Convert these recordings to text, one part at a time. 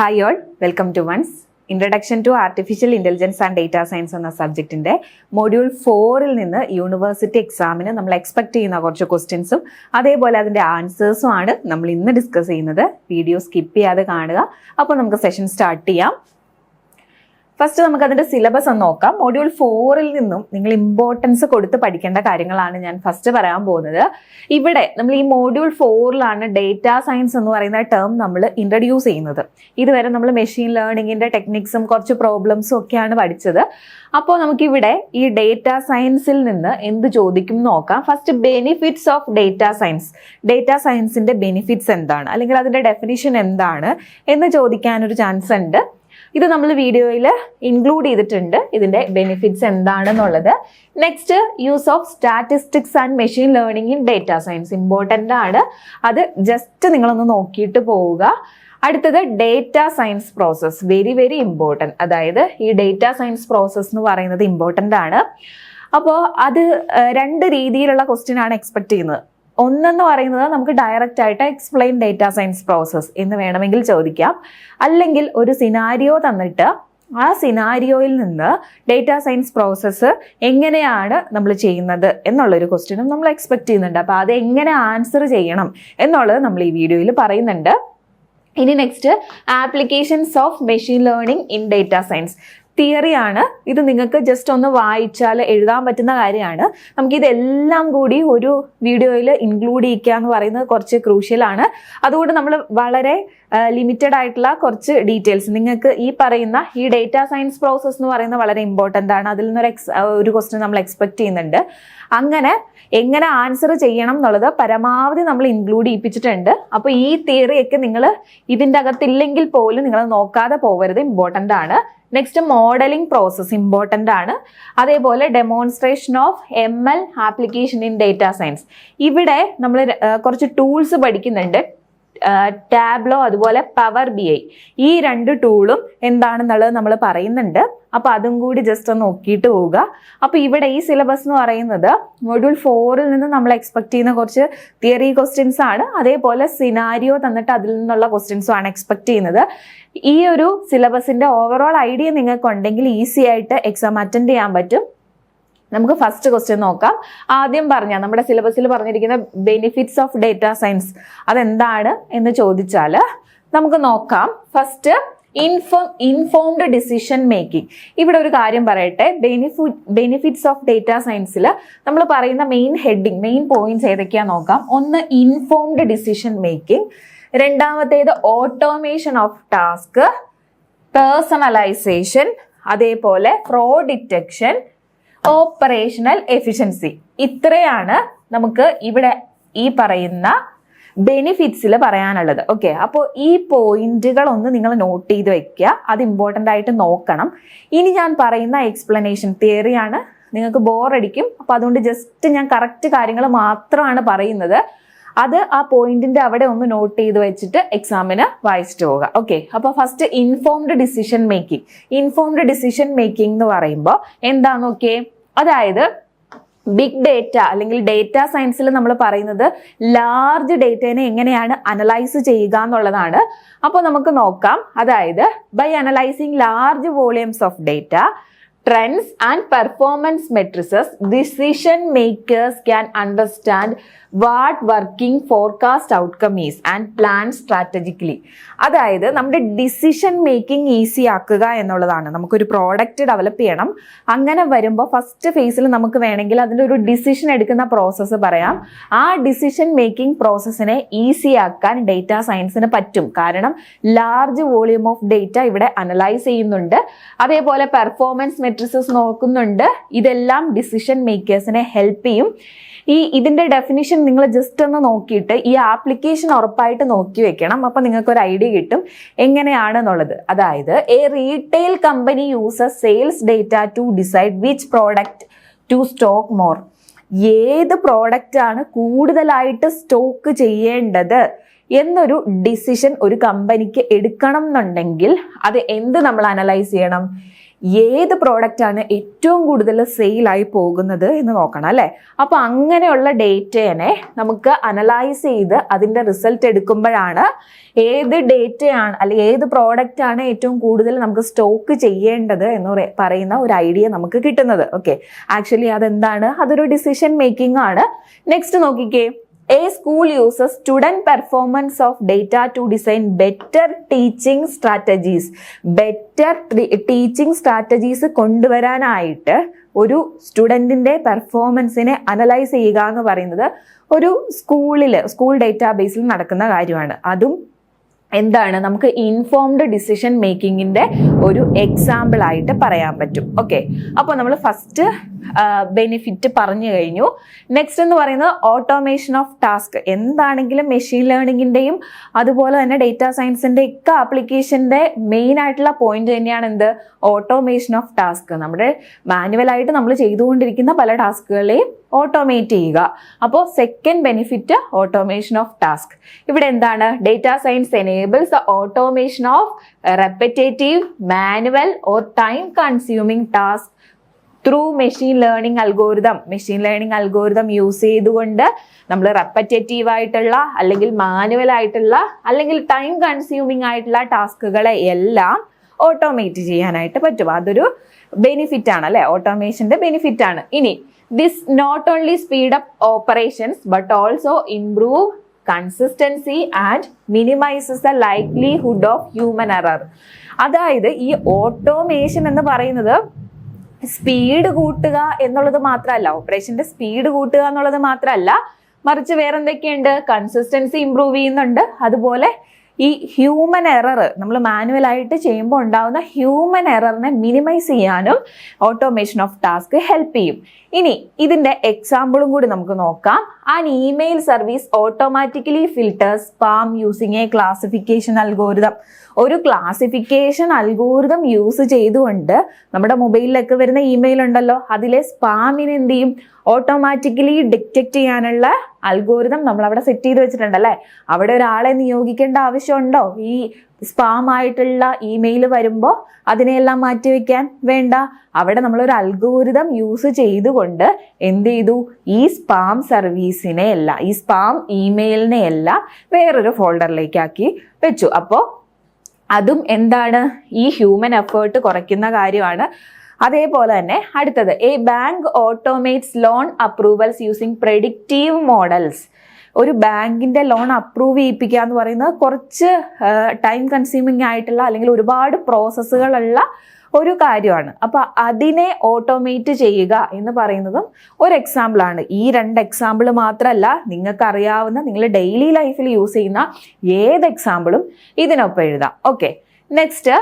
Hi all, welcome to ONCE. Introduction to Artificial Intelligence and Data Science എന്ന സബ്ജക്റ്റിന്റെ module 4-ൽ നിന്ന് university എക്സാമിന് നമ്മൾ എക്സ്പെക്ട് ചെയ്യുന്ന കുറച്ച് ക്വസ്റ്റ്യൻസും അതേപോലെ അതിന്റെ ആൻസേഴ്സും ആണ് നമ്മൾ ഇന്ന് ഡിസ്കസ് ചെയ്യുന്നത്. വീഡിയോ സ്കിപ്പ് ചെയ്യാതെ കാണുക. അപ്പോൾ നമുക്ക് സെഷൻ സ്റ്റാർട്ട് ചെയ്യാം. ഫസ്റ്റ് നമുക്ക് അതിന്റെ സിലബസ് ഒന്ന് നോക്കാം. മൊഡ്യൂൾ 4-ൽ നിന്നും നിങ്ങൾ ഇമ്പോർട്ടൻസ് കൊടുത്ത് പഠിക്കേണ്ട കാര്യങ്ങളാണ് ഞാൻ ഫസ്റ്റ് പറയാൻ പോകുന്നത്. ഇവിടെ നമ്മൾ ഈ മൊഡ്യൂൾ 4-ലാണ് ഡേറ്റാ സയൻസ് എന്ന് പറയുന്ന ടേം നമ്മൾ ഇൻട്രൊഡ്യൂസ് ചെയ്യുന്നത്. ഇതുവരെ നമ്മൾ മെഷീൻ ലേണിംഗിന്റെ ടെക്നിക്സും കുറച്ച് പ്രോബ്ലംസും ഒക്കെയാണ് പഠിച്ചത്. അപ്പോൾ നമുക്കിവിടെ ഈ ഡേറ്റാ സയൻസിൽ നിന്ന് എന്ത് ചോദിക്കും നോക്കാം. First benefits of data science. Data സയൻസിന്റെ ബെനിഫിറ്റ്സ് എന്താണ്, അല്ലെങ്കിൽ അതിന്റെ ഡെഫിനിഷൻ എന്താണ് എന്ന് ചോദിക്കാനൊരു ചാൻസ് ഉണ്ട്. ഇത് നമ്മൾ വീഡിയോയിൽ ഇൻക്ലൂഡ് ചെയ്തിട്ടുണ്ട്, ഇതിന്റെ ബെനിഫിറ്റ്സ് എന്താണെന്നുള്ളത്. Next, use of statistics and machine learning in data science. Important ആണ്, അത് ജസ്റ്റ് നിങ്ങളൊന്ന് നോക്കിയിട്ട് പോവുക. അടുത്തത് data science process, very very important. അതായത് ഈ ഡേറ്റാ സയൻസ് പ്രോസസ് എന്ന് പറയുന്നത് ഇമ്പോർട്ടൻ്റ് ആണ്. അപ്പോൾ അത് രണ്ട് രീതിയിലുള്ള ക്വസ്റ്റ്യൻ ആണ് എക്സ്പെക്ട് ചെയ്യുന്നത്. ഒന്നെന്ന് പറയുന്നത് നമുക്ക് ഡയറക്റ്റ് ആയിട്ട് എക്സ്പ്ലെയിൻ ഡേറ്റാ സയൻസ് പ്രോസസ് എന്ന് വേണമെങ്കിൽ ചോദിക്കാം. അല്ലെങ്കിൽ ഒരു സിനാരിയോ തന്നിട്ട് ആ സിനാരിയോയിൽ നിന്ന് ഡേറ്റാ സയൻസ് പ്രോസസ്സ് എങ്ങനെയാണ് നമ്മൾ ചെയ്യുന്നത് എന്നുള്ളൊരു ക്വസ്റ്റ്യനും നമ്മൾ എക്സ്പെക്ട് ചെയ്യുന്നുണ്ട്. അപ്പോൾ അത് എങ്ങനെ ആൻസർ ചെയ്യണം എന്നുള്ളത് നമ്മൾ ഈ വീഡിയോയിൽ പറയുന്നുണ്ട്. ഇനി next, applications of machine learning in data science. തിയറിയാണ് ഇത്, നിങ്ങൾക്ക് ജസ്റ്റ് ഒന്ന് വായിച്ചാൽ എഴുതാൻ പറ്റുന്ന കാര്യമാണ്. നമുക്കിതെല്ലാം കൂടി ഒരു വീഡിയോയിൽ ഇൻക്ലൂഡ് ചെയ്യിക്കുക എന്ന് പറയുന്നത് കുറച്ച് ക്രൂഷ്യലാണ്. അതുകൊണ്ട് നമ്മൾ വളരെ ലിമിറ്റഡ് ആയിട്ടുള്ള കുറച്ച് ഡീറ്റെയിൽസ്, നിങ്ങൾക്ക് ഈ പറയുന്ന ഈ ഡേറ്റാ സയൻസ് പ്രോസസ് എന്ന് പറയുന്നത് വളരെ ഇമ്പോർട്ടൻ്റ് ആണ്. അതിൽ നിന്നൊരു ഒരു ക്വസ്റ്റ്യൻ നമ്മൾ എക്സ്പെക്ട് ചെയ്യുന്നുണ്ട്. അങ്ങനെ എങ്ങനെ ആൻസർ ചെയ്യണം എന്നുള്ളത് പരമാവധി നമ്മൾ ഇൻക്ലൂഡ് ചെയ്യിപ്പിച്ചിട്ടുണ്ട്. അപ്പോൾ ഈ തിയറിയൊക്കെ നിങ്ങൾ ഇതിൻ്റെ അകത്തില്ലെങ്കിൽ പോലും നിങ്ങൾ നോക്കാതെ പോകരുത്, ഇമ്പോർട്ടൻ്റ് ആണ്. നെക്സ്റ്റ്, മോഡലിംഗ് പ്രോസസ് ഇമ്പോർട്ടൻ്റ് ആണ്. അതേപോലെ demonstration of ML application in data science. ഇവിടെ നമ്മൾ കുറച്ച് ടൂൾസ് പഠിക്കുന്നുണ്ട്, ടാബ്ലോ അതുപോലെ പവർ BI. ഈ രണ്ട് ടൂളും എന്താണെന്നുള്ളത് നമ്മൾ പറയുന്നുണ്ട്. അപ്പോൾ അതും കൂടി ജസ്റ്റ് ഒന്ന് നോക്കിയിട്ട് പോവുക. അപ്പോൾ ഇവിടെ ഈ സിലബസ് എന്ന് പറയുന്നത് മൊഡ്യൂൾ 4-ൽ നിന്ന് നമ്മൾ എക്സ്പെക്ട് ചെയ്യുന്ന കുറച്ച് തിയറി ക്വസ്റ്റ്യൻസ് ആണ്. അതേപോലെ സിനാരിയോ തന്നിട്ട് അതിൽ നിന്നുള്ള ക്വസ്റ്റ്യൻസും ആണ് എക്സ്പെക്ട് ചെയ്യുന്നത്. ഈ ഒരു സിലബസിന്റെ ഓവറോൾ ഐഡിയ നിങ്ങൾക്ക് ഉണ്ടെങ്കിൽ ഈസി ആയിട്ട് എക്സാം അറ്റൻഡ് ചെയ്യാൻ പറ്റും. നമുക്ക് ഫസ്റ്റ് ക്വസ്റ്റ്യൻ നോക്കാം. ആദ്യം നമ്മുടെ സിലബസിൽ പറഞ്ഞിരിക്കുന്ന ബെനിഫിറ്റ്സ് ഓഫ് ഡേറ്റാ സയൻസ് അതെന്താണ് എന്ന് ചോദിച്ചാൽ നമുക്ക് നോക്കാം. First, informed decision making. ഇവിടെ ഒരു കാര്യം പറയട്ടെ, ബെനിഫിറ്റ്സ് ഓഫ് ഡേറ്റാ സയൻസിൽ നമ്മൾ പറയുന്ന മെയിൻ പോയിന്റ്സ് ഏതൊക്കെയാണെന്ന് നോക്കാം. ഒന്ന്, ഇൻഫോംഡ് ഡിസിഷൻ മേക്കിംഗ്. രണ്ടാമത്തേത്, ഓട്ടോമേഷൻ ഓഫ് ടാസ്ക്, പേഴ്സണലൈസേഷൻ, അതേപോലെ ഫ്രോഡ് ഡിറ്റക്ഷൻ, ഓപ്പറേഷണൽ എഫിഷ്യൻസി. ഇത്രയാണ് നമുക്ക് ഇവിടെ ഈ പറയുന്ന ബെനിഫിറ്റ്സിൽ പറയാനുള്ളത്. ഓക്കെ, അപ്പോൾ ഈ പോയിന്റുകൾ ഒന്ന് നിങ്ങൾ നോട്ട് ചെയ്ത് വെക്കുക, അത് ഇമ്പോർട്ടൻ്റ് ആയിട്ട് നോക്കണം. ഇനി ഞാൻ പറയുന്ന എക്സ്പ്ലനേഷൻ തിയറിയാണ്, നിങ്ങൾക്ക് ബോറടിക്കും. അപ്പോൾ അതുകൊണ്ട് ജസ്റ്റ് ഞാൻ കറക്റ്റ് കാര്യങ്ങൾ മാത്രമാണ് പറയുന്നത്. അത് ആ പോയിന്റിന്റെ അവിടെ ഒന്ന് നോട്ട് ചെയ്ത് വെച്ചിട്ട് എക്സാമിന് വായിച്ചിട്ട് പോവുക. ഓക്കെ, അപ്പോൾ first, informed decision making. Informed decision making എന്ന് പറയുമ്പോൾ എന്താന്ന് നോക്കിയേ, അതായത് ബിഗ് ഡേറ്റ അല്ലെങ്കിൽ ഡേറ്റാ സയൻസിൽ നമ്മൾ പറയുന്നത് ലാർജ് ഡേറ്റേനെ എങ്ങനെയാണ് അനലൈസ് ചെയ്യുക എന്നുള്ളതാണ്. അപ്പോൾ നമുക്ക് നോക്കാം. അതായത് by analysing large volumes of data, trends and performance metrics, decision makers can understand what working forecast outcome is and plan strategically. അതായത് നമ്മുടെ ഡിസിഷൻ മേക്കിംഗ് ഈസി ആക്കുക എന്നുള്ളതാണ്. നമുക്കൊരു പ്രോഡക്റ്റ് ഡെവലപ്പ് ചെയ്യണം. അങ്ങനെ വരുമ്പോൾ ഫസ്റ്റ് ഫേസിൽ നമുക്ക് വേണമെങ്കിൽ അതിൻ്റെ ഒരു ഡിസിഷൻ എടുക്കുന്ന പ്രോസസ്സ് പറയാം. ആ ഡിസിഷൻ മേക്കിംഗ് പ്രോസസ്സിനെ ഈസി ആക്കാൻ ഡേറ്റാ സയൻസിന് പറ്റും. കാരണം ലാർജ് വോളിയൂം ഓഫ് ഡേറ്റ ഇവിടെ അനലൈസ് ചെയ്യുന്നുണ്ട്, അതേപോലെ പെർഫോമൻസ് മെട്രിസസ് നോക്കുന്നുണ്ട്. ഇതെല്ലാം ഡിസിഷൻ മേക്കേഴ്സിനെ ഹെൽപ്പ് ചെയ്യും. ഇതിന്റെ ഡെഫിനിഷൻ നിങ്ങൾ ജസ്റ്റ് ഒന്ന് നോക്കിയിട്ട് ഈ ആപ്ലിക്കേഷൻ ഉറപ്പായിട്ട് നോക്കി വെക്കണം. അപ്പൊ നിങ്ങൾക്ക് ഒരു ഐഡിയ കിട്ടും എങ്ങനെയാണെന്നുള്ളത്. അതായത്, a retail company uses sales data to decide which product to stock more. ഏത് പ്രോഡക്റ്റ് ആണ് കൂടുതലായിട്ട് സ്റ്റോക്ക് ചെയ്യേണ്ടത് എന്നൊരു ഡിസിഷൻ ഒരു കമ്പനിക്ക് എടുക്കണം എന്നുണ്ടെങ്കിൽ അത് എന്ത് നമ്മൾ അനലൈസ് ചെയ്യണം, ഏത് പ്രോഡക്റ്റ് ആണ് ഏറ്റവും കൂടുതൽ സെയിലായി പോകുന്നത് എന്ന് നോക്കണം അല്ലേ. അപ്പോൾ അങ്ങനെയുള്ള ഡേറ്റയെ നമുക്ക് അനലൈസ് ചെയ്ത് അതിൻ്റെ റിസൾട്ട് എടുക്കുമ്പോഴാണ് ഏത് ഡേറ്റയാണ് അല്ലെങ്കിൽ ഏത് പ്രോഡക്റ്റ് ആണ് ഏറ്റവും കൂടുതൽ നമുക്ക് സ്റ്റോക്ക് ചെയ്യേണ്ടത് എന്ന് പറയുന്ന ഒരു ഐഡിയ നമുക്ക് കിട്ടുന്നത്. ഓക്കെ, ആക്ച്വലി അതെന്താണ്? അതൊരു ഡിസിഷൻ മേക്കിംഗ് ആണ്. നെക്സ്റ്റ് നോക്കിക്കേ, A school uses student performance of data to design better teaching strategies. Better teaching strategies കൊണ്ടുവരാനായിട്ട് ഒരു സ്റ്റുഡൻറ്റിൻ്റെ പെർഫോമൻസിനെ അനലൈസ് ചെയ്യുക എന്ന് പറയുന്നത് ഒരു സ്കൂൾ ഡേറ്റാബേസിൽ നടക്കുന്ന കാര്യമാണ്. അതും എന്താണ്, നമുക്ക് ഇൻഫോംഡ് ഡിസിഷൻ മേക്കിങ്ങിൻ്റെ ഒരു എക്സാമ്പിൾ ആയിട്ട് പറയാൻ പറ്റും. ഓക്കെ, അപ്പോൾ നമ്മൾ ഫസ്റ്റ് ബെനിഫിറ്റ് പറഞ്ഞു കഴിഞ്ഞു. നെക്സ്റ്റ് എന്ന് പറയുന്നത് ഓട്ടോമേഷൻ ഓഫ് ടാസ്ക്. എന്താണെങ്കിലും മെഷീൻ ലേണിങ്ങിൻ്റെയും അതുപോലെ തന്നെ ഡേറ്റാ സയൻസിൻ്റെ ഒക്കെ ആപ്ലിക്കേഷൻ്റെ മെയിൻ ആയിട്ടുള്ള പോയിന്റ് തന്നെയാണ് എന്ത്? Automation of task. നമ്മുടെ മാനുവലായിട്ട് നമ്മൾ ചെയ്തുകൊണ്ടിരിക്കുന്ന പല ടാസ്കുകളെയും ഓട്ടോമേറ്റ് ചെയ്യുക. അപ്പോൾ second benefit automation of task. ഇവിടെ എന്താണ്? Data science enables the automation of repetitive, manual or time consuming tasks through machine learning algorithm use ചെയ്തുകൊണ്ട് നമ്മൾ റെപ്പറ്റേറ്റീവ് ആയിട്ടുള്ള അല്ലെങ്കിൽ മാനുവൽ ആയിട്ടുള്ള അല്ലെങ്കിൽ ടൈം കൺസ്യൂമിങ് ആയിട്ടുള്ള ടാസ്കുകളെ എല്ലാം ഓട്ടോമേറ്റ് ചെയ്യാനായിട്ട് പറ്റും. അതൊരു ബെനിഫിറ്റ് ആണ് അല്ലെ, ഓട്ടോമേഷന്റെ ബെനിഫിറ്റ് ആണ്. ഇനി this not only speed up operations but also improve consistency and minimises the likelihood of human error. അതായത് ഈ ഓട്ടോമേഷൻ എന്ന് പറയുന്നത് സ്പീഡ് കൂട്ടുക എന്നുള്ളത് മാത്രമല്ല, ഓപ്പറേഷന്റെ സ്പീഡ് കൂട്ടുക എന്നുള്ളത് മാത്രമല്ല, മറിച്ച് വേറെന്തൊക്കെയുണ്ട്? കൺസിസ്റ്റൻസി ഇംപ്രൂവ് ചെയ്യുന്നുണ്ട്. അതുപോലെ ഈ ഹ്യൂമൻ എറർ നമ്മൾ മാനുവലായിട്ട് ചെയ്യുമ്പോൾ ഉണ്ടാകുന്ന ഹ്യൂമൻ എററിനെ മിനിമൈസ് ചെയ്യാനും ഓട്ടോമേഷൻ ഓഫ് ടാസ്ക് ഹെൽപ്പ് ചെയ്യും. ഇനി ഇതിന്റെ എക്സാമ്പിളും കൂടി നമുക്ക് നോക്കാം. An email service automatically filters spam using A classification algorithm. ഒരു ക്ലാസിഫിക്കേഷൻ അൽഗോരിതം യൂസ് ചെയ്തുകൊണ്ട് നമ്മുടെ മൊബൈലിലൊക്കെ വരുന്ന ഇമെയിൽ ഉണ്ടല്ലോ, അതിലെ സ്പാമിനെ എന്ത് ചെയ്യും? ഓട്ടോമാറ്റിക്കലി ഡിറ്റക്ട് ചെയ്യാനുള്ള അൽഗോരിതം നമ്മൾ അവിടെ സെറ്റ് ചെയ്ത് വെച്ചിട്ടുണ്ടല്ലേ. അവിടെ ഒരാളെ നിയോഗിക്കേണ്ട ആവശ്യമുണ്ടോ ഈ സ്പാം ആയിട്ടുള്ള ഇമെയിൽ വരുമ്പോൾ അതിനെയെല്ലാം മാറ്റിവെക്കാൻ? വേണ്ട. അവിടെ നമ്മളൊരു അൽഗോരിതം യൂസ് ചെയ്തുകൊണ്ട് എന്ത് ചെയ്തു? ഈ സ്പാം സർവീസിനെ അല്ല, ഈ സ്പാം ഇമെയിലിനെ അല്ല വേറൊരു ഫോൾഡറിലേക്കാക്കി വെച്ചു. അപ്പോൾ അതും എന്താണ്? ഈ ഹ്യൂമൻ എഫേർട്ട് കുറയ്ക്കുന്ന കാര്യമാണ്. അതേപോലെ തന്നെ അടുത്തത്, a bank automates loan approvals using predictive models. ഒരു ബാങ്കിന്റെ ലോൺ അപ്രൂവ് ചെയ്യിപ്പിക്കുക എന്ന് പറയുന്നത് കുറച്ച് ടൈം കൺസ്യൂമിങ് ആയിട്ടുള്ള അല്ലെങ്കിൽ ഒരുപാട് പ്രോസസ്സുകളുള്ള ഒരു കാര്യമാണ്. അപ്പൊ അതിനെ ഓട്ടോമേറ്റ് ചെയ്യുക എന്ന് പറയുന്നതും ഒരു എക്സാമ്പിൾ ആണ്. ഈ രണ്ട് എക്സാമ്പിൾ മാത്രമല്ല, നിങ്ങൾക്ക് അറിയാവുന്ന നിങ്ങൾ ഡെയിലി ലൈഫിൽ യൂസ് ചെയ്യുന്ന ഏത് എക്സാമ്പിളും ഇതിനൊപ്പം എഴുതാം. Okay, next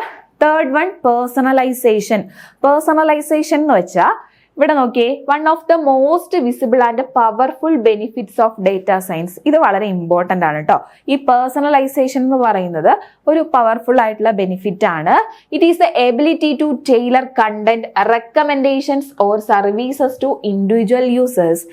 third one, personalisation. Personalisation എന്ന് വെച്ചാൽ ഇവിടെ നോക്കിയേ, one of the most visible and powerful benefits of data science. ഇത് വളരെ ഇമ്പോർട്ടൻ്റ് ആണ് കേട്ടോ. ഈ പേഴ്സണലൈസേഷൻ എന്ന് പറയുന്നത് ഒരു പവർഫുൾ ആയിട്ടുള്ള ബെനിഫിറ്റ് ആണ്. It is the ability to tailor content, recommendations or services to individual users.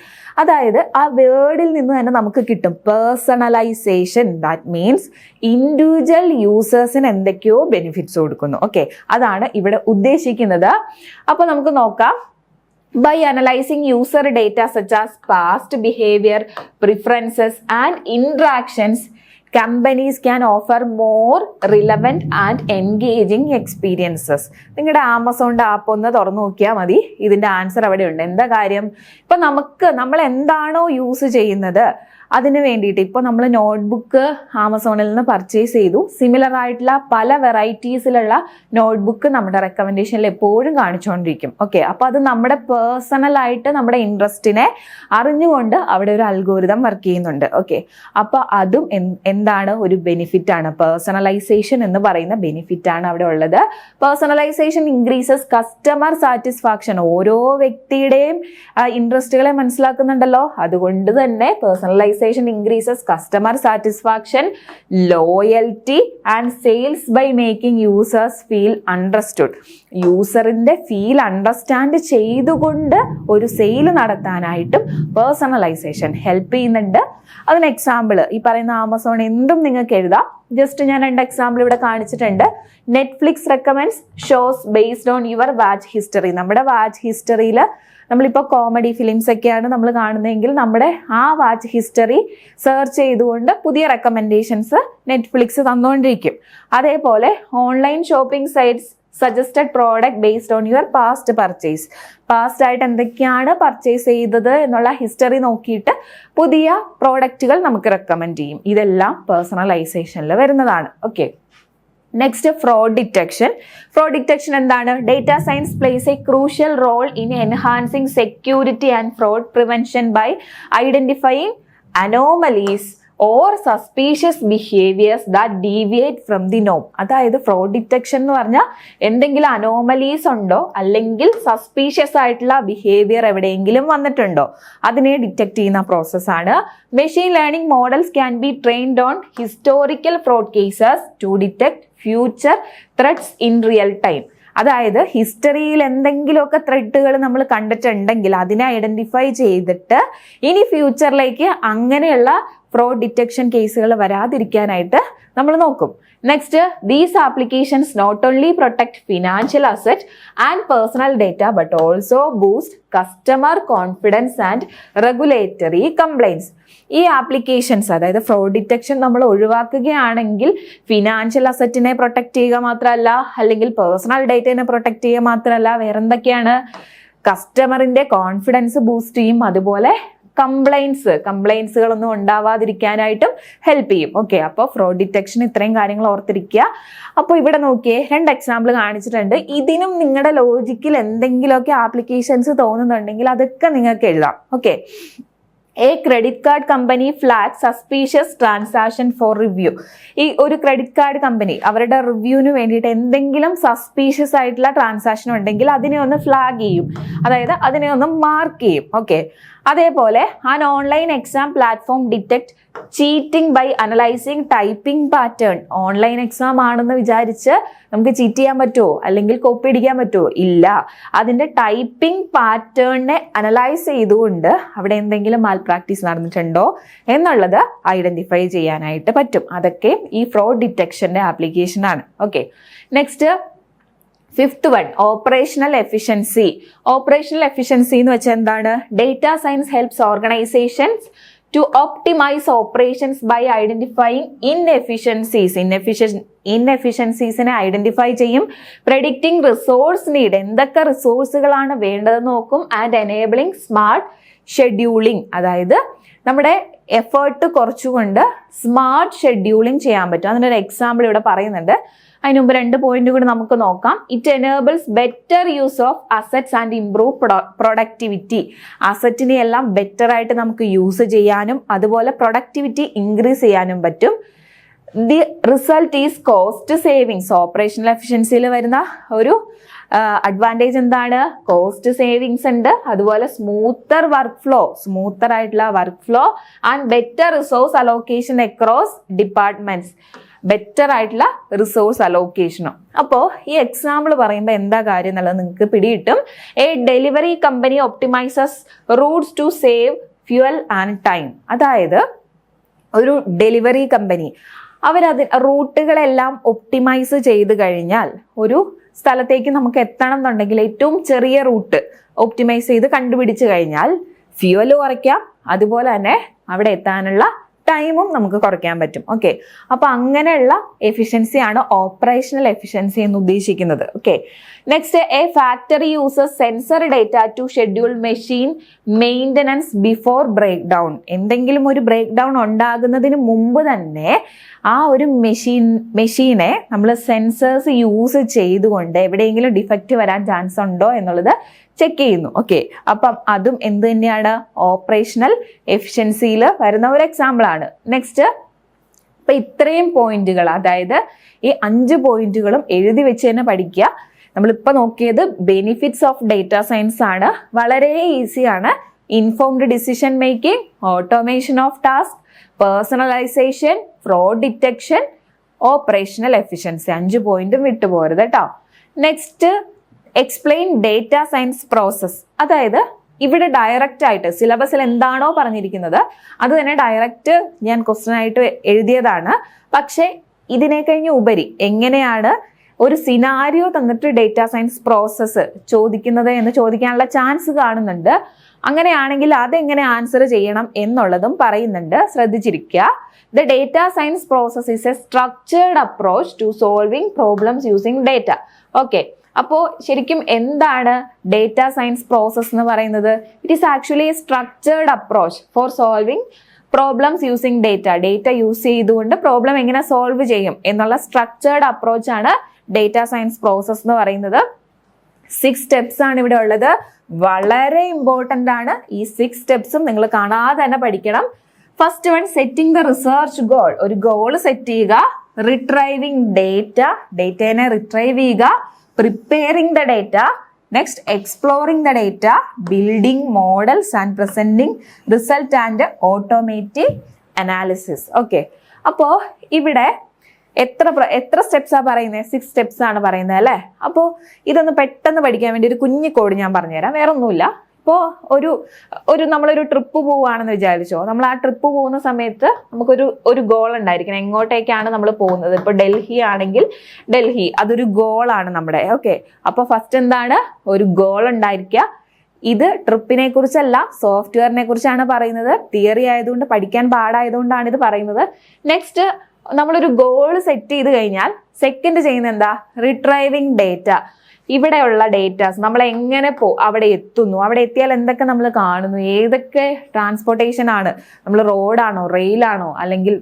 അതായത് ആ വേർഡിൽ നിന്ന് തന്നെ നമുക്ക് കിട്ടും പേഴ്സണലൈസേഷൻ. ദാറ്റ് മീൻസ് ഇൻഡിവിജ്വൽ യൂസേഴ്സിന് എന്തൊക്കെയോ ബെനിഫിറ്റ്സ് കൊടുക്കുന്നു. ഓക്കെ, അതാണ് ഇവിടെ ഉദ്ദേശിക്കുന്നത്. അപ്പോൾ നമുക്ക് നോക്കാം. By analyzing user data such as past behavior, preferences and interactions, companies can offer more relevant and engaging experiences. നിങ്ങളുടെ ആമസോണിൻ്റെ ആപ്പ് ഒന്ന് തുറന്നു നോക്കിയാൽ മതി, ഇതിൻ്റെ ആൻസർ അവിടെ ഉണ്ട്. എന്താ കാര്യം? ഇപ്പം നമ്മൾ എന്താണോ യൂസ് ചെയ്യുന്നത് അതിന് വേണ്ടിയിട്ട് ഇപ്പോൾ നമ്മൾ നോട്ട്ബുക്ക് ആമസോണിൽ നിന്ന് പർച്ചേസ് ചെയ്തു. സിമിലർ ആയിട്ടുള്ള പല വെറൈറ്റീസിലുള്ള നോട്ട്ബുക്ക് നമ്മുടെ റെക്കമെൻഡേഷനിൽ എപ്പോഴും കാണിച്ചുകൊണ്ടിരിക്കും. ഓക്കെ, അപ്പോൾ അത് നമ്മുടെ പേഴ്സണലായിട്ട് നമ്മുടെ ഇൻട്രസ്റ്റിനെ അറിഞ്ഞുകൊണ്ട് അവിടെ ഒരു അൽഗോരിതം വർക്ക് ചെയ്യുന്നുണ്ട്. ഓക്കെ, അപ്പോൾ അതും എന്താണ്? ഒരു ബെനിഫിറ്റാണ്. പേഴ്സണലൈസേഷൻ എന്ന് പറയുന്ന ബെനിഫിറ്റാണ് അവിടെ ഉള്ളത്. Personalisation increases customer satisfaction. ഓരോ വ്യക്തിയുടെയും ഇൻട്രസ്റ്റുകളെ മനസ്സിലാക്കുന്നുണ്ടല്ലോ, അതുകൊണ്ട് തന്നെ personalisation increases customer satisfaction, loyalty and sales by making users feel understood. യൂസറിന്റെ ഫീൽ അണ്ടർസ്റ്റാൻഡ് ചെയ്തുകൊണ്ട് ഒരു സെയിൽ നടത്താനായിട്ടും പേഴ്സണലൈസേഷൻ ഹെൽപ്പ് ചെയ്യുന്നുണ്ട്. അതിന് എക്സാമ്പിൾ ഈ പറയുന്ന ആമസോണിൽ എന്തും നിങ്ങൾക്ക് എഴുതാം. ജസ്റ്റ് ഞാൻ 2 എക്സാമ്പിൾ ഇവിടെ കാണിച്ചിട്ടുണ്ട്. Netflix recommends shows based on your watch history. നമ്മുടെ വാച്ച് ഹിസ്റ്ററിയിൽ നമ്മളിപ്പോൾ കോമഡി ഫിലിംസ് ഒക്കെയാണ് നമ്മൾ കാണുന്നതെങ്കിൽ നമ്മുടെ ആ വാച്ച് ഹിസ്റ്ററി സെർച്ച് ചെയ്തുകൊണ്ട് പുതിയ റെക്കമെൻഡേഷൻസ് നെറ്റ്ഫ്ലിക്സ് തന്നുകൊണ്ടിരിക്കും. അതേപോലെ online shopping sites suggested product based on your past purchase. Past ആയിട്ട് എന്തൊക്കെയാണ് പർച്ചേസ് ചെയ്തത് എന്നുള്ള ഹിസ്റ്ററി നോക്കിയിട്ട് പുതിയ പ്രോഡക്റ്റുകൾ നമുക്ക് റെക്കമെൻഡ് ചെയ്യും. ഇതെല്ലാം പേഴ്സണലൈസേഷനിൽ വരുന്നതാണ്. Okay, next fraud detection. Fraud detection എന്താണ്? Data science plays a crucial role in enhancing security and fraud prevention by identifying anomalies or suspicious behaviours that deviate from the നോം. അതായത് ഫ്രോഡ് ഡിറ്റക്ഷൻ എന്ന് പറഞ്ഞാൽ എന്തെങ്കിലും അനോമലീസ് ഉണ്ടോ അല്ലെങ്കിൽ suspicious ആയിട്ടുള്ള behaviour എവിടെയെങ്കിലും വന്നിട്ടുണ്ടോ അതിനെ ഡിറ്റക്ട് ചെയ്യുന്ന പ്രോസസ്സാണ്. Machine learning models can be trained on historical fraud cases to detect future threads in real time. അതായത് ഹിസ്റ്ററിയിൽ എന്തെങ്കിലുമൊക്കെ ത്രെഡുകൾ നമ്മൾ കണ്ടിട്ടുണ്ടെങ്കിൽ അതിനെ ഐഡന്റിഫൈ ചെയ്തിട്ട് ഇനി ഫ്യൂച്ചറിലേക്ക് അങ്ങനെയുള്ള ഫ്രോഡ് ഡിറ്റക്ഷൻ കേസുകൾ വരാതിരിക്കാനായിട്ട് നമ്മൾ നോക്കും. Next, these applications not only protect financial asset and personal data but also boost customer confidence and regulatory compliance. ഈ ആപ്ലിക്കേഷൻസ് അതായത് ഫ്രോഡ് ഡിറ്റക്ഷൻ നമ്മൾ ഒഴിവാക്കുകയാണെങ്കിൽ ഫിനാൻഷ്യൽ അസറ്റിനെ പ്രൊട്ടക്ട് ചെയ്യുക മാത്രമല്ല, അല്ലെങ്കിൽ പേഴ്സണൽ ഡേറ്റയെ പ്രൊട്ടക്ട് ചെയ്യുക മാത്രമല്ല, വേറെന്തൊക്കെയാണ്? കസ്റ്റമറിന്റെ കോൺഫിഡൻസ് ബൂസ്റ്റ് ചെയ്യും. അതുപോലെ കംപ്ലൈൻസുകളൊന്നും ഉണ്ടാവാതിരിക്കാനായിട്ടും ഹെൽപ്പ് ചെയ്യും. ഓക്കെ, അപ്പോൾ ഫ്രോഡ് ഡിറ്റക്ഷൻ ഇത്രയും കാര്യങ്ങൾ ഓർത്തിരിക്കുക. അപ്പോൾ ഇവിടെ നോക്കിയേ 2 എക്സാമ്പിൾ കാണിച്ചിട്ടുണ്ട്. ഇതിനും നിങ്ങളുടെ ലോജിക്കിൽ എന്തെങ്കിലുമൊക്കെ ആപ്ലിക്കേഷൻസ് തോന്നുന്നുണ്ടെങ്കിൽ അതൊക്കെ നിങ്ങൾക്ക് എഴുതാം. Okay, A credit card company flag suspicious transaction four review. ഈ ഒരു ക്രെഡിറ്റ് കാർഡ് കമ്പനി അവരുടെ റിവ്യൂവിന് വേണ്ടിയിട്ട് എന്തെങ്കിലും സസ്പീഷ്യസ് ആയിട്ടുള്ള ട്രാൻസാക്ഷൻ ഉണ്ടെങ്കിൽ അതിനെ ഒന്ന് ഫ്ലാഗ് ചെയ്യും, അതായത് അതിനെ ഒന്ന് മാർക്ക് ചെയ്യും. ഓക്കെ, അതേപോലെ an online exam platform detect cheating by analysing typing pattern. Online exam ആണെന്ന് വിചാരിച്ച് നമുക്ക് ചീറ്റ് ചെയ്യാൻ പറ്റുമോ അല്ലെങ്കിൽ കോപ്പി അടിക്കാൻ പറ്റുമോ? ഇല്ല. അതിന്റെ ടൈപ്പിംഗ് പാറ്റേണിനെ അനലൈസ് ചെയ്തുകൊണ്ട് അവിടെ എന്തെങ്കിലും മാൽ പ്രാക്ടീസ് നടന്നിട്ടുണ്ടോ എന്നുള്ളത് ഐഡന്റിഫൈ ചെയ്യാനായിട്ട് പറ്റും. അതൊക്കെ ഈ ഫ്രോഡ് ഡിറ്റക്ഷന്റെ ആപ്ലിക്കേഷൻ ആണ്. Okay, next 5th one, operational efficiency. Operational efficiency എന്ന് വെച്ചാൽ എന്താണ്? Data science helps organizations to optimize operations by identifying ഇൻഎഫിഷ്യൻസീസിനെ ഐഡന്റിഫൈ ചെയ്യും. പ്രെഡിക്റ്റിംഗ് റിസോഴ്സ് നീഡ്, എന്തൊക്കെ റിസോഴ്സുകളാണ് വേണ്ടതെന്ന് നോക്കും. ആൻഡ് എനേബിളിംഗ് സ്മാർട്ട് ഷെഡ്യൂളിംഗ്, അതായത് നമ്മുടെ എഫേർട്ട് കുറച്ചുകൊണ്ട് സ്മാർട്ട് ഷെഡ്യൂളിംഗ് ചെയ്യാൻ പറ്റും. അതിനൊരു എക്സാമ്പിൾ ഇവിടെ പറയുന്നുണ്ട്. അതിന് മുമ്പ് 2 പോയിന്റ് കൂടി നമുക്ക് നോക്കാം. It enables better use of assets and improve productivity. അസറ്റിനെ എല്ലാം ബെറ്റർ ആയിട്ട് നമുക്ക് യൂസ് ചെയ്യാനും അതുപോലെ പ്രൊഡക്ടിവിറ്റി ഇൻക്രീസ് ചെയ്യാനും പറ്റും. The result is cost savings. Operational എഫിഷ്യൻസിയിൽ വരുന്ന ഒരു അഡ്വാൻറ്റേജ് എന്താണ്? കോസ്റ്റ് സേവിങ്സ് ഉണ്ട്, അതുപോലെ സ്മൂത്തർ ആയിട്ടുള്ള workflow and better resource allocation across departments. Better ആയിട്ടുള്ള റിസോഴ്സ് അലോക്കേഷനും. അപ്പോൾ ഈ എക്സാമ്പിൾ പറയുമ്പോൾ എന്താ കാര്യം എന്നുള്ളത് നിങ്ങൾക്ക് പിടികിട്ടും. A delivery company optimises routes to save fuel and time. അതായത് ഒരു ഡെലിവറി കമ്പനി റൂട്ടുകളെല്ലാം ഒപ്റ്റിമൈസ് ചെയ്ത് കഴിഞ്ഞാൽ ഒരു സ്ഥലത്തേക്ക് നമുക്ക് എത്തണം എന്നുണ്ടെങ്കിൽ ഏറ്റവും ചെറിയ റൂട്ട് ഒപ്റ്റിമൈസ് ചെയ്ത് കണ്ടുപിടിച്ച് കഴിഞ്ഞാൽ ഫ്യൂവൽ കുറയ്ക്കാം, അതുപോലെ തന്നെ അവിടെ എത്താനുള്ള ടൈമും നമുക്ക് കുറയ്ക്കാൻ പറ്റും. ഓക്കെ, അപ്പൊ അങ്ങനെയുള്ള എഫിഷ്യൻസിയാണ് ഓപ്പറേഷണൽ എഫിഷ്യൻസി എന്ന് ഉദ്ദേശിക്കുന്നത്. Okay, next, a factory uses sensor data to schedule machine maintenance before break down. എന്തെങ്കിലും ഒരു ബ്രേക്ക് ഡൗൺ ഉണ്ടാകുന്നതിന് മുമ്പ് തന്നെ ആ ഒരു മെഷീനെ നമ്മൾ സെൻസേഴ്സ് യൂസ് ചെയ്തുകൊണ്ട് എവിടെയെങ്കിലും ഡിഫക്റ്റ് വരാൻ ചാൻസ് ഉണ്ടോ എന്നുള്ളത് ചെക്ക് ചെയ്യുന്നു. ഓക്കെ, അപ്പം അതും എന്ത് തന്നെയാണ്? ഓപ്പറേഷണൽ എഫിഷ്യൻസിയിൽ വരുന്ന ഒരു എക്സാമ്പിൾ ആണ്. നെക്സ്റ്റ്, ഇപ്പൊ ഇത്രയും പോയിന്റുകൾ, അതായത് ഈ 5 പോയിന്റുകളും എഴുതി വെച്ച് തന്നെ പഠിക്കുക. നമ്മളിപ്പോ നോക്കിയത് ബെനിഫിറ്റ്സ് ഓഫ് ഡേറ്റ സയൻസ് ആണ്. വളരെ ഈസിയാണ്. Informed decision making, automation of task, personalisation, fraud detection, operational efficiency. 5 പോയിന്റും വിട്ടുപോകരുത് കേട്ടോ. Next, explain data science process. അതായത് ഇവിടെ ഡയറക്റ്റ് ആയിട്ട് സിലബസിൽ എന്താണോ പറഞ്ഞിരിക്കുന്നത് അത് തന്നെ ഡയറക്റ്റ് ഞാൻ ക്വസ്റ്റ്യൻ ആയിട്ട് എഴുതിയതാണ്. പക്ഷെ ഇതിനെ കഴിഞ്ഞ് ഉപരി എങ്ങനെയാണ് ഒരു സിനാരിയോ തന്നിട്ട് ഡേറ്റാ സയൻസ് പ്രോസസ്സ് ചോദിക്കുന്നത് എന്ന് ചോദിക്കാനുള്ള ചാൻസ് കാണുന്നുണ്ട്. അങ്ങനെയാണെങ്കിൽ അതെങ്ങനെ ആൻസർ ചെയ്യണം എന്നുള്ളതും പറയുന്നുണ്ട്. ശ്രദ്ധിച്ചിരിക്കുക. The data science process is a structured approach to solving problems using data. Okay, അപ്പോൾ ശരിക്കും എന്താണ് ഡേറ്റ സയൻസ് പ്രോസസ് എന്ന് പറയുന്നത്? It is actually a structured approach for solving problems using data. Data use ചെയ്തുകൊണ്ട് പ്രോബ്ലം എങ്ങനെ solve ചെയ്യും എന്നുള്ള structured approach ആണ് ഡേറ്റ സയൻസ് പ്രോസസ് എന്ന് പറയുന്നത്. 6 സ്റ്റെപ്സ് ആണ് ഇവിടെ ഉള്ളത്. വളരെ ഇമ്പോർട്ടൻ്റ് ആണ്. ഈ 6 സ്റ്റെപ്സും നിങ്ങൾ കാണാതെ തന്നെ പഠിക്കണം. First one, setting the research goal. ഒരു ഗോൾ സെറ്റ് ചെയ്യുക. റിട്രൈവിംഗ് ഡേറ്റ, ഡേറ്റയെ റിട്രൈവ് ചെയ്യുക. Preparing the data. Next, exploring the data. Building models and presenting result and automatic analysis. Okay, അപ്പോൾ ഇവിടെ എത്ര സ്റ്റെപ്സാ പറയുന്നത്? 6 സ്റ്റെപ്സ് ആണ് പറയുന്നത് അല്ലേ? അപ്പോൾ ഇതൊന്ന് പെട്ടെന്ന് പഠിക്കാൻ വേണ്ടി ഒരു കുഞ്ഞു കോഡ് ഞാൻ പറഞ്ഞുതരാം. വേറെ ഒന്നുമില്ല. ഇപ്പോൾ നമ്മളൊരു ട്രിപ്പ് പോവുകയാണെന്ന് വിചാരിച്ചോ. നമ്മൾ ആ ട്രിപ്പ് പോകുന്ന സമയത്ത് നമുക്കൊരു ഗോൾ ഉണ്ടായിരിക്കണം. എങ്ങോട്ടേക്കാണ് നമ്മൾ പോകുന്നത്? ഇപ്പോൾ ഡൽഹി ആണെങ്കിൽ ഡൽഹി, അതൊരു ഗോളാണ് നമ്മുടെ. ഓക്കെ, അപ്പോൾ ഫസ്റ്റ് എന്താണ്? ഒരു ഗോൾ ഉണ്ടായിരിക്കുക. ഇത് ട്രിപ്പിനെ കുറിച്ചല്ല, സോഫ്റ്റ്വെയറിനെ കുറിച്ചാണ് പറയുന്നത്. തിയറി ആയതുകൊണ്ട്, പഠിക്കാൻ പാടായതുകൊണ്ടാണ് ഇത് പറയുന്നത്. നെക്സ്റ്റ്, നമ്മളൊരു ഗോൾ സെറ്റ് ചെയ്ത് കഴിഞ്ഞാൽ സെക്കൻഡ് ചെയ്യുന്ന എന്താ? റിട്രൈവിംഗ് ഡേറ്റ. ഇവിടെയുള്ള ഡേറ്റാസ് നമ്മൾ എങ്ങനെ അവിടെ എത്തുന്നു, അവിടെ എത്തിയാൽ എന്തൊക്കെ നമ്മൾ കാണുന്നു, ഏതൊക്കെ ട്രാൻസ്പോർട്ടേഷൻ ആണ്, നമ്മൾ റോഡാണോ, റെയിലാണോ, അല്ലെങ്കിൽ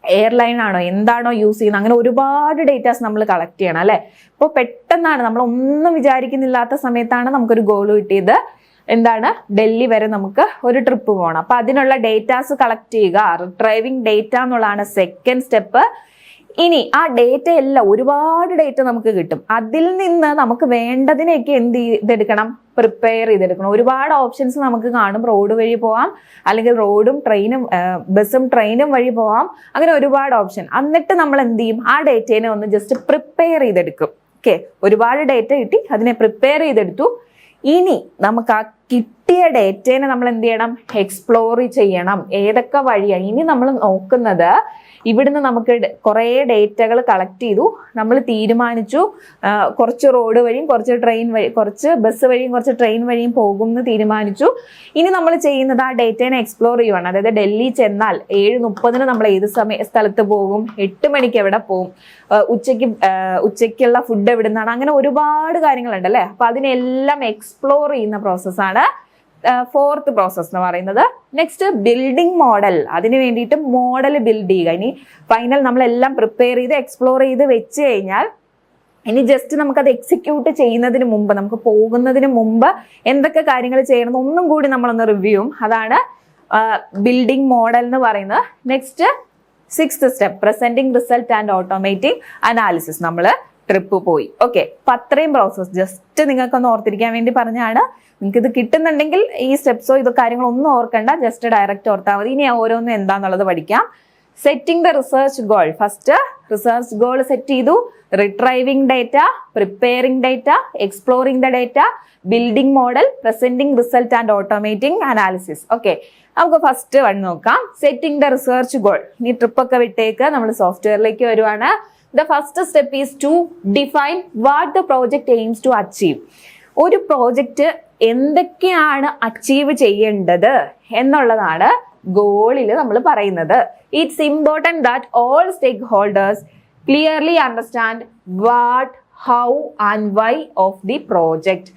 എയർലൈൻ ആണോ, എന്താണോ യൂസ് ചെയ്യുന്നത്, അങ്ങനെ ഒരുപാട് ഡേറ്റാസ് നമ്മൾ കളക്ട് ചെയ്യണം അല്ലെ. ഇപ്പോൾ പെട്ടെന്നാണ്, നമ്മൾ ഒന്നും വിചാരിക്കുന്നില്ലാത്ത സമയത്താണ് നമുക്കൊരു ഗോൾ കിട്ടിയത്. എന്താണ്? ഡൽഹി വരെ നമുക്ക് ഒരു ട്രിപ്പ് പോകണം. അപ്പൊ അതിനുള്ള ഡേറ്റാസ് കളക്ട് ചെയ്യുക. റിട്രൈവിംഗ് ഡേറ്റ എന്നുള്ളതാണ് സെക്കൻഡ് സ്റ്റെപ്പ്. ഇനി ആ ഡേറ്റ എല്ലാം, ഒരുപാട് ഡേറ്റ നമുക്ക് കിട്ടും. അതിൽ നിന്ന് നമുക്ക് വേണ്ടതിനെയൊക്കെ എന്ത് ചെയ്തെടുക്കണം? പ്രിപ്പയർ ചെയ്തെടുക്കണം. ഒരുപാട് ഓപ്ഷൻസ് നമുക്ക് കാണും. റോഡ് വഴി പോവാം, അല്ലെങ്കിൽ റോഡും ട്രെയിനും, ബസ്സും ട്രെയിനും വഴി പോവാം. അങ്ങനെ ഒരുപാട് ഓപ്ഷൻ. എന്നിട്ട് നമ്മൾ എന്ത് ചെയ്യും? ആ ഡേറ്റേനെ ഒന്ന് ജസ്റ്റ് പ്രിപ്പയർ ചെയ്തെടുക്കും. ഓക്കെ, ഒരുപാട് ഡേറ്റ കിട്ടി, അതിനെ പ്രിപ്പയർ ചെയ്തെടുത്തു. ഇനി നമുക്ക് ആ കിട്ടിയ ഡേറ്റേനെ നമ്മൾ എന്ത് ചെയ്യണം? എക്സ്പ്ലോർ ചെയ്യണം. ഏതൊക്കെ വഴിയാണ് ഇനി നമ്മൾ നോക്കുന്നത്? ഇവിടുന്ന് നമുക്ക് കുറേ ഡേറ്റകൾ കളക്ട് ചെയ്തു. നമ്മൾ തീരുമാനിച്ചു കുറച്ച് റോഡ് വഴിയും കുറച്ച് ട്രെയിൻ വഴി, കുറച്ച് ബസ് വഴിയും കുറച്ച് ട്രെയിൻ വഴിയും പോകും എന്ന് തീരുമാനിച്ചു. ഇനി നമ്മൾ ചെയ്യുന്നത് ആ ഡേറ്റേനെ എക്സ്പ്ലോർ ചെയ്യുവാണ്. അതായത് ഡൽഹി ചെന്നാൽ 7:30 നമ്മൾ ഏത് സ്ഥലത്ത് പോകും, 8 മണിക്ക് എവിടെ പോകും, ഉച്ചയ്ക്കുള്ള ഫുഡ് എവിടെ നിന്നാണ്, അങ്ങനെ ഒരുപാട് കാര്യങ്ങളുണ്ട് അല്ലേ. അപ്പൊ അതിനെല്ലാം എക്സ്പ്ലോർ ചെയ്യുന്ന പ്രോസസ്സാണ് ഫോർത്ത് പ്രോസസ് എന്ന് പറയുന്നത്. Next, building model. അതിന് വേണ്ടിയിട്ട് മോഡൽ ബിൽഡ് ചെയ്യുക. ഇനി ഫൈനൽ നമ്മളെല്ലാം പ്രിപ്പയർ ചെയ്ത് എക്സ്പ്ലോർ ചെയ്ത് വെച്ച് കഴിഞ്ഞാൽ ഇനി ജസ്റ്റ് നമുക്കത് എക്സിക്യൂട്ട് ചെയ്യുന്നതിന് മുമ്പ്, നമുക്ക് പോകുന്നതിന് മുമ്പ് എന്തൊക്കെ കാര്യങ്ങൾ ചെയ്യണം ഒന്നും കൂടി നമ്മളൊന്ന് റിവ്യൂ. അതാണ് ബിൽഡിംഗ് മോഡൽ എന്ന് പറയുന്നത്. Next, 6th step, presenting result and automatic analysis. നമ്മൾ ട്രിപ്പ് പോയി. ഓക്കെ, അപ്പൊ അത്രയും പ്രോസസ് ജസ്റ്റ് നിങ്ങൾക്കൊന്ന് ഓർത്തിരിക്കാൻ വേണ്ടി പറഞ്ഞാണ്. നിങ്ങൾക്ക് ഇത് കിട്ടുന്നുണ്ടെങ്കിൽ ഈ സ്റ്റെപ്സോ ഇതോ കാര്യങ്ങളൊന്നും ഓർക്കണ്ട, ജസ്റ്റ് ഡയറക്റ്റ് ഓർത്താൽ മതി. ഇനി ഓരോന്നും എന്താന്നുള്ളത് പഠിക്കാം. Setting the research goal. First research goal set ചെയ്തു. Retrieving data, preparing data, exploring the data, building model, presenting result and automating analysis. Okay, നമുക്ക് ഫസ്റ്റ് വൺ നോക്കാം. Setting the research goal. ഇനി ട്രിപ്പ് ഒക്കെ വിട്ടേക്ക്, നമ്മൾ സോഫ്റ്റ്വെയറിലേക്ക് വരുവാണ്. The first step is to define what the project aims to achieve. ഒരു project എന്തൊക്കെയാണ് achieve ചെയ്യേണ്ടത് എന്നുള്ളതാണ് ഗോളിൽ നമ്മൾ പറയുന്നത്. It's important that all stakeholders clearly understand what, how and why of the project.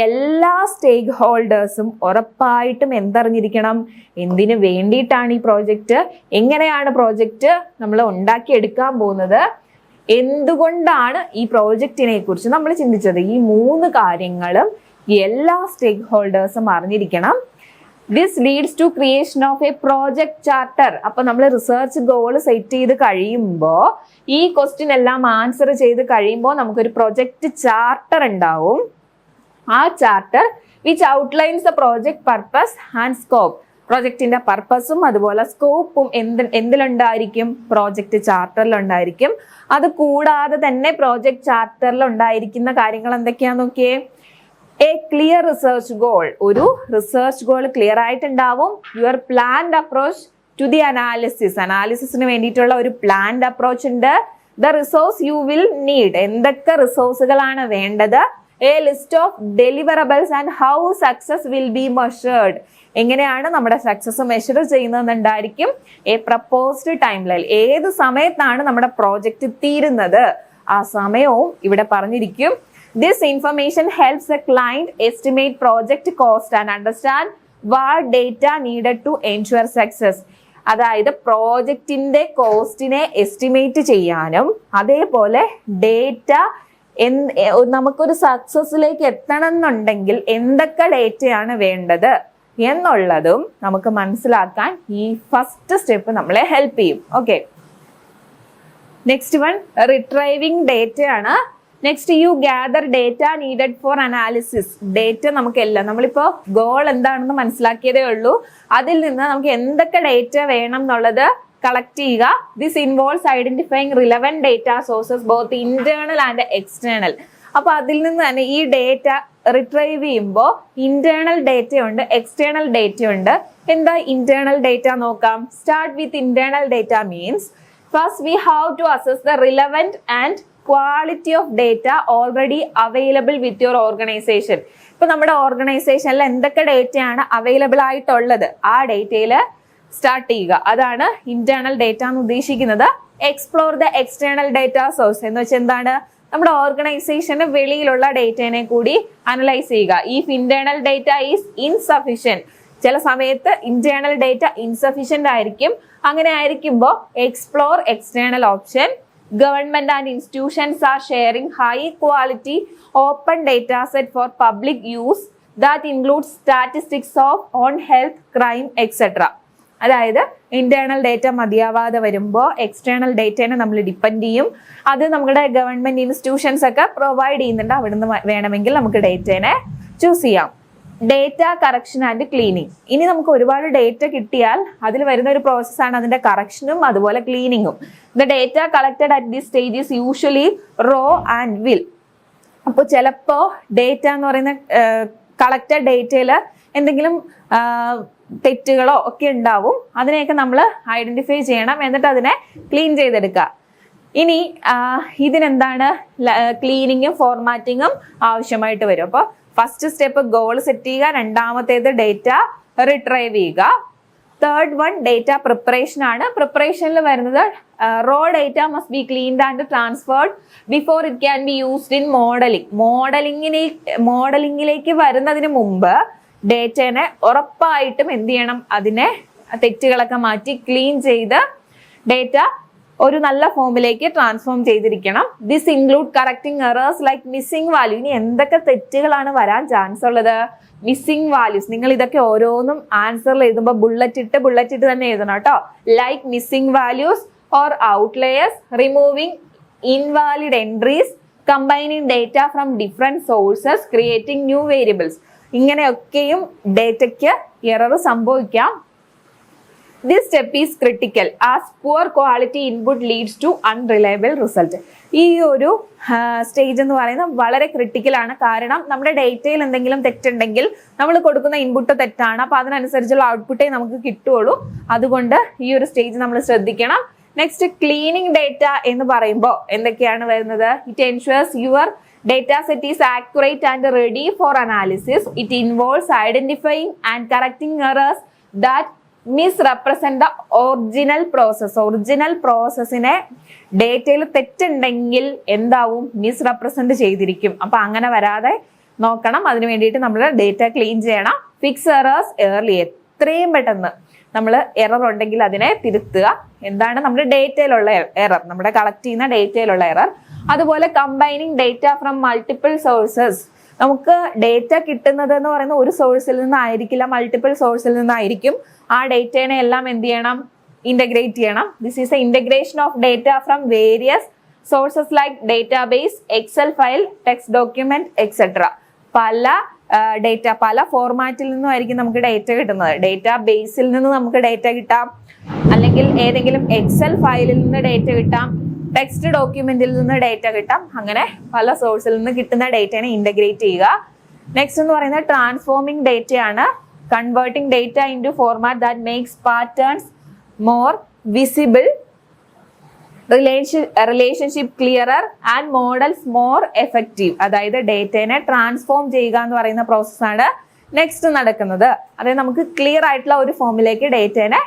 എല്ലാ സ്റ്റേക്ക് ഹോൾഡേഴ്സും ഉറപ്പായിട്ടും എന്തറിഞ്ഞിരിക്കണം? എന്തിനു വേണ്ടിയിട്ടാണ് ഈ പ്രോജക്റ്റ്, എങ്ങനെയാണ് പ്രോജക്റ്റ് നമ്മൾ ഉണ്ടാക്കിയെടുക്കാൻ പോകുന്നത്, എന്തുകൊണ്ടാണ് ഈ പ്രോജക്റ്റിനെ കുറിച്ച് നമ്മൾ ചിന്തിച്ചത്. ഈ 3 കാര്യങ്ങളും എല്ലാ സ്റ്റേക്ക് ഹോൾഡേഴ്സും അറിഞ്ഞിരിക്കണം. This leads to creation of a project charter. അപ്പൊ നമ്മൾ റിസർച്ച് ഗോൾ സെറ്റ് ചെയ്ത് കഴിയുമ്പോൾ, ഈ ക്വസ്റ്റ്യൻ എല്ലാം ആൻസർ ചെയ്ത് കഴിയുമ്പോൾ നമുക്കൊരു പ്രൊജക്ട് ചാർട്ടർ ഉണ്ടാവും. ആ charter which outlines the project purpose and scope. പ്രോജക്റ്റിന്റെ പർപ്പസും അതുപോലെ സ്കോപ്പും എന്തിലുണ്ടായിരിക്കും? പ്രോജക്റ്റ് ചാർട്ടറിലുണ്ടായിരിക്കും. അത് കൂടാതെ തന്നെ പ്രോജക്റ്റ് ചാർട്ടറിൽ ഉണ്ടായിരിക്കുന്ന കാര്യങ്ങൾ എന്തൊക്കെയാന്ന് നോക്കിയേ. എ ക്ലിയർ റിസർച്ച് ഗോൾ, ഒരു റിസർച്ച് ഗോൾ ക്ലിയർ ആയിട്ടുണ്ടാവും. Your planned approach to the അനാലിസിസിന് വേണ്ടിയിട്ടുള്ള ഒരു പ്ലാൻഡ് അപ്രോച്ച് ഉണ്ട്. The resource you will need, എന്തൊക്കെ റിസോഴ്സുകളാണ് വേണ്ടത്. A list of deliverables and how success will be measured, എങ്ങനെയാണ് നമ്മുടെ സക്സസ് മെഷർ ചെയ്യുന്നതെന്നുണ്ടായിരിക്കും. എ പ്രപ്പോസ്ഡ് ടൈം ലൈൻ, ഏത് സമയത്താണ് നമ്മുടെ പ്രോജക്റ്റ് തീരുന്നത് ആ സമയവും ഇവിടെ പറഞ്ഞിരിക്കും. This information helps the client estimate project cost and understand what data needed to ensure success. അതായത് പ്രോജക്റ്റിന്റെ കോസ്റ്റിനെ എസ്റ്റിമേറ്റ് ചെയ്യാനും അതേപോലെ ഡേറ്റ നമുക്കൊരു സക്സസിലേക്ക് എത്തണം എന്നുണ്ടെങ്കിൽ എന്തൊക്കെ ഡേറ്റയാണ് വേണ്ടത് എന്നുള്ളതും നമുക്ക് മനസ്സിലാക്കാൻ ഈ ഫസ്റ്റ് സ്റ്റെപ്പ് നമ്മളെ ഹെൽപ്പ് ചെയ്യും. Okay, next one retrieving data ആണ്. Next you gather data needed for analysis. Data നമുക്കെല്ലാം, നമ്മളിപ്പോ ഗോൾ എന്താണെന്ന് മനസ്സിലാക്കിയതേ ഉള്ളൂ. അതിൽ നിന്ന് നമുക്ക് എന്തൊക്കെ ഡേറ്റ വേണം എന്നുള്ളത് കളക്ട് ചെയ്യുക. This involves identifying relevant data sources both internal and external. അപ്പൊ അതിൽ നിന്ന് തന്നെ ഈ ഡേറ്റ റിട്രൈവ് ചെയ്യുമ്പോൾ ഇന്റേണൽ ഡേറ്റ ഉണ്ട്, എക്സ്റ്റേണൽ ഡേറ്റ ഉണ്ട്. എന്താ ഇന്റേണൽ ഡേറ്റ നോക്കാം. Start with internal data means first we have to assess the relevant and quality of data already available with your organisation. ഇപ്പൊ നമ്മുടെ ഓർഗനൈസേഷനിൽ എന്തൊക്കെ ഡേറ്റയാണ് അവൈലബിൾ ആയിട്ടുള്ളത് ആ ഡേറ്റയിൽ സ്റ്റാർട്ട് ചെയ്യുക. അതാണ് ഇന്റേണൽ ഡേറ്റ എന്ന് ഉദ്ദേശിക്കുന്നത്. Explore the external data source എന്ന് വെച്ചാൽ എന്താണ്, നമ്മുടെ ഓർഗനൈസേഷന് വെളിയിലുള്ള ഡേറ്റയെ കൂടി അനലൈസ് ചെയ്യുക. If internal data is insufficient, ചില സമയത്ത് ഇന്റേണൽ ഡേറ്റ ഇൻസഫിഷ്യന്റ് ആയിരിക്കും. അങ്ങനെ ആയിരിക്കുമ്പോൾ explore external option. Government and institutions are sharing high quality open data set for public use that includes statistics on health, crime, etc. അതായത് internal data മതിയാവാതെ വരുമ്പോൾ external ഡേറ്റനെ നമ്മൾ depend ചെയ്യും. അത് നമ്മുടെ ഗവൺമെന്റ് ഇൻസ്റ്റിറ്റ്യൂഷൻസ് ഒക്കെ പ്രൊവൈഡ് ചെയ്യുന്നുണ്ട്. അവിടുന്ന് വേണമെങ്കിൽ നമുക്ക് ഡേറ്റനെ ചൂസ് ചെയ്യാം. Data correction and cleaning. ഇനി നമുക്ക് ഒരുപാട് ഡേറ്റ കിട്ടിയാൽ അതിൽ വരുന്ന ഒരു പ്രോസസ്സാണ് അതിന്റെ കറക്ഷനും അതുപോലെ ക്ലീനിങ്ങും. The data collected at this stage is usually raw and will. അപ്പോൾ ചിലപ്പോൾ ഡേറ്റ എന്ന് പറയുന്ന കളക്ടഡ് ഡേറ്റയിൽ എന്തെങ്കിലും തെറ്റുകളോ ഒക്കെ ഉണ്ടാവും. അതിനെയൊക്കെ നമ്മൾ ഐഡന്റിഫൈ ചെയ്യണം, എന്നിട്ട് അതിനെ ക്ലീൻ ചെയ്തെടുക്കുക. ഇനി ഇതിനെന്താണ് ക്ലീനിങ്ങും ഫോർമാറ്റിങ്ങും ആവശ്യമായിട്ട് വരും. അപ്പോൾ ഫസ്റ്റ് സ്റ്റെപ്പ് ഗോൾ സെറ്റ് ചെയ്യുക, രണ്ടാമത്തേത് ഡേറ്റ റിട്രൈവ് ചെയ്യുക. തേർഡ് വൺ ഡേറ്റ പ്രിപ്പറേഷൻ ആണ്. പ്രിപ്പറേഷനിൽ വരുന്നത് raw data must be cleaned and transferred before it can be used in modelling. മോഡലിംഗിലേക്ക് വരുന്നതിന് മുമ്പ് ഡേറ്റനെ ഉറപ്പായിട്ടും എന്ത് ചെയ്യണം, അതിനെ തെറ്റുകളൊക്കെ മാറ്റി ക്ലീൻ ചെയ്ത് ഡേറ്റ ഒരു നല്ല ഫോമിലേക്ക് ട്രാൻസ്ഫോം ചെയ്തിരിക്കണം. This include correcting errors like missing value. ഇനി എന്തൊക്കെ തെറ്റുകളാണ് വരാൻ ചാൻസ് ഉള്ളത്? Missing values. നിങ്ങൾ ഇതൊക്കെ ഓരോന്നും ആൻസറിൽ എഴുതുമ്പോൾ ബുള്ളറ്റ് ഇട്ട് തന്നെ എഴുതണം കേട്ടോ. Like missing values or outliers, removing invalid entries, combining data from different sources, creating new variables. ഇങ്ങനെയൊക്കെയും ഡേറ്റയ്ക്ക് എറർ സംഭവിക്കാം. This step is critical as poor quality input leads to unreliable result. ഈ ഒരു സ്റ്റേജ് എന്ന് പറയുന്നത് വളരെ ക്രിട്ടിക്കൽ ആണ്. കാരണം നമ്മുടെ ഡേറ്റയിൽ എന്തെങ്കിലും തെറ്റുണ്ടെങ്കിൽ നമ്മൾ കൊടുക്കുന്ന ഇൻപുട്ട് തെറ്റാണ്, അപ്പൊ അതിനനുസരിച്ചുള്ള ഔട്ട്പുട്ടേ നമുക്ക് കിട്ടുള്ളൂ. അതുകൊണ്ട് ഈ ഒരു സ്റ്റേജ് നമ്മൾ ശ്രദ്ധിക്കണം. നെക്സ്റ്റ് ക്ലീനിങ് ഡേറ്റ എന്ന് പറയുമ്പോൾ എന്തൊക്കെയാണ് വരുന്നത്? It ensures your data set is accurate and ready for analysis. It involves identifying and correcting errors that misrepresent the original process. Original പ്രോസസ്സിനെ ഡേറ്റയിൽ തെറ്റുണ്ടെങ്കിൽ എന്താവും? മിസ്റെപ്രസെന്റ് ചെയ്തിരിക്കും. അപ്പൊ അങ്ങനെ വരാതെ നോക്കണം. അതിന് വേണ്ടിയിട്ട് നമ്മൾ ഡേറ്റ ക്ലീൻ ചെയ്യണം. Fix errors early. എത്രയും പെട്ടെന്ന് നമ്മൾ എറർ ഉണ്ടെങ്കിൽ അതിനെ തിരുത്തുക. എന്താണ് നമ്മുടെ ഡേറ്റയിലുള്ള എറർ? നമ്മുടെ കളക്ട് ചെയ്യുന്ന ഡേറ്റയിലുള്ള എറർ. അതുപോലെ combining data from multiple sources. നമുക്ക് ഡേറ്റ കിട്ടുന്നത് എന്ന് പറയുന്നത് ഒരു സോഴ്സിൽ നിന്നായിരിക്കില്ല, മൾട്ടിപ്പിൾ സോഴ്സിൽ നിന്നായിരിക്കും. ആ ഡേറ്റനെ എല്ലാം എന്ത് ചെയ്യണം? ഇന്റഗ്രേറ്റ് ചെയ്യണം. This is a integration of data from various sources like database, excel file, text document etcetera. പല ഡേറ്റ പല ഫോർമാറ്റിൽ നിന്നുമായിരിക്കും നമുക്ക് ഡേറ്റ കിട്ടുന്നത്. ഡേറ്റാ ബേസിൽ നിന്ന് നമുക്ക് ഡേറ്റ കിട്ടാം, അല്ലെങ്കിൽ ഏതെങ്കിലും എക്സൽ ഫയലിൽ നിന്ന് ഡേറ്റ കിട്ടാം, ടെക്സ്റ്റ് ഡോക്യുമെന്റിൽ നിന്ന് ഡേറ്റ കിട്ടാം. അങ്ങനെ പല സോഴ്സിൽ നിന്ന് കിട്ടുന്ന ഡേറ്റനെ ഇന്റഗ്രേറ്റ് ചെയ്യുക. നെക്സ്റ്റ് എന്ന് പറയുന്നത് ട്രാൻസ്ഫോമിംഗ് ഡേറ്റ ആണ്. Converting data into format that makes patterns more visible, relationship clearer and models more effective. അതായത് ഡേറ്റനെ ട്രാൻസ്ഫോം ചെയ്യുക എന്ന് പറയുന്ന പ്രോസസ്സാണ് നെക്സ്റ്റ് നടക്കുന്നത്. അതായത് നമുക്ക് ക്ലിയർ ആയിട്ടുള്ള ഒരു ഫോമിലേക്ക് ഡേറ്റനെ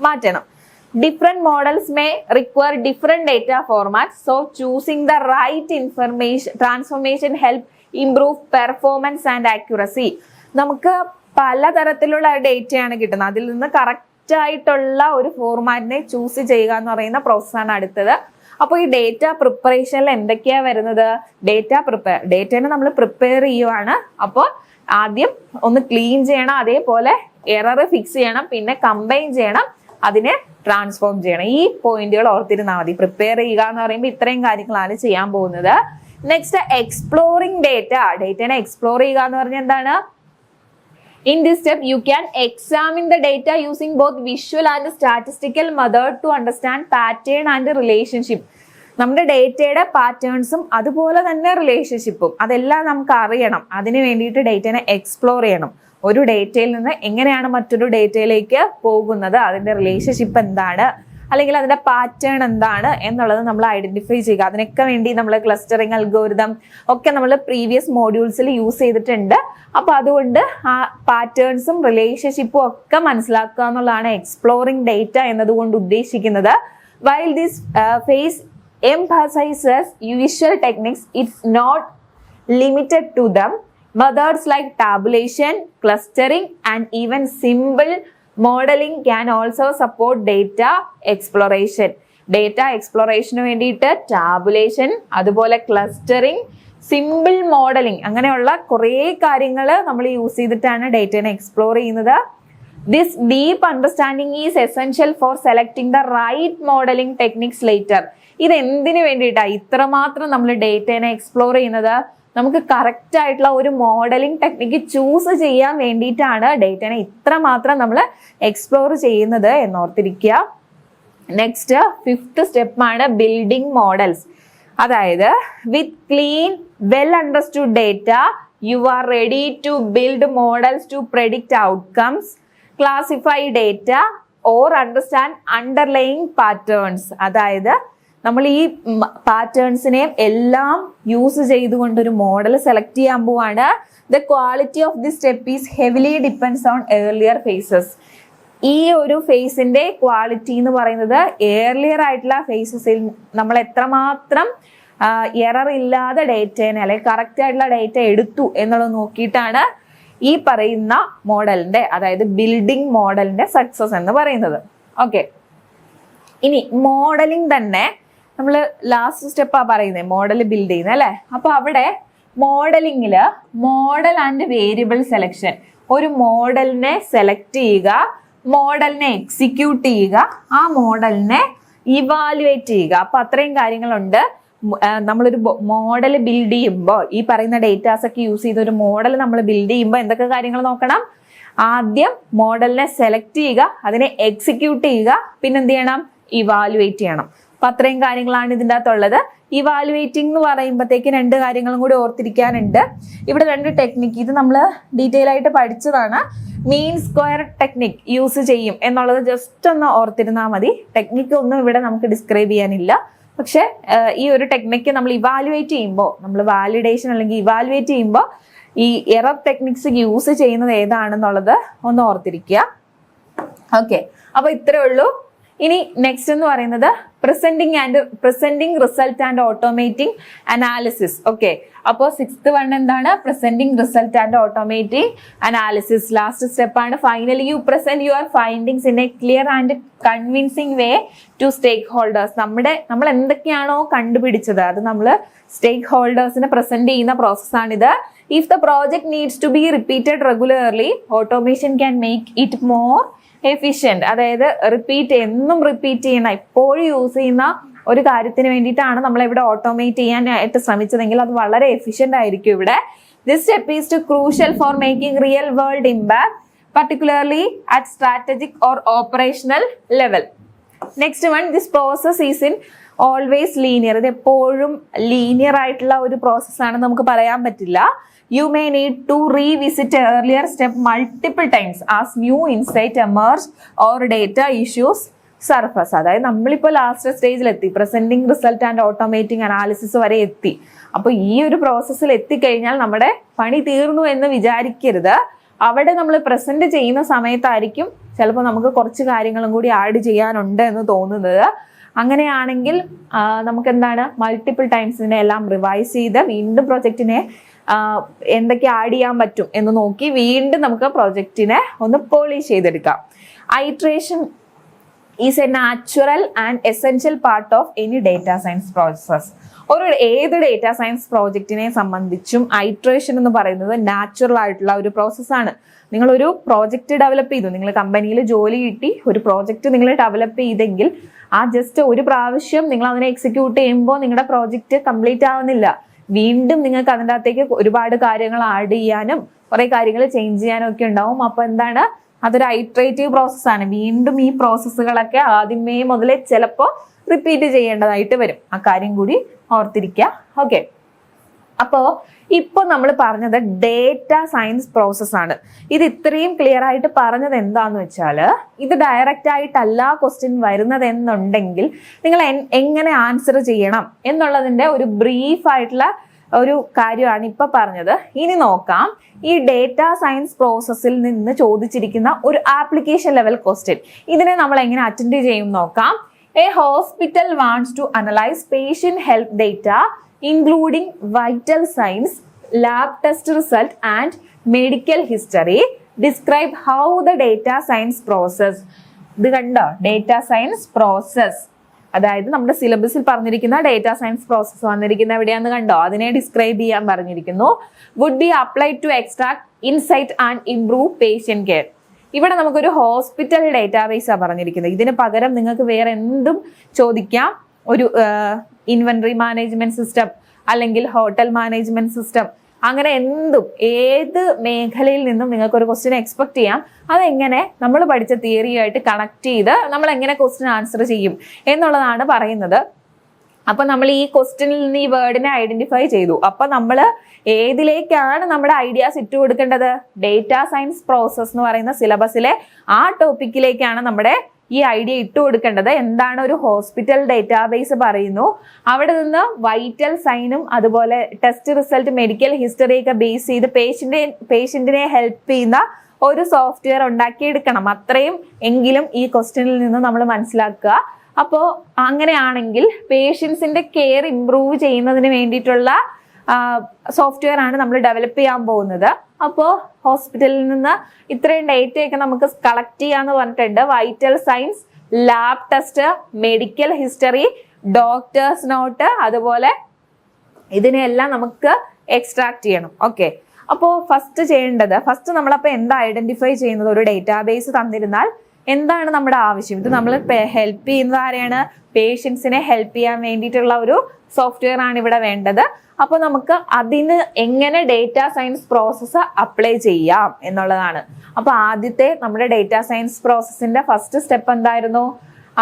മാറ്റണം. Different models may require different data formats, so choosing the right information transformation help improve performance and accuracy. നമുക്ക് പലതരത്തിലുള്ള ഡേറ്റയാണ് കിട്ടുന്നത്. അതിൽ നിന്ന് കറക്റ്റ് ആയിട്ടുള്ള ഒരു ഫോർമാറ്റിനെ ചൂസ് ചെയ്യുക എന്ന് പറയുന്ന പ്രോസസ്സാണ് അടുത്തത്. അപ്പോൾ ഈ ഡേറ്റ പ്രിപ്പറേഷനിൽ എന്തൊക്കെയാ വരുന്നത്? ഡേറ്റനെ നമ്മൾ പ്രിപ്പയർ ചെയ്യുവാണ്. അപ്പോൾ ആദ്യം ഒന്ന് ക്ലീൻ ചെയ്യണം, അതേപോലെ എറർ ഫിക്സ് ചെയ്യണം, പിന്നെ കമ്പൈൻ ചെയ്യണം, അതിനെ ട്രാൻസ്ഫോം ചെയ്യണം. ഈ പോയിന്റുകൾ ഓർത്തിരുന്നാൽ മതി. പ്രിപ്പയർ ചെയ്യുക എന്ന് പറയുമ്പോൾ ഇത്രയും കാര്യങ്ങളാണ് ചെയ്യാൻ പോകുന്നത്. Next exploring data. ഡേറ്റനെ എക്സ്പ്ലോർ ചെയ്യുക എന്ന് പറഞ്ഞാൽ എന്താണ്? In this step you can examine the data using both visual and statistical method to understand pattern and relationship. നമ്മുടെ ഡേറ്റയുടെ പാറ്റേൺസും അതുപോലെ തന്നെ റിലേഷൻഷിപ്പും അതെല്ലാം നമുക്ക് അറിയണം. അതിന് വേണ്ടിയിട്ട് ഡേറ്റനെ എക്സ്പ്ലോർ ചെയ്യണം. ഒരു ഡേറ്റയിൽ നിന്ന് എങ്ങനെയാണ് മറ്റൊരു ഡേറ്റയിലേക്ക് പോകുന്നത്, അതിന്റെ റിലേഷൻഷിപ്പ് എന്താണ്, അല്ലെങ്കിൽ അതിന്റെ പാറ്റേൺ എന്താണ് എന്നുള്ളത് നമ്മൾ ഐഡന്റിഫൈ ചെയ്യുക. അതിനൊക്കെ വേണ്ടി നമ്മൾ ക്ലസ്റ്ററിംഗ് അൽഗോരിതം ഒക്കെ നമ്മൾ പ്രീവിയസ് മോഡ്യൂൾസിൽ യൂസ് ചെയ്തിട്ടുണ്ട്. അപ്പൊ അതുകൊണ്ട് ആ പാറ്റേൺസും റിലേഷൻഷിപ്പും ഒക്കെ മനസ്സിലാക്കുക എന്നുള്ളതാണ് എക്സ്പ്ലോറിംഗ് ഡേറ്റ എന്നതുകൊണ്ട് ഉദ്ദേശിക്കുന്നത്. While this face emphasizes visual techniques, it's not limited to them. Methods like tabulation, clustering, and even symbol modeling can also support data exploration. Data exploration വേണ്ടിയിട്ട് ടാബുലേഷൻ, അതുപോലെ ക്ലസ്റ്ററിംഗ്, സിമ്പിൾ മോഡലിംഗ്, അങ്ങനെയുള്ള കുറേ കാര്യങ്ങൾ നമ്മൾ use ചെയ്തിട്ടാണ് ഡേറ്റനെ explore ചെയ്യുന്നത്. This deep understanding is essential for selecting the right modeling techniques later. ഇത് എന്തിനു വേണ്ടിയിട്ടാണ് ഇത്രമാത്രം നമ്മൾ ഡേറ്റനെ എക്സ്പ്ലോർ ചെയ്യുന്നത്? നമുക്ക് കറക്റ്റ് ആയിട്ടുള്ള ഒരു മോഡലിംഗ് ടെക്നിക്ക് ചൂസ് ചെയ്യാൻ വേണ്ടിയിട്ടാണ് ഡേറ്റനെ ഇത്രമാത്രം നമ്മൾ എക്സ്പ്ലോർ ചെയ്യുന്നത് എന്നോർത്തിരിക്കുക. നെക്സ്റ്റ് 5th സ്റ്റെപ്പാണ് ബിൽഡിംഗ് മോഡൽസ്. അതായത് with clean well understood data you are ready to build models to predict outcomes, classify data or understand underlying patterns. അതായത് നമ്മൾ ഈ പാറ്റേൺസിനെ എല്ലാം യൂസ് ചെയ്തുകൊണ്ട് ഒരു മോഡൽ സെലക്ട് ചെയ്യാൻ പോവാണ്. The quality of the step is heavily depends on earlier phases. ഈ ഒരു ഫേസിന്റെ ക്വാളിറ്റി എന്ന് പറയുന്നത് ഏർലിയർ ആയിട്ടുള്ള ഫേസസിൽ നമ്മൾ എത്രമാത്രം എറർ ഇല്ലാതെ ഡേറ്റേനെ അല്ലെങ്കിൽ കറക്റ്റ് ആയിട്ടുള്ള ഡേറ്റ എടുത്തു എന്നുള്ളത് നോക്കിയിട്ടാണ് ഈ പറയുന്ന മോഡലിന്റെ, അതായത് ബിൽഡിംഗ് മോഡലിന്റെ സക്സസ് എന്ന് പറയുന്നത്. ഓക്കെ, ഇനി മോഡലിംഗ് തന്നെ നമ്മൾ ലാസ്റ്റ് സ്റ്റെപ്പാ പറയുന്നത്, മോഡൽ ബിൽഡ് ചെയ്യുന്നത് അല്ലെ. അപ്പൊ അവിടെ മോഡലിംഗില് മോഡൽ ആൻഡ് വേരിയബിൾ സെലക്ഷൻ, ഒരു മോഡലിനെ സെലക്ട് ചെയ്യുക, മോഡലിനെ എക്സിക്യൂട്ട് ചെയ്യുക, ആ മോഡലിനെ ഇവാലുവേറ്റ് ചെയ്യുക. അപ്പൊ അത്രയും കാര്യങ്ങളുണ്ട്. നമ്മളൊരു മോഡൽ ബിൽഡ് ചെയ്യുമ്പോൾ ഈ പറയുന്ന ഡേറ്റാസ് ഒക്കെ യൂസ് ചെയ്ത് ഒരു മോഡൽ നമ്മൾ ബിൽഡ് ചെയ്യുമ്പോൾ എന്തൊക്കെ കാര്യങ്ങൾ നോക്കണം? ആദ്യം മോഡലിനെ സെലക്ട് ചെയ്യുക, അതിനെ എക്സിക്യൂട്ട് ചെയ്യുക, പിന്നെ എന്ത് ചെയ്യണം? ഇവാലുവേറ്റ് ചെയ്യണം. അപ്പൊ അത്രയും കാര്യങ്ങളാണ് ഇതിൻ്റെ അകത്തുള്ളത്. ഇവാലുവേറ്റിംഗ് എന്ന് പറയുമ്പോഴത്തേക്ക് 2 കാര്യങ്ങളും കൂടി ഓർത്തിരിക്കാനുണ്ട്. ഇവിടെ 2 ടെക്നിക്ക്, ഇത് നമ്മൾ ഡീറ്റെയിൽ ആയിട്ട് പഠിച്ചതാണ്. മീൻ സ്ക്വയർ ടെക്നിക് യൂസ് ചെയ്യും എന്നുള്ളത് ജസ്റ്റ് ഒന്ന് ഓർത്തിരുന്നാൽ മതി. ടെക്നിക്ക് ഒന്നും ഇവിടെ നമുക്ക് ഡിസ്ക്രൈബ് ചെയ്യാനില്ല. പക്ഷെ ഈ ഒരു ടെക്നിക്ക് നമ്മൾ ഇവാലുവേറ്റ് ചെയ്യുമ്പോൾ, നമ്മൾ വാലിഡേഷൻ അല്ലെങ്കിൽ ഇവാലുവേറ്റ് ചെയ്യുമ്പോൾ ഈ എറർ ടെക്നിക്സ് യൂസ് ചെയ്യുന്നത് ഏതാണെന്നുള്ളത് ഒന്ന് ഓർത്തിരിക്കുക. ഓക്കെ, അപ്പൊ ഇത്രേ ഉള്ളൂ. ഇനി നെക്സ്റ്റ് എന്ന് പറയുന്നത് presenting result and automating analysis. Okay, അപ്പോൾ 6th വൺ എന്താണ്? Presenting result and automating analysis. Last സ്റ്റെപ്പാണ്. Finally you present your findings in a clear and convincing way to stakeholders. നമ്മൾ എന്തൊക്കെയാണോ കണ്ടുപിടിച്ചത് അത് നമ്മൾ സ്റ്റേക്ക് ഹോൾഡേഴ്സിന് പ്രസന്റ് ചെയ്യുന്ന പ്രോസസ്സാണിത്. If the project needs to be repeated regularly, automation can make it more efficient. അതായത് എന്നും റിപ്പീറ്റ് ചെയ്യണം, എപ്പോഴും യൂസ് ചെയ്യുന്ന ഒരു കാര്യത്തിന് വേണ്ടിയിട്ടാണ് നമ്മൾ ഇവിടെ ഓട്ടോമേറ്റ് ചെയ്യാനായിട്ട് ശ്രമിച്ചതെങ്കിൽ അത് വളരെ എഫിഷ്യന്റ് ആയിരിക്കും ഇവിടെ. This step is too crucial for making real world impact, particularly at strategic or operational level. Next one, this process is in always linear, ഇത് എപ്പോഴും ലീനിയർ ആയിട്ടുള്ള ഒരു പ്രോസസ്സാണ് നമുക്ക് പറയാൻ പറ്റില്ല. You may need to revisit earlier step multiple times as new insight emerge or data issues surface. അതായത് നമ്മളിപ്പോൾ ലാസ്റ്റ് സ്റ്റേജിൽ എത്തി, presenting result and automating analysis വരെ എത്തി. അപ്പോൾ ഈ ഒരു പ്രോസസ്സിൽ എത്തിക്കഴിഞ്ഞാൽ നമ്മുടെ പണി തീർന്നു എന്ന് വിചാരിക്കരുത്. അവിടെ നമ്മൾ പ്രസന്റ് ചെയ്യുന്ന സമയത്തായിരിക്കും ചിലപ്പോൾ നമുക്ക് കുറച്ച് കാര്യങ്ങളും കൂടി ആഡ് ചെയ്യാനുണ്ട് എന്ന് തോന്നുന്നത്. അങ്ങനെയാണെങ്കിൽ നമുക്ക് എന്താണ്, മൾട്ടിപ്പിൾ ടൈംസ് ഇതിനെ എല്ലാം റിവൈസ് ചെയ്ത് വീണ്ടും പ്രൊജക്റ്റിനെ എന്തൊക്കെ ആഡ് ചെയ്യാൻ പറ്റും എന്ന് നോക്കി വീണ്ടും നമുക്ക് പ്രൊജക്റ്റിനെ ഒന്ന് പോളിഷ് ചെയ്തെടുക്കാം. Iteration is A natural and essential part of any data science process. ഏത് ഡേറ്റാ സയൻസ് പ്രോജക്റ്റിനെ സംബന്ധിച്ചും ഐട്രേഷൻ എന്ന് പറയുന്നത് നാച്ചുറൽ ആയിട്ടുള്ള ഒരു പ്രോസസ്സാണ്. നിങ്ങളൊരു പ്രോജക്റ്റ് ഡെവലപ്പ് ചെയ്തു, നിങ്ങൾ കമ്പനിയിൽ ജോലി കിട്ടി, ഒരു പ്രോജക്റ്റ് നിങ്ങൾ ഡെവലപ്പ് ചെയ്തെങ്കിൽ ആ ജസ്റ്റ് ഒരു പ്രാവശ്യം നിങ്ങൾ അതിനെ എക്സിക്യൂട്ട് ചെയ്യുമ്പോൾ നിങ്ങളുടെ പ്രോജക്റ്റ് കംപ്ലീറ്റ് ആവുന്നില്ല. വീണ്ടും നിങ്ങൾക്ക് അതിൻ്റെ അകത്തേക്ക് ഒരുപാട് കാര്യങ്ങൾ ആഡ് ചെയ്യാനും കുറെ കാര്യങ്ങൾ ചേഞ്ച് ചെയ്യാനും ഒക്കെ ഉണ്ടാവും. അപ്പൊ എന്താണ്, അതൊരു ഐട്രേറ്റീവ് പ്രോസസ്സാണ്. വീണ്ടും ഈ പ്രോസസ്സുകളൊക്കെ ആദ്യമേ മുതലേ ചിലപ്പോൾ റിപ്പീറ്റ് ചെയ്യേണ്ടതായിട്ട് വരും. ആ കാര്യം കൂടി ഓർത്തിരിക്കുക. ഓക്കെ, അപ്പോ ഇപ്പൊ നമ്മൾ പറഞ്ഞത് ഡേറ്റ സയൻസ് പ്രോസസ്സാണ്. ഇത് ഇത്രയും ക്ലിയർ ആയിട്ട് പറഞ്ഞത് എന്താന്ന് വെച്ചാൽ, ഇത് ഡയറക്റ്റ് ആയിട്ടല്ല ക്വസ്റ്റ്യൻ വരുന്നത് എന്നുണ്ടെങ്കിൽ നിങ്ങൾ എങ്ങനെ ആൻസർ ചെയ്യണം എന്നുള്ളതിന്റെ ഒരു ബ്രീഫ് ആയിട്ടുള്ള ഒരു കാര്യമാണ് ഇപ്പൊ പറഞ്ഞത്. ഇനി നോക്കാം, ഈ ഡേറ്റ സയൻസ് പ്രോസസ്സിൽ നിന്ന് ചോദിച്ചിരിക്കുന്ന ഒരു ആപ്ലിക്കേഷൻ ലെവൽ ക്വസ്റ്റ്യൻ, ഇതിനെ നമ്മൾ എങ്ങനെ അറ്റൻഡ് ചെയ്യും നോക്കാം. A hospital wants to analyse patient health data including vital signs, lab test result and medical history. Describe how the data science process. ഇത് കണ്ടോ, ഡേറ്റാ സയൻസ് പ്രോസസ്, അതായത് നമ്മുടെ സിലബസിൽ പറഞ്ഞിരിക്കുന്ന ഡേറ്റാ സയൻസ് പ്രോസസ് വന്നിരിക്കുന്ന എവിടെയാന്ന് കണ്ടോ, അതിനെ ഡിസ്ക്രൈബ് ചെയ്യാൻ പറഞ്ഞിരിക്കുന്നു. Would be applied to extract insight and improve patient care. ഇവിടെ നമുക്കൊരു ഹോസ്പിറ്റൽ ഡേറ്റാബേസാണ് പറഞ്ഞിരിക്കുന്നത്. ഇതിന് പകരം നിങ്ങൾക്ക് വേറെ എന്തും ചോദിക്കാം. ഒരു ഇൻവെന്ററി മാനേജ്മെന്റ് സിസ്റ്റം അല്ലെങ്കിൽ ഹോട്ടൽ മാനേജ്മെന്റ് സിസ്റ്റം, അങ്ങനെ എന്തും ഏത് മേഖലയിൽ നിന്നും നിങ്ങൾക്ക് ഒരു ക്വസ്റ്റ്യൻ എക്സ്പെക്ട് ചെയ്യാം. അതെങ്ങനെ നമ്മൾ പഠിച്ച തിയറിയായിട്ട് കണക്ട് ചെയ്ത് നമ്മൾ എങ്ങനെ ക്വസ്റ്റ്യൻ ആൻസർ ചെയ്യും എന്നുള്ളതാണ് പറയുന്നത്. അപ്പൊ നമ്മൾ ഈ ക്വസ്റ്റ്യനിൽ നിന്ന് ഈ വേർഡിനെ ഐഡന്റിഫൈ ചെയ്തു. അപ്പൊ നമ്മൾ ഏതിലേക്കാണ് നമ്മുടെ ഐഡിയാസ് ഇട്ട് കൊടുക്കേണ്ടത്? ഡേറ്റാ സയൻസ് പ്രോസസ് എന്ന് പറയുന്ന സിലബസിലെ ആ ടോപ്പിക്കിലേക്കാണ് നമ്മുടെ ഈ ഐഡിയ ഇട്ട് കൊടുക്കേണ്ടത്. എന്താണ് ഒരു ഹോസ്പിറ്റൽ ഡേറ്റാബേസ് പറയുന്നു, അവിടെ നിന്ന് വൈറ്റൽ സൈനും അതുപോലെ ടെസ്റ്റ് റിസൾട്ട്, മെഡിക്കൽ ഹിസ്റ്ററി ഒക്കെ ബേസ് ചെയ്ത് പേഷ്യന്റിനെ ഹെൽപ്പ് ചെയ്യുന്ന ഒരു സോഫ്റ്റ്വെയർ ഉണ്ടാക്കിയെടുക്കണം. അത്രയും എങ്കിലും ഈ ക്വസ്റ്റ്യനിൽ നിന്ന് നമ്മൾ മനസ്സിലാക്കുക. അപ്പോൾ അങ്ങനെയാണെങ്കിൽ പേഷ്യൻസിന്റെ കെയർ ഇംപ്രൂവ് ചെയ്യുന്നതിന് വേണ്ടിയിട്ടുള്ള സോഫ്റ്റ്വെയർ ആണ് നമ്മൾ ഡെവലപ്പ് ചെയ്യാൻ പോകുന്നത്. അപ്പോൾ ഹോസ്പിറ്റലിൽ നിന്ന് ഇത്രയും ഡേറ്റയൊക്കെ നമുക്ക് കളക്ട് ചെയ്യാന്ന് പറഞ്ഞിട്ടുണ്ട്. Vital signs, lab test, medical history, doctors note, അതുപോലെ ഇതിനെല്ലാം നമുക്ക് എക്സ്ട്രാക്ട് ചെയ്യണം. ഓക്കെ, അപ്പോൾ ഫസ്റ്റ് നമ്മളപ്പോൾ എന്താ ഐഡന്റിഫൈ ചെയ്യുന്നത്? ഒരു ഡേറ്റാബേസ് തന്നിരുന്നാൽ എന്താണ് നമ്മുടെ ആവശ്യം? ഇത് നമ്മൾ ഹെൽപ്പ് ചെയ്യുന്നത് ആരെയാണ്? പേഷ്യൻസിനെ ഹെൽപ്പ് ചെയ്യാൻ വേണ്ടിയിട്ടുള്ള ഒരു സോഫ്റ്റ്വെയർ ആണ് ഇവിടെ വേണ്ടത്. അപ്പോൾ നമുക്ക് അതിന് എങ്ങനെ ഡേറ്റാ സയൻസ് പ്രോസസ്സ് അപ്ലൈ ചെയ്യാം എന്നുള്ളതാണ്. അപ്പോൾ ആദ്യത്തെ നമ്മുടെ ഡേറ്റാ സയൻസ് പ്രോസസ്സിന്റെ ഫസ്റ്റ് സ്റ്റെപ്പ് എന്തായിരുന്നു?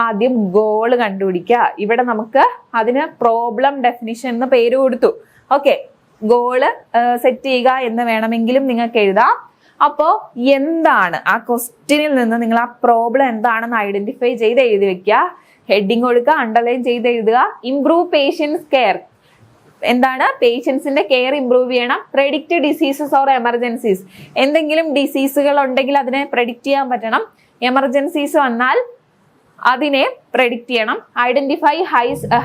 ആദ്യം ഗോള് കണ്ടുപിടിക്കുക. ഇവിടെ നമുക്ക് അതിന് പ്രോബ്ലം ഡെഫിനിഷൻ എന്ന് പേര് കൊടുത്തു. ഓക്കെ, ഗോള് സെറ്റ് ചെയ്യുക എന്ന് വേണമെങ്കിലും നിങ്ങൾക്ക് എഴുതാം. അപ്പോൾ എന്താണ് ആ ക്വസ്റ്റ്യനിൽ നിന്ന് നിങ്ങൾ ആ പ്രോബ്ലം എന്താണെന്ന് ഐഡന്റിഫൈ ചെയ്ത് എഴുതി വെക്കുക. ഹെഡിങ് കൊടുക്കുക, അണ്ടർലൈൻ ചെയ്ത് എഴുതുക. ഇംപ്രൂവ് പേഷ്യൻസ് കെയർ, എന്താണ്? പേഷ്യൻസിന്റെ കെയർ ഇംപ്രൂവ് ചെയ്യണം. പ്രെഡിക്റ്റ് ഡിസീസസ് ഓർ എമർജൻസീസ്, എന്തെങ്കിലും ഡിസീസുകൾ ഉണ്ടെങ്കിൽ അതിനെ പ്രെഡിക്റ്റ് ചെയ്യാൻ പറ്റണം. എമർജൻസീസ് വന്നാൽ അതിനെ പ്രെഡിക്റ്റ് ചെയ്യണം. Identify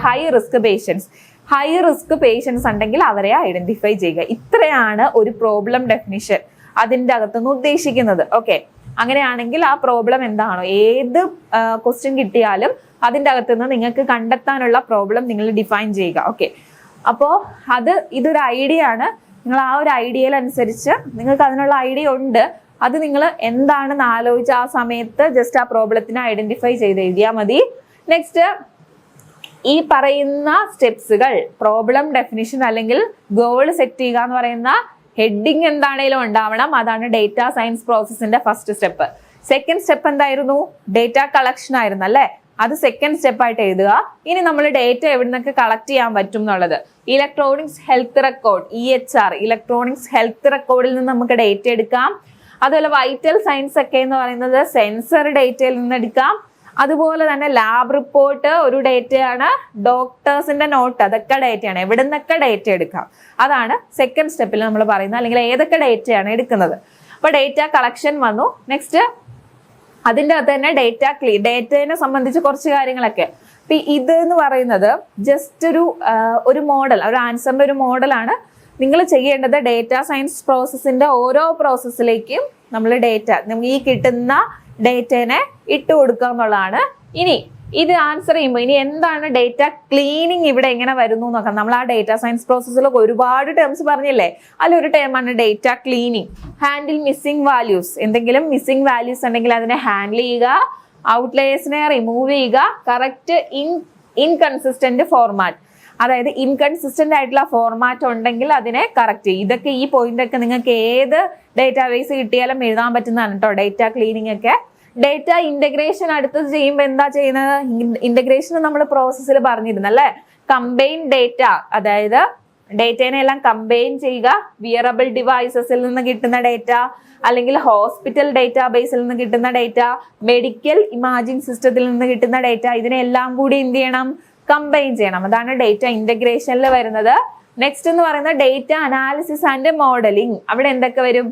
high risk patients, high risk patients ഉണ്ടെങ്കിൽ അവരെ ഐഡന്റിഫൈ ചെയ്യുക. ഇത്രയാണ് ഒരു പ്രോബ്ലം ഡെഫിനിഷൻ അതിൻ്റെ അകത്തുനിന്ന് ഉദ്ദേശിക്കുന്നത്. ഓക്കെ, അങ്ങനെയാണെങ്കിൽ ആ പ്രോബ്ലം എന്താണോ, ഏത് ക്വസ്റ്റ്യൻ കിട്ടിയാലും അതിൻ്റെ അകത്തുനിന്ന് നിങ്ങൾക്ക് കണ്ടെത്താനുള്ള പ്രോബ്ലം നിങ്ങൾ ഡിഫൈൻ ചെയ്യുക. ഓക്കെ, അപ്പോൾ ഇതൊരു ഐഡിയ ആണ്. നിങ്ങൾ ആ ഒരു ഐഡിയയിലനുസരിച്ച് നിങ്ങൾക്ക് അതിനുള്ള ഐഡിയ ഉണ്ട്, അത് നിങ്ങൾ എന്താണെന്ന് ആലോചിച്ച് ആ സമയത്ത് ജസ്റ്റ് ആ പ്രോബ്ലത്തിനെ ഐഡന്റിഫൈ ചെയ്ത് എഴുതിയാൽ മതി. നെക്സ്റ്റ്, ഈ പറയുന്ന സ്റ്റെപ്സുകൾ, പ്രോബ്ലം ഡെഫിനിഷൻ അല്ലെങ്കിൽ ഗോൾ സെറ്റ് ചെയ്യുക എന്ന് പറയുന്ന ഹെഡിങ് എന്താണേലും ഉണ്ടാവണം. അതാണ് ഡേറ്റാ സയൻസ് പ്രോസസ്സിന്റെ ഫസ്റ്റ് സ്റ്റെപ്പ്. സെക്കൻഡ് സ്റ്റെപ്പ് എന്തായിരുന്നു? ഡേറ്റ കളക്ഷൻ ആയിരുന്നു അല്ലേ? അത് സെക്കൻഡ് സ്റ്റെപ്പ് ആയിട്ട് എഴുതുക. ഇനി നമ്മൾ ഡേറ്റ എവിടെ നിന്നൊക്കെ കളക്ട് ചെയ്യാൻ പറ്റും എന്നുള്ളത് electronics health record EHR electronics health റെക്കോർഡിൽ നിന്ന് നമുക്ക് ഡേറ്റ എടുക്കാം. അതുപോലെ വൈറ്റൽ സയൻസ് ഒക്കെ എന്ന് പറയുന്നത് സെൻസർ ഡേറ്റയിൽ നിന്ന് എടുക്കാം. അതുപോലെ തന്നെ ലാബ് റിപ്പോർട്ട് ഒരു ഡേറ്റയാണ്, ഡോക്ടേഴ്സിന്റെ നോട്ട് അതൊക്കെ ഡേറ്റയാണ്. എവിടെ നിന്നൊക്കെ ഡേറ്റ എടുക്കാം, അതാണ് സെക്കൻഡ് സ്റ്റെപ്പിൽ നമ്മൾ പറയുന്നത്, അല്ലെങ്കിൽ ഏതൊക്കെ ഡേറ്റയാണ് എടുക്കുന്നത്. അപ്പൊ ഡേറ്റ കളക്ഷൻ വന്നു. നെക്സ്റ്റ് അതിൻ്റെ അകത്ത് തന്നെ ഡേറ്റയെ സംബന്ധിച്ച് കുറച്ച് കാര്യങ്ങളൊക്കെ. അപ്പൊ ഇത് എന്ന് പറയുന്നത് ജസ്റ്റ് ഒരു മോഡൽ, ഒരു ആൻസറിന്റെ ഒരു മോഡലാണ്. നിങ്ങൾ ചെയ്യേണ്ടത് ഡേറ്റ സയൻസ് പ്രോസസ്സിന്റെ ഓരോ പ്രോസസ്സിലേക്കും നമ്മൾ നമുക്ക് ഈ കിട്ടുന്ന ഡേറ്റനെ ഇട്ട് കൊടുക്കുക എന്നുള്ളതാണ്. ഇനി ഇത് ആൻസർ ചെയ്യുമ്പോൾ ഇനി എന്താണ് ഡേറ്റ ക്ലീനിങ് ഇവിടെ എങ്ങനെ വരുന്നു നോക്കാം. നമ്മൾ ആ ഡേറ്റ സയൻസ് പ്രോസസ്സിലൊക്കെ ഒരുപാട് ടേംസ് പറഞ്ഞില്ലേ, അതിലൊരു ടേമാണ് data cleaning. Handle missing values, എന്തെങ്കിലും മിസ്സിംഗ് വാല്യൂസ് ഉണ്ടെങ്കിൽ അതിനെ ഹാൻഡിൽ ചെയ്യുക, ഔട്ട്ലേഴ്സിനെ റിമൂവ് ചെയ്യുക, കറക്റ്റ് ഇൻകൺസിസ്റ്റന്റ് ഫോർമാറ്റ്, അതായത് ഇൻകൺസിസ്റ്റന്റ് ആയിട്ടുള്ള ഫോർമാറ്റ് ഉണ്ടെങ്കിൽ അതിനെ കറക്റ്റ് ചെയ്യും. ഇതൊക്കെ ഈ പോയിന്റ് ഒക്കെ നിങ്ങൾക്ക് ഏത് ഡേറ്റാബേസ് കിട്ടിയാലും എഴുതാൻ പറ്റുന്നതാണ് കേട്ടോ ഡേറ്റ ക്ലീനിങ് ഒക്കെ. ഡേറ്റ ഇന്റഗ്രേഷൻ അടുത്തത് ചെയ്യുമ്പോൾ എന്താ ചെയ്യുന്നത്? ഇന്റഗ്രേഷൻ നമ്മൾ പ്രോസസ്സിൽ പറഞ്ഞിരുന്നല്ലേ, കമ്പൈൻ ഡേറ്റ, അതായത് ഡേറ്റേനെ എല്ലാം കമ്പൈൻ ചെയ്യുക. വിയറബിൾ ഡിവൈസസിൽ നിന്ന് കിട്ടുന്ന ഡേറ്റ, അല്ലെങ്കിൽ ഹോസ്പിറ്റൽ ഡേറ്റാബേസിൽ നിന്ന് കിട്ടുന്ന ഡേറ്റ, മെഡിക്കൽ ഇമാജിംഗ് സിസ്റ്റത്തിൽ നിന്ന് കിട്ടുന്ന ഡേറ്റ, ഇതിനെല്ലാം കൂടി എന്ത് ചെയ്യണം? കമ്പൈൻ ചെയ്യണം. അതാണ് ഡേറ്റ ഇന്റഗ്രേഷനിൽ വരുന്നത്. നെക്സ്റ്റ് എന്ന് പറയുന്നത് ഡേറ്റ അനാലിസിസ് ആൻഡ് മോഡലിംഗ്. അവിടെ എന്തൊക്കെ വരും?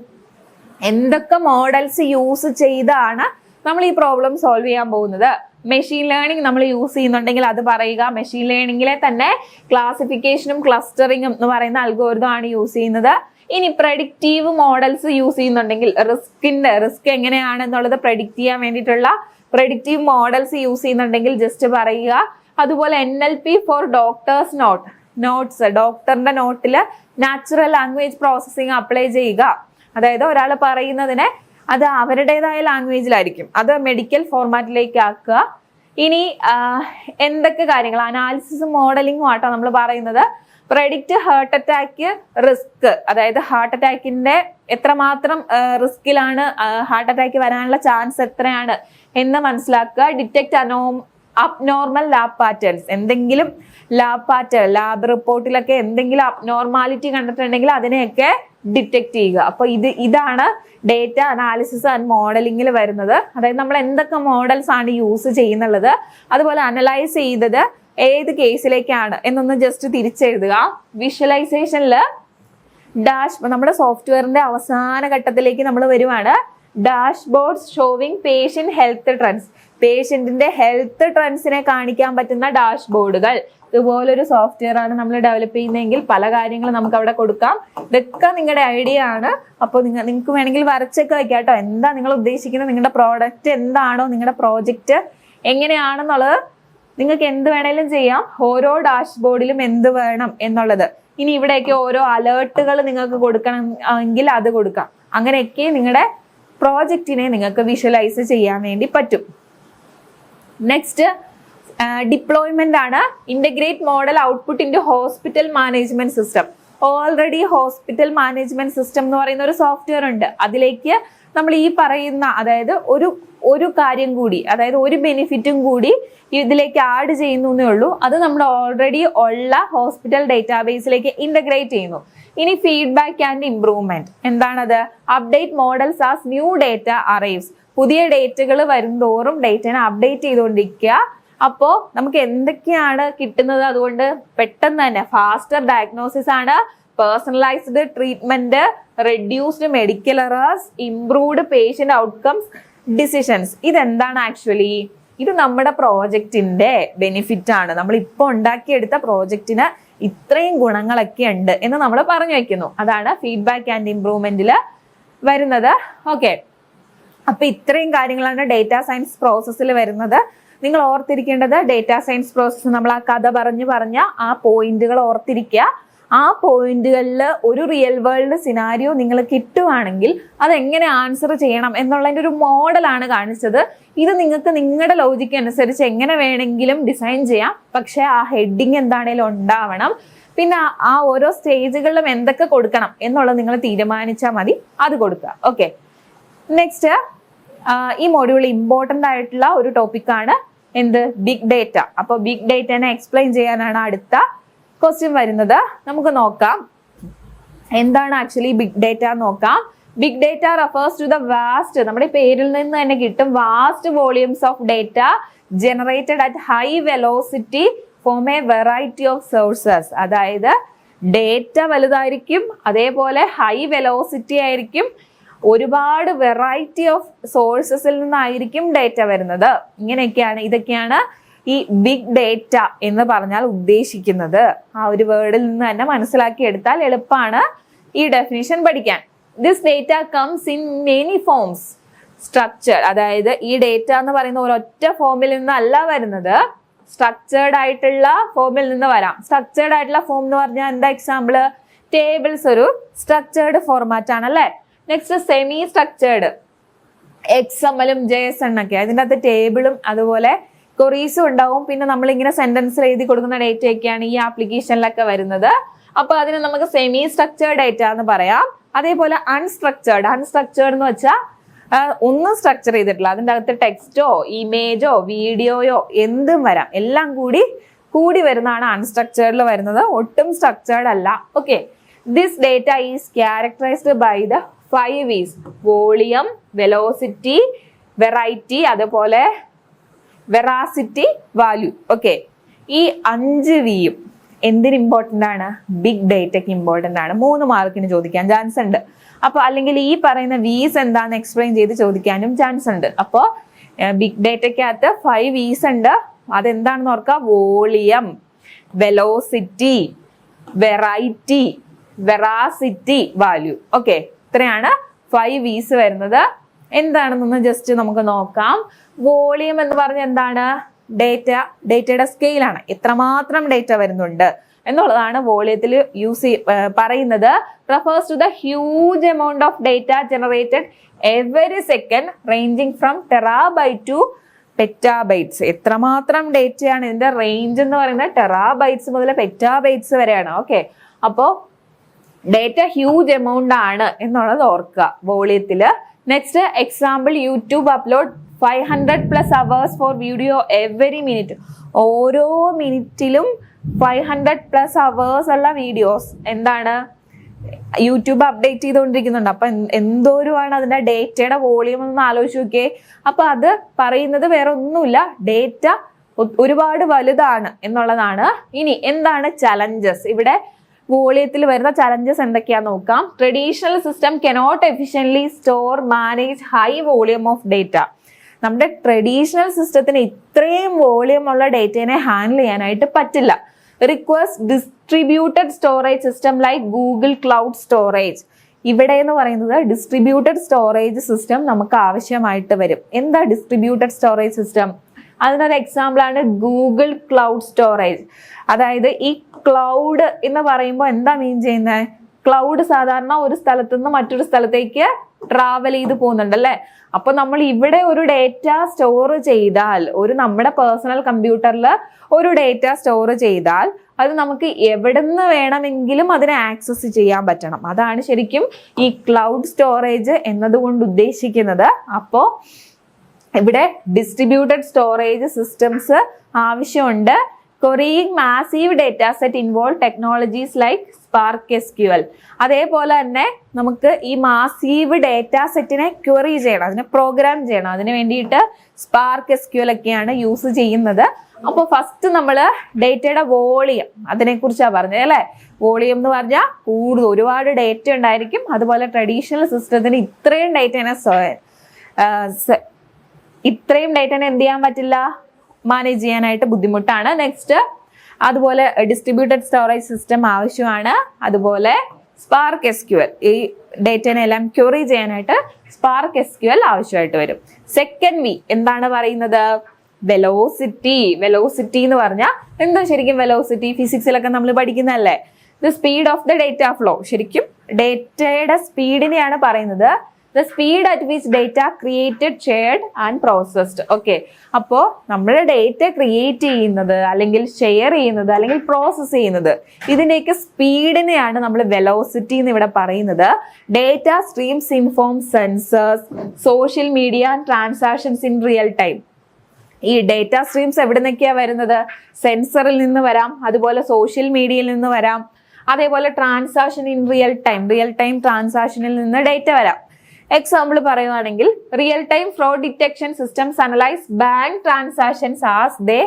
എന്തൊക്കെ മോഡൽസ് യൂസ് ചെയ്താണ് നമ്മൾ ഈ പ്രോബ്ലം സോൾവ് ചെയ്യാൻ പോകുന്നത്? മെഷീൻ ലേണിംഗ് നമ്മൾ യൂസ് ചെയ്യുന്നുണ്ടെങ്കിൽ അത് പറയുക. മെഷീൻ ലേണിംഗിലെ തന്നെ ക്ലാസിഫിക്കേഷനും ക്ലസ്റ്ററിങ്ങും എന്ന് പറയുന്ന അൽഗോരിതം ആണ് യൂസ് ചെയ്യുന്നത്. ഇനി പ്രഡിക്റ്റീവ് മോഡൽസ് യൂസ് ചെയ്യുന്നുണ്ടെങ്കിൽ റിസ്ക് എങ്ങനെയാണെന്നുള്ളത് പ്രഡിക്റ്റ് ചെയ്യാൻ വേണ്ടിയിട്ടുള്ള പ്രഡിക്റ്റീവ് മോഡൽസ് യൂസ് ചെയ്യുന്നുണ്ടെങ്കിൽ ജസ്റ്റ് പറയുക. അതുപോലെ NLP ഫോർ ഡോക്ടേഴ്സ് നോട്ട്സ്, ഡോക്ടറിന്റെ നോട്ടിൽ നാച്ചുറൽ ലാംഗ്വേജ് പ്രോസസ്സിംഗ് അപ്ലൈ ചെയ്യുക. അതായത് ഒരാൾ പറയുന്നതിനെ അത് അവരുടേതായ ലാംഗ്വേജിലായിരിക്കും, അത് മെഡിക്കൽ ഫോർമാറ്റിലേക്ക് ആക്കുക. ഇനി എന്തൊക്കെ കാര്യങ്ങൾ? അനാലിസിസും മോഡലിംഗും ആട്ടോ നമ്മൾ പറയുന്നത്. പ്രഡിക്റ്റ് ഹാർട്ട് അറ്റാക്ക് റിസ്ക്, അതായത് ഹാർട്ട് അറ്റാക്കിന്റെ എത്രമാത്രം റിസ്കിലാണ്, ഹാർട്ട് അറ്റാക്ക് വരാനുള്ള ചാൻസ് എത്രയാണ് എന്ന് മനസ്സിലാക്കുക. ഡിറ്റക്ട് അബ്നോർമൽ ലാബ് പാറ്റേൺസ്, എന്തെങ്കിലും ലാബ് റിപ്പോർട്ടിലൊക്കെ എന്തെങ്കിലും അബ്നോർമാലിറ്റി കണ്ടിട്ടുണ്ടെങ്കിൽ അതിനെയൊക്കെ ഡിറ്റക്ട് ചെയ്യുക. അപ്പൊ ഇതാണ് ഡേറ്റ അനാലിസിസ് ആൻഡ് മോഡലിംഗിൽ വരുന്നത്. അതായത് നമ്മൾ എന്തൊക്കെ മോഡൽസ് ആണ് യൂസ് ചെയ്യുന്നുള്ളത്, അതുപോലെ അനലൈസ് ചെയ്തത് ഏത് കേസിലേക്കാണ് എന്നൊന്ന് ജസ്റ്റ് തിരിച്ചെഴുതുക. വിഷ്വലൈസേഷനിൽ നമ്മുടെ സോഫ്റ്റ്വെയറിന്റെ അവസാന ഘട്ടത്തിലേക്ക് നമ്മൾ വരുവാണ്. Dashboards showing patient health trends, പേഷ്യന്റിന്റെ ഹെൽത്ത് ട്രെൻഡ്സിനെ കാണിക്കാൻ പറ്റുന്ന ഡാഷ്ബോർഡുകൾ. ഇതുപോലൊരു സോഫ്റ്റ്വെയർ ആണ് നമ്മൾ ഡെവലപ്പ് ചെയ്യുന്നതെങ്കിൽ പല കാര്യങ്ങളും നമുക്ക് അവിടെ കൊടുക്കാം. ഇതൊക്കെ നിങ്ങളുടെ ഐഡിയ ആണ്. അപ്പോൾ നിങ്ങൾക്ക് വേണമെങ്കിൽ വരച്ചൊക്കെ വെക്കാം കേട്ടോ. എന്താ നിങ്ങൾ ഉദ്ദേശിക്കുന്നത്, നിങ്ങളുടെ പ്രോഡക്റ്റ് എന്താണോ, നിങ്ങളുടെ പ്രോജക്റ്റ് എങ്ങനെയാണെന്നുള്ളത് നിങ്ങൾക്ക് എന്ത് വേണേലും ചെയ്യാം. ഓരോ ഡാഷ്ബോർഡിലും എന്ത് വേണം എന്നുള്ളത്. ഇനി ഇവിടെയൊക്കെ ഓരോ അലേർട്ടുകൾ നിങ്ങൾക്ക് കൊടുക്കണം എങ്കിൽ അത് കൊടുക്കാം. അങ്ങനെയൊക്കെ നിങ്ങളുടെ പ്രോജക്റ്റിനെ നിങ്ങൾക്ക് വിഷ്വലൈസ് ചെയ്യാൻ വേണ്ടി പറ്റും. നെക്സ്റ്റ് ഡിപ്ലോയ്മെന്റ് ആണ്. Integrate model output into hospital management system. Already hospital management system എന്ന് പറയുന്ന ഒരു സോഫ്റ്റ്വെയർ ഉണ്ട്. അതിലേക്ക് നമ്മൾ ഈ പറയുന്ന, അതായത് ഒരു കാര്യം കൂടി, അതായത് ഒരു ബെനിഫിറ്റും കൂടി ഇതിലേക്ക് ആഡ് ചെയ്യുന്നു എന്നേ ഉള്ളൂ. അത് നമ്മൾ ഓൾറെഡി ഉള്ള ഹോസ്പിറ്റൽ ഡേറ്റാബേസിലേക്ക് ഇന്റഗ്രേറ്റ് ചെയ്യുന്നു. ഇനി ഫീഡ്ബാക്ക് ആൻഡ് ഇംപ്രൂവ്മെന്റ് എന്താണത്? Update models as new data arrives. പുതിയ ഡേറ്റകൾ വരുംതോറും ഡേറ്റനെ അപ്ഡേറ്റ് ചെയ്തുകൊണ്ടിരിക്കുക. അപ്പോൾ നമുക്ക് എന്തൊക്കെയാണ് കിട്ടുന്നത്? അതുകൊണ്ട് പെട്ടെന്ന് തന്നെ ഫാസ്റ്റർ ഡയഗ്നോസിസ് ആണ്, personalised treatment, reduced medical errors, improved patient outcomes, decisions. ഇതെന്താണ് ആക്ച്വലി? ഇത് നമ്മുടെ പ്രോജക്റ്റിന്റെ ബെനിഫിറ്റ് ആണ്. നമ്മൾ ഇപ്പോൾ ഉണ്ടാക്കിയെടുത്ത പ്രോജക്റ്റിന് ഇത്രയും ഗുണങ്ങളൊക്കെ ഉണ്ട് എന്ന് നമ്മൾ പറഞ്ഞു വെക്കുന്നു. അതാണ് ഫീഡ്ബാക്ക് ആൻഡ് ഇംപ്രൂവ്മെന്റിൽ വരുന്നത്. ഓക്കെ, അപ്പൊ ഇത്രയും കാര്യങ്ങളാണ് ഡേറ്റ സയൻസ് പ്രോസസ്സിൽ വരുന്നത്. നിങ്ങൾ ഓർത്തിരിക്കേണ്ടത്, ഡേറ്റ സയൻസ് പ്രോസസ്സ് നമ്മൾ ആ കഥ പറഞ്ഞ ആ പോയിന്റുകൾ ഓർത്തിരിക്കുക. ആ പോയിന്റുകളിൽ ഒരു റിയൽ വേൾഡ് സിനാരിയോ നിങ്ങൾ കിട്ടുവാണെങ്കിൽ അതെങ്ങനെ ആൻസർ ചെയ്യണം എന്നുള്ളതിൻ്റെ ഒരു മോഡലാണ് കാണിച്ചത്. ഇത് നിങ്ങൾക്ക് നിങ്ങളുടെ ലോജിക്ക് അനുസരിച്ച് എങ്ങനെ വേണമെങ്കിലും ഡിസൈൻ ചെയ്യാം. പക്ഷെ ആ ഹെഡിങ് എന്താണേലും ഉണ്ടാവണം. പിന്നെ ആ ഓരോ സ്റ്റേജുകളിലും എന്തൊക്കെ കൊടുക്കണം എന്നുള്ളത് നിങ്ങൾ തീരുമാനിച്ചാൽ മതി, അത് കൊടുക്കുക. ഓക്കെ, നെക്സ്റ്റ് ഈ മോഡ്യൂൾ ഇമ്പോർട്ടൻ്റ് ആയിട്ടുള്ള ഒരു ടോപ്പിക്കാണ് എന്ത്? Big data. അപ്പൊ ബിഗ് ഡേറ്റനെ എക്സ്പ്ലെയിൻ ചെയ്യാനാണ് അടുത്ത ക്വസ്റ്റ്യൻ വരുന്നത്. നമുക്ക് നോക്കാം എന്താണ് ആക്ച്വലി ബിഗ് ഡേറ്റ നോക്കാം. Big data refers to the vast, നമ്മുടെ പേരിൽ നിന്ന് തന്നെ കിട്ടും, vast volumes of data generated at high velocity from a variety of sources. അതായത് ഡേറ്റ വലുതായിരിക്കും, അതേപോലെ ഹൈ വെലോസിറ്റി ആയിരിക്കും, ഒരുപാട് വെറൈറ്റി ഓഫ് സോഴ്സസിൽ നിന്നായിരിക്കും ഡേറ്റ വരുന്നത്. ഇതൊക്കെയാണ് ഈ ബിഗ് ഡേറ്റ എന്ന് പറഞ്ഞാൽ ഉദ്ദേശിക്കുന്നത്. ആ ഒരു വേർഡിൽ നിന്ന് തന്നെ മനസ്സിലാക്കി എടുത്താൽ എളുപ്പമാണ് ഈ ഡെഫിനിഷൻ പഠിക്കാൻ. This data comes in many forms structure. അതായത് ഈ ഡേറ്റ എന്ന് പറയുന്ന ഒരൊറ്റ ഫോമിൽ നിന്നല്ല വരുന്നത്, സ്ട്രക്ചേർഡ് ആയിട്ടുള്ള ഫോമിൽ നിന്ന് വരാം. സ്ട്രക്ചേർഡ് ആയിട്ടുള്ള ഫോം എന്ന് പറഞ്ഞാൽ എന്താ എക്സാമ്പിള്? ടേബിൾസ് ഒരു സ്ട്രക്ചേർഡ് ഫോർമാറ്റ് ആണല്ലേ. നെക്സ്റ്റ് സെമി സ്ട്രക്ചേർഡ്, XML-ഉം JSON ഒക്കെ, അതിൻ്റെ അകത്ത് ടേബിളും അതുപോലെ ക്വറീസും ഉണ്ടാവും. പിന്നെ നമ്മളിങ്ങനെ സെന്റൻസിൽ എഴുതി കൊടുക്കുന്ന ഡേറ്റ ഒക്കെയാണ് ഈ ആപ്ലിക്കേഷനിലൊക്കെ വരുന്നത്. അപ്പൊ അതിന് നമുക്ക് സെമി സ്ട്രക്ചേർഡ് ഡേറ്റ എന്ന് പറയാം. അതേപോലെ അൺസ്ട്രക്ചേർഡ് എന്ന് വെച്ചാൽ ഒന്നും സ്ട്രക്ചർ ചെയ്തിട്ടില്ല, അതിൻ്റെ അകത്ത് ടെക്സ്റ്റോ ഇമേജോ വീഡിയോയോ എന്തും വരാം, എല്ലാം കൂടി വരുന്നതാണ് അൺസ്ട്രക്ചേർഡിൽ വരുന്നത്, ഒട്ടും സ്ട്രക്ചേർഡ് അല്ല. Okay, this data is characterised by the 5 V's: volume, velocity, variety, അതുപോലെ വെറാസിറ്റി, വാല്യൂ. ഓക്കെ, ഈ 5 Vയും എന്തിന് ഇമ്പോർട്ടൻ്റ് ആണ്? ബിഗ് ഡേറ്റയ്ക്ക് ഇമ്പോർട്ടൻ്റ് ആണ്. 3 മാർക്കിന് ചോദിക്കാൻ ചാൻസ് ഉണ്ട്. അപ്പോൾ അല്ലെങ്കിൽ ഈ പറയുന്ന വീസ് എന്താണെന്ന് എക്സ്പ്ലെയിൻ ചെയ്ത് ചോദിക്കാനും ചാൻസ് ഉണ്ട്. അപ്പോൾ ബിഗ് ഡേറ്റയ്ക്കകത്ത് 5 V's ഉണ്ട്. അതെന്താണെന്ന് ഓർക്കുക: volume, velocity, variety, veracity, value. Okay, ഇത്രയാണ് 5 V's വരുന്നത്. എന്താണെന്നൊന്ന് ജസ്റ്റ് നമുക്ക് നോക്കാം. വോളിയം എന്ന് പറഞ്ഞാൽ എന്താണ്? ഡേറ്റയുടെ സ്കെയിലാണ്, എത്രമാത്രം ഡേറ്റ വരുന്നുണ്ട് എന്നുള്ളതാണ് വോളിയത്തിൽ പറയുന്നത്. Refers to the huge amount of data generated every second ranging from terabyte to petabytes. എത്രമാത്രം ഡേറ്റയാണ്? ഇതിന്റെ റേഞ്ച് എന്ന് പറയുന്നത് ടെറാബൈറ്റ്സ് മുതൽ പെറ്റാബൈറ്റ്സ് വരെയാണ്. ഓക്കെ, അപ്പോൾ ഡേറ്റ ഹ്യൂജ് എമൗണ്ട് ആണ് എന്നുള്ളത് ഓർക്കുക വോളിയത്തില്. Next example: YouTube upload 500+ hours for video every minute. ഓരോ മിനിറ്റിലും 500+ hours ഉള്ള വീഡിയോസ് എന്താണ് യൂട്യൂബ് അപ്ഡേറ്റ് ചെയ്തുകൊണ്ടിരിക്കുന്നുണ്ട്. അപ്പൊ എന്തോരമാണ് അതിന്റെ ഡേറ്റയുടെ വോളിയം എന്ന് ആലോചിച്ച് നോക്കിയേ. അപ്പൊ അത് പറയുന്നത് വേറെ ഒന്നുമില്ല, ഡേറ്റ ഒരുപാട് വലുതാണ് എന്നുള്ളതാണ്. ഇനി എന്താണ് ചലഞ്ചസ്? ഇവിടെ വോളിയത്തിൽ വരുന്ന ചലഞ്ചസ് എന്തൊക്കെയാന്ന് നോക്കാം. Traditional system cannot efficiently store manage high volume of data. നമ്മുടെ ട്രഡീഷണൽ സിസ്റ്റത്തിന് ഇത്രയും വോളിയം ഉള്ള ഡേറ്റയെ ഹാൻഡിൽ ചെയ്യാനായിട്ട് പറ്റില്ല. Request distributed storage system like Google cloud storage. ഇവിടെ എന്ന് പറയുന്നത് ഡിസ്ട്രിബ്യൂട്ടഡ് സ്റ്റോറേജ് സിസ്റ്റം നമുക്ക് ആവശ്യമായിട്ട് വരും. എന്താ ഡിസ്ട്രിബ്യൂട്ടഡ് സ്റ്റോറേജ് സിസ്റ്റം? അതിനൊരു എക്സാമ്പിൾ ആണ് ഗൂഗിൾ ക്ലൗഡ് സ്റ്റോറേജ്. അതായത് ഈ ക്ലൗഡ് എന്ന് പറയുമ്പോൾ എന്താ മീൻ ചെയ്യുന്നത്? ക്ലൗഡ് സാധാരണ ഒരു സ്ഥലത്ത് നിന്ന് മറ്റൊരു സ്ഥലത്തേക്ക് ട്രാവൽ ചെയ്ത് പോകുന്നുണ്ട് അല്ലേ. അപ്പൊ നമ്മൾ ഇവിടെ ഒരു ഡേറ്റ സ്റ്റോർ ചെയ്താൽ, നമ്മുടെ പേഴ്സണൽ കമ്പ്യൂട്ടറിൽ ഒരു ഡേറ്റ സ്റ്റോർ ചെയ്താൽ അത് നമുക്ക് എവിടുന്ന് വേണമെങ്കിലും അതിനെ ആക്സസ് ചെയ്യാൻ പറ്റണം. അതാണ് ശരിക്കും ഈ ക്ലൗഡ് സ്റ്റോറേജ് എന്നതുകൊണ്ട് ഉദ്ദേശിക്കുന്നത്. അപ്പോ ഇവിടെ ഡിസ്ട്രിബ്യൂട്ടഡ് സ്റ്റോറേജ് സിസ്റ്റംസ് ആവശ്യമുണ്ട്. Querying massive data set involve technologies like Spark SQL. അതേപോലെ തന്നെ നമുക്ക് ഈ മാസീവ് ഡേറ്റ സെറ്റിനെ ക്വറി ചെയ്യണം, അതിനെ പ്രോഗ്രാം ചെയ്യണം. അതിന് വേണ്ടിയിട്ട് സ്പാർക്ക് SQL ഒക്കെയാണ് യൂസ് ചെയ്യുന്നത്. അപ്പോൾ ഫസ്റ്റ് നമ്മൾ ഡേറ്റയുടെ വോളിയം അതിനെക്കുറിച്ചാണ് പറഞ്ഞത് അല്ലേ. വോളിയം എന്ന് പറഞ്ഞാൽ ഒരുപാട് ഡേറ്റ ഉണ്ടായിരിക്കും. അതുപോലെ ട്രഡീഷണൽ സിസ്റ്റത്തിന് ഇത്രയും ഡേറ്റനെ എന്ത് ചെയ്യാൻ പറ്റില്ല, മാനേജ് ചെയ്യാനായിട്ട് ബുദ്ധിമുട്ടാണ്. നെക്സ്റ്റ് അതുപോലെ ഡിസ്ട്രിബ്യൂട്ടഡ് സ്റ്റോറേജ് സിസ്റ്റം ആവശ്യമാണ്. അതുപോലെ സ്പാർക്ക് SQL, ഈ ഡേറ്റനെ എല്ലാം ക്വറി ചെയ്യാനായിട്ട് സ്പാർക്ക് SQL ആവശ്യമായിട്ട് വരും. സെക്കൻഡ് വി എന്താണ് പറയുന്നത്? വെലോസിറ്റി. വെലോസിറ്റി എന്ന് പറഞ്ഞാൽ എന്താ ശരിക്കും വെലോസിറ്റി? ഫിസിക്സിലൊക്കെ നമ്മൾ പഠിക്കുന്നതല്ലേ. The speed of the data flow. ശരിക്കും ഡേറ്റയുടെ സ്പീഡിനെയാണ് പറയുന്നത്. The speed at which data created, shared and processed. Okay, അപ്പോൾ നമ്മുടെ ഡേറ്റ ക്രിയേറ്റ് ചെയ്യുന്നത് അല്ലെങ്കിൽ ഷെയർ ചെയ്യുന്നത് അല്ലെങ്കിൽ പ്രോസസ്സ് ചെയ്യുന്നത്, ഇതിൻ്റെയൊക്കെ സ്പീഡിനെയാണ് നമ്മൾ വെലോസിറ്റി എന്ന് ഇവിടെ പറയുന്നത്. Data streams inform sensors, social media and transactions in real time. ഈ ഡേറ്റ സ്ട്രീംസ് എവിടെ നിന്നൊക്കെയാ വരുന്നത്? സെൻസറിൽ നിന്ന് വരാം, അതുപോലെ സോഷ്യൽ മീഡിയയിൽ നിന്ന് വരാം, അതേപോലെ ട്രാൻസാക്ഷൻ ഇൻ റിയൽ ടൈം ട്രാൻസാക്ഷനിൽ നിന്ന് ഡേറ്റ വരാം. എക്സാമ്പിൾ പറയുവാണെങ്കിൽ real time fraud detection systems analyse bank transactions as they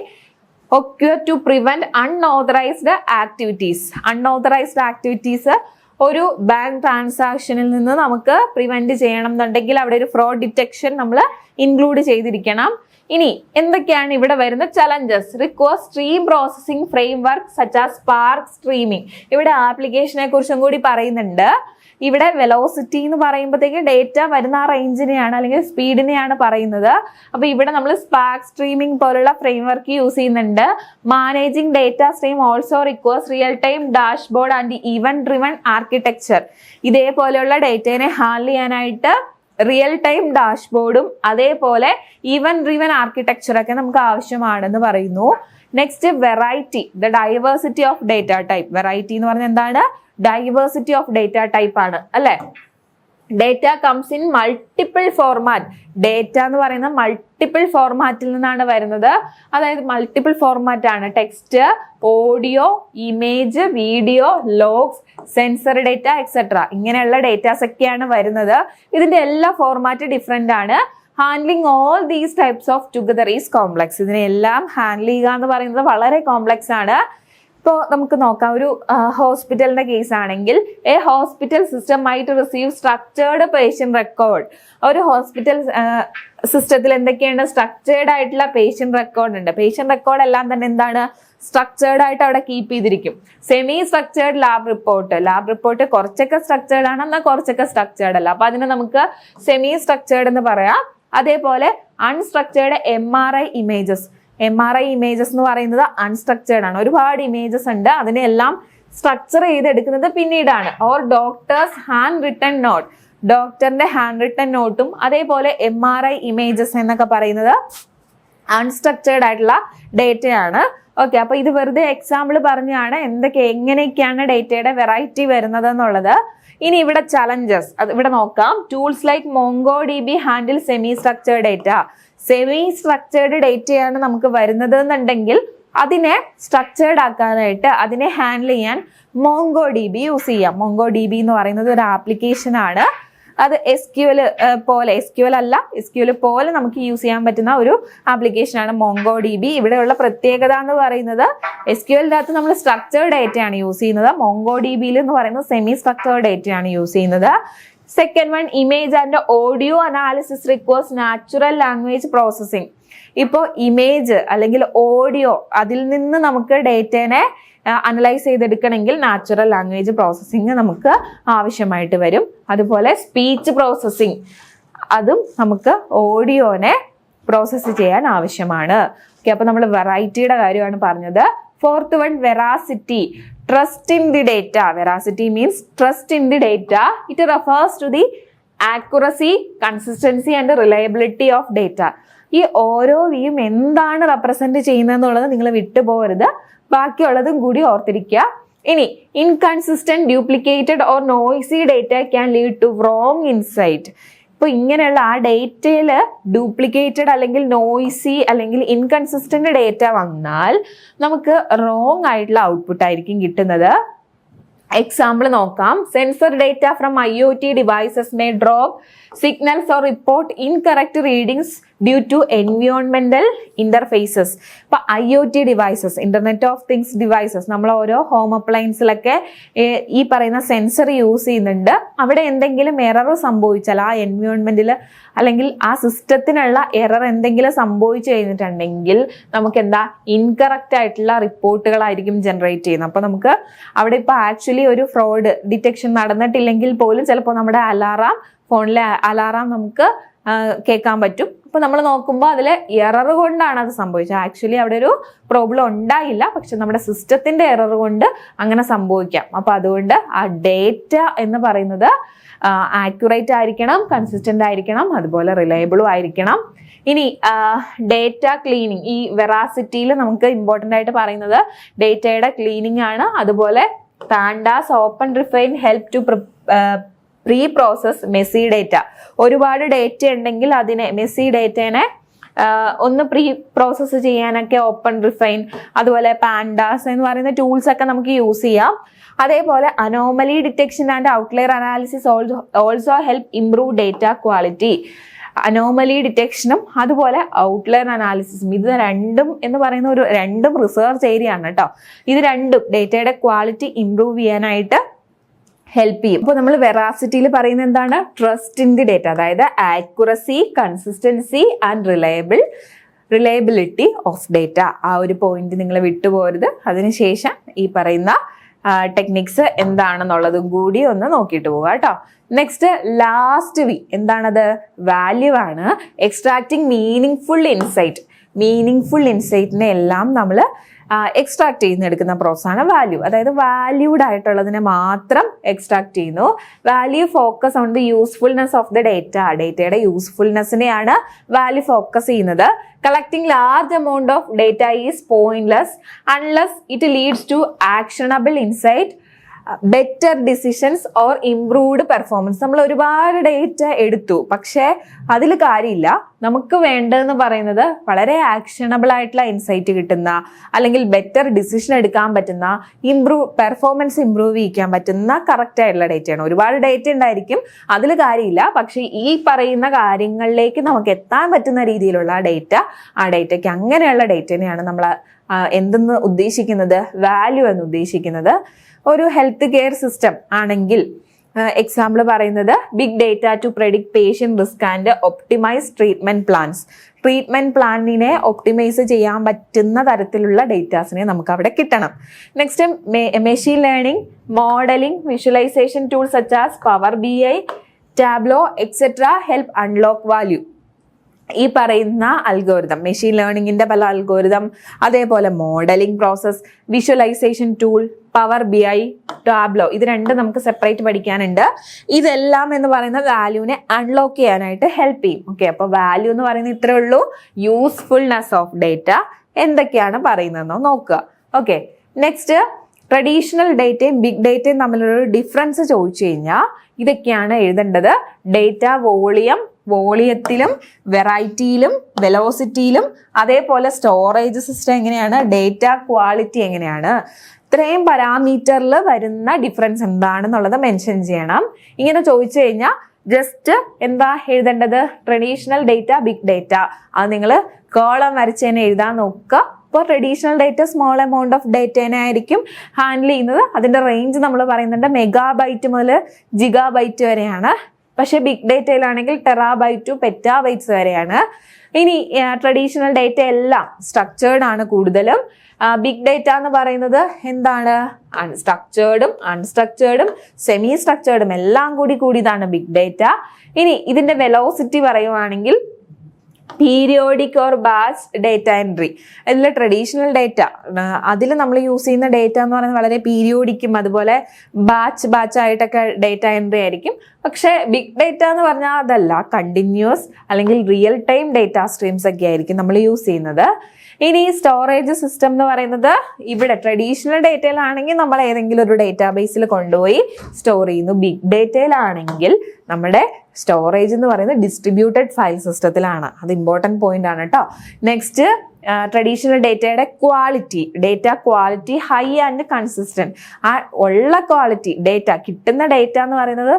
occur to prevent unauthorized activities ഒരു ബാങ്ക് ട്രാൻസാക്ഷനിൽ നിന്ന് നമുക്ക് പ്രിവെന്റ് ചെയ്യണം എന്നുണ്ടെങ്കിൽ അവിടെ ഒരു ഫ്രോഡ് ഡിറ്റക്ഷൻ നമ്മൾ ഇൻക്ലൂഡ് ചെയ്തിരിക്കണം. ഇനി എന്തൊക്കെയാണ് ഇവിടെ വരുന്ന challenges? Require stream processing framework such as spark streaming. ഇവിടെ ആപ്ലിക്കേഷനെ കുറിച്ചും കൂടി പറയുന്നുണ്ട്. ഇവിടെ വെലോസിറ്റി എന്ന് പറയുമ്പോഴത്തേക്ക് ഡേറ്റ വരുന്ന ആ റേഞ്ചിനെയാണ് അല്ലെങ്കിൽ സ്പീഡിനെയാണ് പറയുന്നത്. അപ്പൊ ഇവിടെ നമ്മൾ സ്പാർക്ക് സ്ട്രീമിംഗ് പോലുള്ള ഫ്രെയിംവർക്ക് യൂസ് ചെയ്യുന്നുണ്ട്. Managing data stream also requires real time dashboard and event driven architecture. ഇതേപോലെയുള്ള ഡേറ്റയെ ഹാൻഡിൽ ചെയ്യാനായിട്ട് റിയൽ ടൈം ഡാഷ്ബോർഡും അതേപോലെ ഈവന്റ് ഡ്രിവൺ ആർക്കിടെക്ചറൊക്കെ നമുക്ക് ആവശ്യമാണെന്ന് പറയുന്നു. Next variety, the diversity of data type. Variety എന്ന് പറഞ്ഞാൽ എന്താണ്? ഡൈവേഴ്സിറ്റി ഓഫ് ഡേറ്റ ടൈപ്പ് ആണ് അല്ലെ. Data comes in multiple format. Data എന്ന് പറയുന്ന മൾട്ടിപ്പിൾ ഫോർമാറ്റിൽ നിന്നാണ് വരുന്നത്. അതായത് മൾട്ടിപ്പിൾ ഫോർമാറ്റ് ആണ്. Text, audio, image, video, logs, sensory data etcetera. ഇങ്ങനെയുള്ള ഡേറ്റാസ് ഒക്കെയാണ് വരുന്നത്. ഇതിന്റെ എല്ലാ ഫോർമാറ്റ് ഡിഫറെന്റ് ആണ്. Handling all these types of together is complex. ഇതിനെല്ലാം ഹാൻഡിൽ ചെയ്യുക എന്ന് പറയുന്നത് വളരെ കോംപ്ലക്സ് ആണ്. ഇപ്പോൾ നമുക്ക് നോക്കാം, ഒരു ഹോസ്പിറ്റലിന്റെ കേസ് ആണെങ്കിൽ A hospital system might receive structured patient record. ഒരു ഹോസ്പിറ്റൽ സിസ്റ്റത്തിൽ എന്തൊക്കെയാണ്? സ്ട്രക്ചേർഡ് ആയിട്ടുള്ള പേഷ്യന്റ് റെക്കോർഡ് ഉണ്ട്. പേഷ്യന്റ് റെക്കോർഡ് എല്ലാം തന്നെ എന്താണ്? സ്ട്രക്ചേർഡ് ആയിട്ട് അവിടെ കീപ്പ് ചെയ്തിരിക്കും. സെമി സ്ട്രക്ചേർഡ് ലാബ് റിപ്പോർട്ട് കുറച്ചൊക്കെ സ്ട്രക്ചേർഡ് ആണ്, എന്നാൽ കുറച്ചൊക്കെ സ്ട്രക്ചേർഡ് അല്ല. അപ്പൊ അതിനെ നമുക്ക് സെമി സ്ട്രക്ചേർഡ് എന്ന് പറയാം. അതേപോലെ അൺസ്ട്രക്ചേർഡ് MRI ഇമേജസ് എന്ന് പറയുന്നത് അൺസ്ട്രക്ചേർഡ് ആണ്. ഒരുപാട് ഇമേജസ് ഉണ്ട്, അതിനെല്ലാം സ്ട്രക്ചർ ചെയ്തെടുക്കുന്നത് പിന്നീടാണ്. Or doctors hand written note, ഡോക്ടറിന്റെ ഹാൻഡ് റിട്ടൺ നോട്ടും അതേപോലെ MRI ഇമേജസ് എന്നൊക്കെ പറയുന്നത് അൺസ്ട്രക്ചേർഡ് ആയിട്ടുള്ള ഡേറ്റയാണ്. ഓക്കെ, അപ്പൊ ഇത് വെറുതെ എക്സാമ്പിൾ പറഞ്ഞാണ് എങ്ങനെയൊക്കെയാണ് ഡേറ്റയുടെ വെറൈറ്റി വരുന്നത് എന്നുള്ളത്. ഇനി ഇവിടെ ചലഞ്ചസ്, അത് ഇവിടെ നോക്കാം. Tools like MongoDB handle semi structured data. Semi structured ഡേറ്റയാണ് നമുക്ക് വരുന്നത് എന്നുണ്ടെങ്കിൽ അതിനെ സ്ട്രക്ചേർഡ് ആക്കാനായിട്ട്, അതിനെ ഹാൻഡിൽ ചെയ്യാൻ MongoDB യൂസ് ചെയ്യാം. MongoDB എന്ന് പറയുന്നത് ഒരു ആപ്ലിക്കേഷൻ ആണ്. അത് SQL പോലെ നമുക്ക് യൂസ് ചെയ്യാൻ പറ്റുന്ന ഒരു ആപ്ലിക്കേഷൻ ആണ് MongoDB. ഇവിടെയുള്ള പ്രത്യേകത എന്ന് പറയുന്നത് SQLിനകത്ത് നമ്മൾ സ്ട്രക്ചേർഡ് ഡേറ്റയാണ് യൂസ് ചെയ്യുന്നത്. MongoDBയിൽ എന്ന് പറയുന്നത് സെമി സ്ട്രക്ചേർഡ് ഡേറ്റയാണ് യൂസ് ചെയ്യുന്നത്. Second one, image and audio analysis requires natural language processing. ഇപ്പോൾ ഇമേജ് അല്ലെങ്കിൽ ഓഡിയോ, അതിൽ നിന്ന് നമുക്ക് ഡേറ്റനെ അനലൈസ് ചെയ്തെടുക്കണമെങ്കിൽ നാച്ചുറൽ ലാംഗ്വേജ് പ്രോസസ്സിംഗ് നമുക്ക് ആവശ്യമായിട്ട് വരും. അതുപോലെ സ്പീച്ച് പ്രോസസ്സിംഗ്, അതും നമുക്ക് ഓഡിയോനെ പ്രോസസ്സ് ചെയ്യാൻ ആവശ്യമാണ്. ഓക്കെ, അപ്പൊ നമ്മൾ വെറൈറ്റിയുടെ കാര്യമാണ് പറഞ്ഞത്. Fourth one, veracity, trust in the data. Veracity means trust in the data. It refers to the accuracy, consistency and reliability of data. ഈ ഓരോ വിയും എന്താണ് റെപ്രസെന്റ് ചെയ്യുന്നത് എന്നുള്ളത് നിങ്ങൾ വിട്ടുപോകരുത്, ബാക്കിയുള്ളതും കൂടി ഓർത്തിരിക്കുക. ഇനി inconsistent, duplicated or noisy data can lead to wrong insight. ഇപ്പൊ ഇങ്ങനെയുള്ള ആ ഡേറ്റയിൽ ഡ്യൂപ്ലിക്കേറ്റഡ് അല്ലെങ്കിൽ നോയ്സി അല്ലെങ്കിൽ ഇൻകൺസിസ്റ്റന്റ് ഡേറ്റ വന്നാൽ നമുക്ക് റോങ് ആയിട്ടുള്ള ഔട്ട്പുട്ട് ആയിരിക്കും കിട്ടുന്നത്. എക്സാമ്പിൾ നോക്കാം. Sensor data from IoT devices may drop signals or report incorrect readings due to എൻവിയോൺമെന്റൽ ഇന്റർഫേസസ്. ഇപ്പൊ IoT devices, internet of things devices, നമ്മൾ ഓരോ ഹോം അപ്ലയൻസിലൊക്കെ ഈ പറയുന്ന സെൻസർ യൂസ് ചെയ്യുന്നുണ്ട്. അവിടെ എന്തെങ്കിലും എറർ സംഭവിച്ചാൽ, ആ എൻവിയോൺമെന്റിൽ അല്ലെങ്കിൽ ആ സിസ്റ്റത്തിനുള്ള എറർ എന്തെങ്കിലും സംഭവിച്ചു കഴിഞ്ഞിട്ടുണ്ടെങ്കിൽ നമുക്ക് എന്താ, ഇൻകറക്റ്റ് ആയിട്ടുള്ള റിപ്പോർട്ടുകളായിരിക്കും ജനറേറ്റ് ചെയ്യുന്നത്. അപ്പൊ നമുക്ക് അവിടെ ഇപ്പൊ ആക്ച്വലി ഒരു ഫ്രോഡ് ഡിറ്റക്ഷൻ നടന്നിട്ടില്ലെങ്കിൽ പോലും ചിലപ്പോൾ നമ്മുടെ ഫോണിലെ അലാറാം നമുക്ക് കേൾക്കാൻ പറ്റും. അപ്പൊ നമ്മൾ നോക്കുമ്പോൾ അതിൽ എറർ കൊണ്ടാണ് അത് സംഭവിച്ചത്. ആക്ച്വലി അവിടെ ഒരു പ്രോബ്ലം ഉണ്ടായില്ല, പക്ഷെ നമ്മുടെ സിസ്റ്റത്തിന്റെ എറർ കൊണ്ട് അങ്ങനെ സംഭവിക്കാം. അപ്പൊ അതുകൊണ്ട് ആ ഡേറ്റ എന്ന് പറയുന്നത് ആക്യുറേറ്റ് ആയിരിക്കണം, കൺസിസ്റ്റന്റ് ആയിരിക്കണം, അതുപോലെ റിലയബിളും ആയിരിക്കണം. ഇനി ഡേറ്റ ക്ലീനിങ്, ഈ വെറാസിറ്റിയിൽ നമുക്ക് ഇമ്പോർട്ടൻ്റ് ആയിട്ട് പറയുന്നത് ഡേറ്റയുടെ ക്ലീനിങ് ആണ്. അതുപോലെ pandas open refine help to preprocess messy data. ഒരുപാട് ഡേറ്റ ഉണ്ടെങ്കിൽ അതിനെ, മെസ്സി ഡേറ്റേനെ ഒന്ന് പ്രീ പ്രോസസ്സ് ചെയ്യാനൊക്കെ ഓപ്പൺ റിഫൈൻ അതുപോലെ പാൻഡാസ് എന്ന് പറയുന്ന ടൂൾസ് ഒക്കെ നമുക്ക് യൂസ് ചെയ്യാം. അതേപോലെ anomaly detection and outlier analysis also help improve data quality. Anomaly ഡിറ്റക്ഷനും അതുപോലെ ഔട്ട്ലയർ അനാലിസിസും, ഇത് രണ്ടും എന്ന് പറയുന്ന രണ്ടും റിസർച്ച് ഏരിയ ആണ് കേട്ടോ. ഇത് രണ്ടും ഡേറ്റയുടെ ക്വാളിറ്റി ഇംപ്രൂവ് ചെയ്യാനായിട്ട് ഹെൽപ്പ് ചെയ്യും. അപ്പോൾ നമ്മൾ വെറാസിറ്റിയിൽ പറയുന്നത് എന്താണ്? ട്രസ്റ്റ് ഇൻ ദി ഡേറ്റ, അതായത് accuracy, consistency and reliability of data. ആ ഒരു പോയിന്റ് നിങ്ങൾ വിട്ടുപോകരുത്. അതിനുശേഷം ഈ പറയുന്ന ടെക്നിക്സ് എന്താണെന്നുള്ളതും കൂടി ഒന്ന് നോക്കിയിട്ട് പോവുക കേട്ടോ. നെക്സ്റ്റ് ലാസ്റ്റ് വി എന്താണത്? വാല്യൂ ആണ്. എക്സ്ട്രാക്ടിങ് മീനിങ് ഇൻസൈറ്റിനെ എല്ലാം നമ്മൾ എക്സ്ട്രാക്ട് ചെയ്യുന്നെടുക്കുന്ന പ്രോസസ്സാണ് വാല്യൂ. അതായത് വാല്യൂഡ് ആയിട്ടുള്ളതിനെ മാത്രം എക്സ്ട്രാക്ട് ചെയ്യുന്നു. Value focus on the usefulness of the data. ഡേറ്റയുടെ യൂസ്ഫുൾനെസ്സിനെയാണ് വാല്യൂ ഫോക്കസ് ചെയ്യുന്നത്. Collecting large amount of data is pointless unless it leads to actionable insight, better decisions or improved performance. നമ്മൾ ഒരുപാട് data എടുത്തു, പക്ഷേ അതിൽ കാര്യമില്ല. നമുക്ക് വേണ്ടതെന്ന് പറയുന്നത് വളരെ ആക്ഷണബിൾ ആയിട്ടുള്ള ഇൻസൈറ്റ് കിട്ടുന്ന, അല്ലെങ്കിൽ ബെറ്റർ ഡിസിഷൻ എടുക്കാൻ പറ്റുന്ന, പെർഫോമൻസ് ഇംപ്രൂവ് ചെയ്യിക്കാൻ പറ്റുന്ന കറക്റ്റ് ആയിട്ടുള്ള ഡേറ്റയാണ്. ഒരുപാട് ഡേറ്റ ഉണ്ടായിരിക്കും, അതിൽ കാര്യമില്ല. പക്ഷേ ഈ പറയുന്ന കാര്യങ്ങളിലേക്ക് നമുക്ക് എത്താൻ പറ്റുന്ന രീതിയിലുള്ള ആ ഡേറ്റയ്ക്ക് അങ്ങനെയുള്ള ഡേറ്റനെയാണ് നമ്മൾ എന്തെന്ന് ഉദ്ദേശിക്കുന്നത്? വാല്യൂ എന്ന് ഉദ്ദേശിക്കുന്നത്. ഒരു ഹെൽത്ത് കെയർ സിസ്റ്റം ആണെങ്കിൽ എക്സാമ്പിൾ പറയുന്നത് big data to predict patient risk and optimise treatment plans. Treatment പ്ലാനിനെ ഒപ്റ്റിമൈസ് ചെയ്യാൻ പറ്റുന്ന തരത്തിലുള്ള ഡേറ്റാസിനെ നമുക്ക് അവിടെ കിട്ടണം. Next machine learning, modelling, visualisation tools such as power BI, Tableau etcetera help unlock value. ഈ പറയുന്ന അൽഗോരിതം, മെഷീൻ ലേണിംഗിന്റെ പല അൽഗോരിതം, അതേപോലെ modelling process, visualisation tool, power BI, Tableau, ഇത് രണ്ടും നമുക്ക് സെപ്പറേറ്റ് പഠിക്കാനുണ്ട്. ഇതെല്ലാം എന്ന് പറയുന്ന വാല്യൂവിനെ അൺലോക്ക് ചെയ്യാനായിട്ട് ഹെൽപ്പ് ചെയ്യും. ഓക്കെ, അപ്പോൾ വാല്യൂ എന്ന് പറയുന്നത് ഇത്രേ ഉള്ളൂ. യൂസ്ഫുൾനെസ് ഓഫ് ഡേറ്റ എന്തൊക്കെയാണ് പറയുന്നതെന്നോ നോക്കുക. ഓക്കെ, നെക്സ്റ്റ് ട്രഡീഷണൽ ഡേറ്റയും ബിഗ് ഡേറ്റയും തമ്മിലൊരു ഡിഫറൻസ് ചോദിച്ചു കഴിഞ്ഞാൽ ഇതൊക്കെയാണ് എഴുതേണ്ടത്. ഡേറ്റ വോളിയത്തിലും വെറൈറ്റിയിലും വെലോസിറ്റിയിലും, അതേപോലെ സ്റ്റോറേജ് സിസ്റ്റം എങ്ങനെയാണ്, ഡേറ്റ ക്വാളിറ്റി എങ്ങനെയാണ്, ഇത്രയും പാരാമീറ്ററിൽ വരുന്ന ഡിഫറൻസ് എന്താണെന്നുള്ളത് മെൻഷൻ ചെയ്യണം. ഇങ്ങനെ ചോദിച്ചു കഴിഞ്ഞാൽ ജസ്റ്റ് എന്താ എഴുതേണ്ടത്? Traditional data, big data. അത് നിങ്ങൾ കോളം വരച്ച് തന്നെ എഴുതാൻ നോക്കുക. ഇപ്പോൾ traditional data small amount of ഡേറ്റേനെ ആയിരിക്കും ഹാൻഡിൽ ചെയ്യുന്നത്. അതിന്റെ റേഞ്ച് നമ്മൾ പറയുന്നുണ്ട് മെഗാബൈറ്റ് മുതൽ ജിഗാബൈറ്റ് വരെയാണ്. പക്ഷെ ബിഗ് ഡേറ്റയിലാണെങ്കിൽ ടെറാബൈറ്റ് ടു പെറ്റാബൈറ്റ്സ് വരെയാണ്. ഇനി ട്രഡീഷണൽ ഡേറ്റ എല്ലാം സ്ട്രക്ചേർഡ് ആണ് കൂടുതലും. ബിഗ് ഡേറ്റ എന്ന് പറയുന്നത് എന്താണ്? അൺസ്ട്രക്ചേർഡും സെമി സ്ട്രക്ചേർഡും എല്ലാം കൂടിയതാണ് ബിഗ് ഡേറ്റ. ഇനി ഇതിന്റെ വെലോസിറ്റി പറയുവാണെങ്കിൽ periodic or batch data entry. ഇതിൽ ട്രഡീഷണൽ ഡേറ്റ, അതിൽ നമ്മൾ യൂസ് ചെയ്യുന്ന ഡേറ്റ എന്ന് പറയുന്നത് വളരെ പീരിയോഡിക്കും അതുപോലെ ബാച്ച് ആയിട്ടൊക്കെ ഡേറ്റ എൻട്രി ആയിരിക്കും. പക്ഷേ ബിഗ് ഡേറ്റ എന്ന് പറഞ്ഞാൽ അതല്ല, കണ്ടിന്യൂസ് അല്ലെങ്കിൽ റിയൽ ടൈം ഡേറ്റ സ്ട്രീംസ് ഒക്കെ ആയിരിക്കും നമ്മൾ യൂസ് ചെയ്യുന്നത്. ഇനി സ്റ്റോറേജ് സിസ്റ്റം എന്ന് പറയുന്നത് ഇവിടെ ട്രഡീഷണൽ ഡേറ്റയിലാണെങ്കിൽ നമ്മൾ ഏതെങ്കിലും ഒരു ഡേറ്റാബേസിൽ കൊണ്ടുപോയി സ്റ്റോർ ചെയ്യുന്നു. ബിഗ് ഡേറ്റയിലാണെങ്കിൽ നമ്മുടെ സ്റ്റോറേജ് എന്ന് പറയുന്നത് ഡിസ്ട്രിബ്യൂട്ടഡ് ഫയൽ സിസ്റ്റത്തിലാണ്. അത് ഇമ്പോർട്ടൻറ്റ് പോയിന്റ് ആണ് കേട്ടോ. നെക്സ്റ്റ് ട്രഡീഷണൽ ഡേറ്റയുടെ data quality high and consistent. ആ ഉള്ള ക്വാളിറ്റി ഡേറ്റ, കിട്ടുന്ന ഡേറ്റ എന്ന് പറയുന്നത്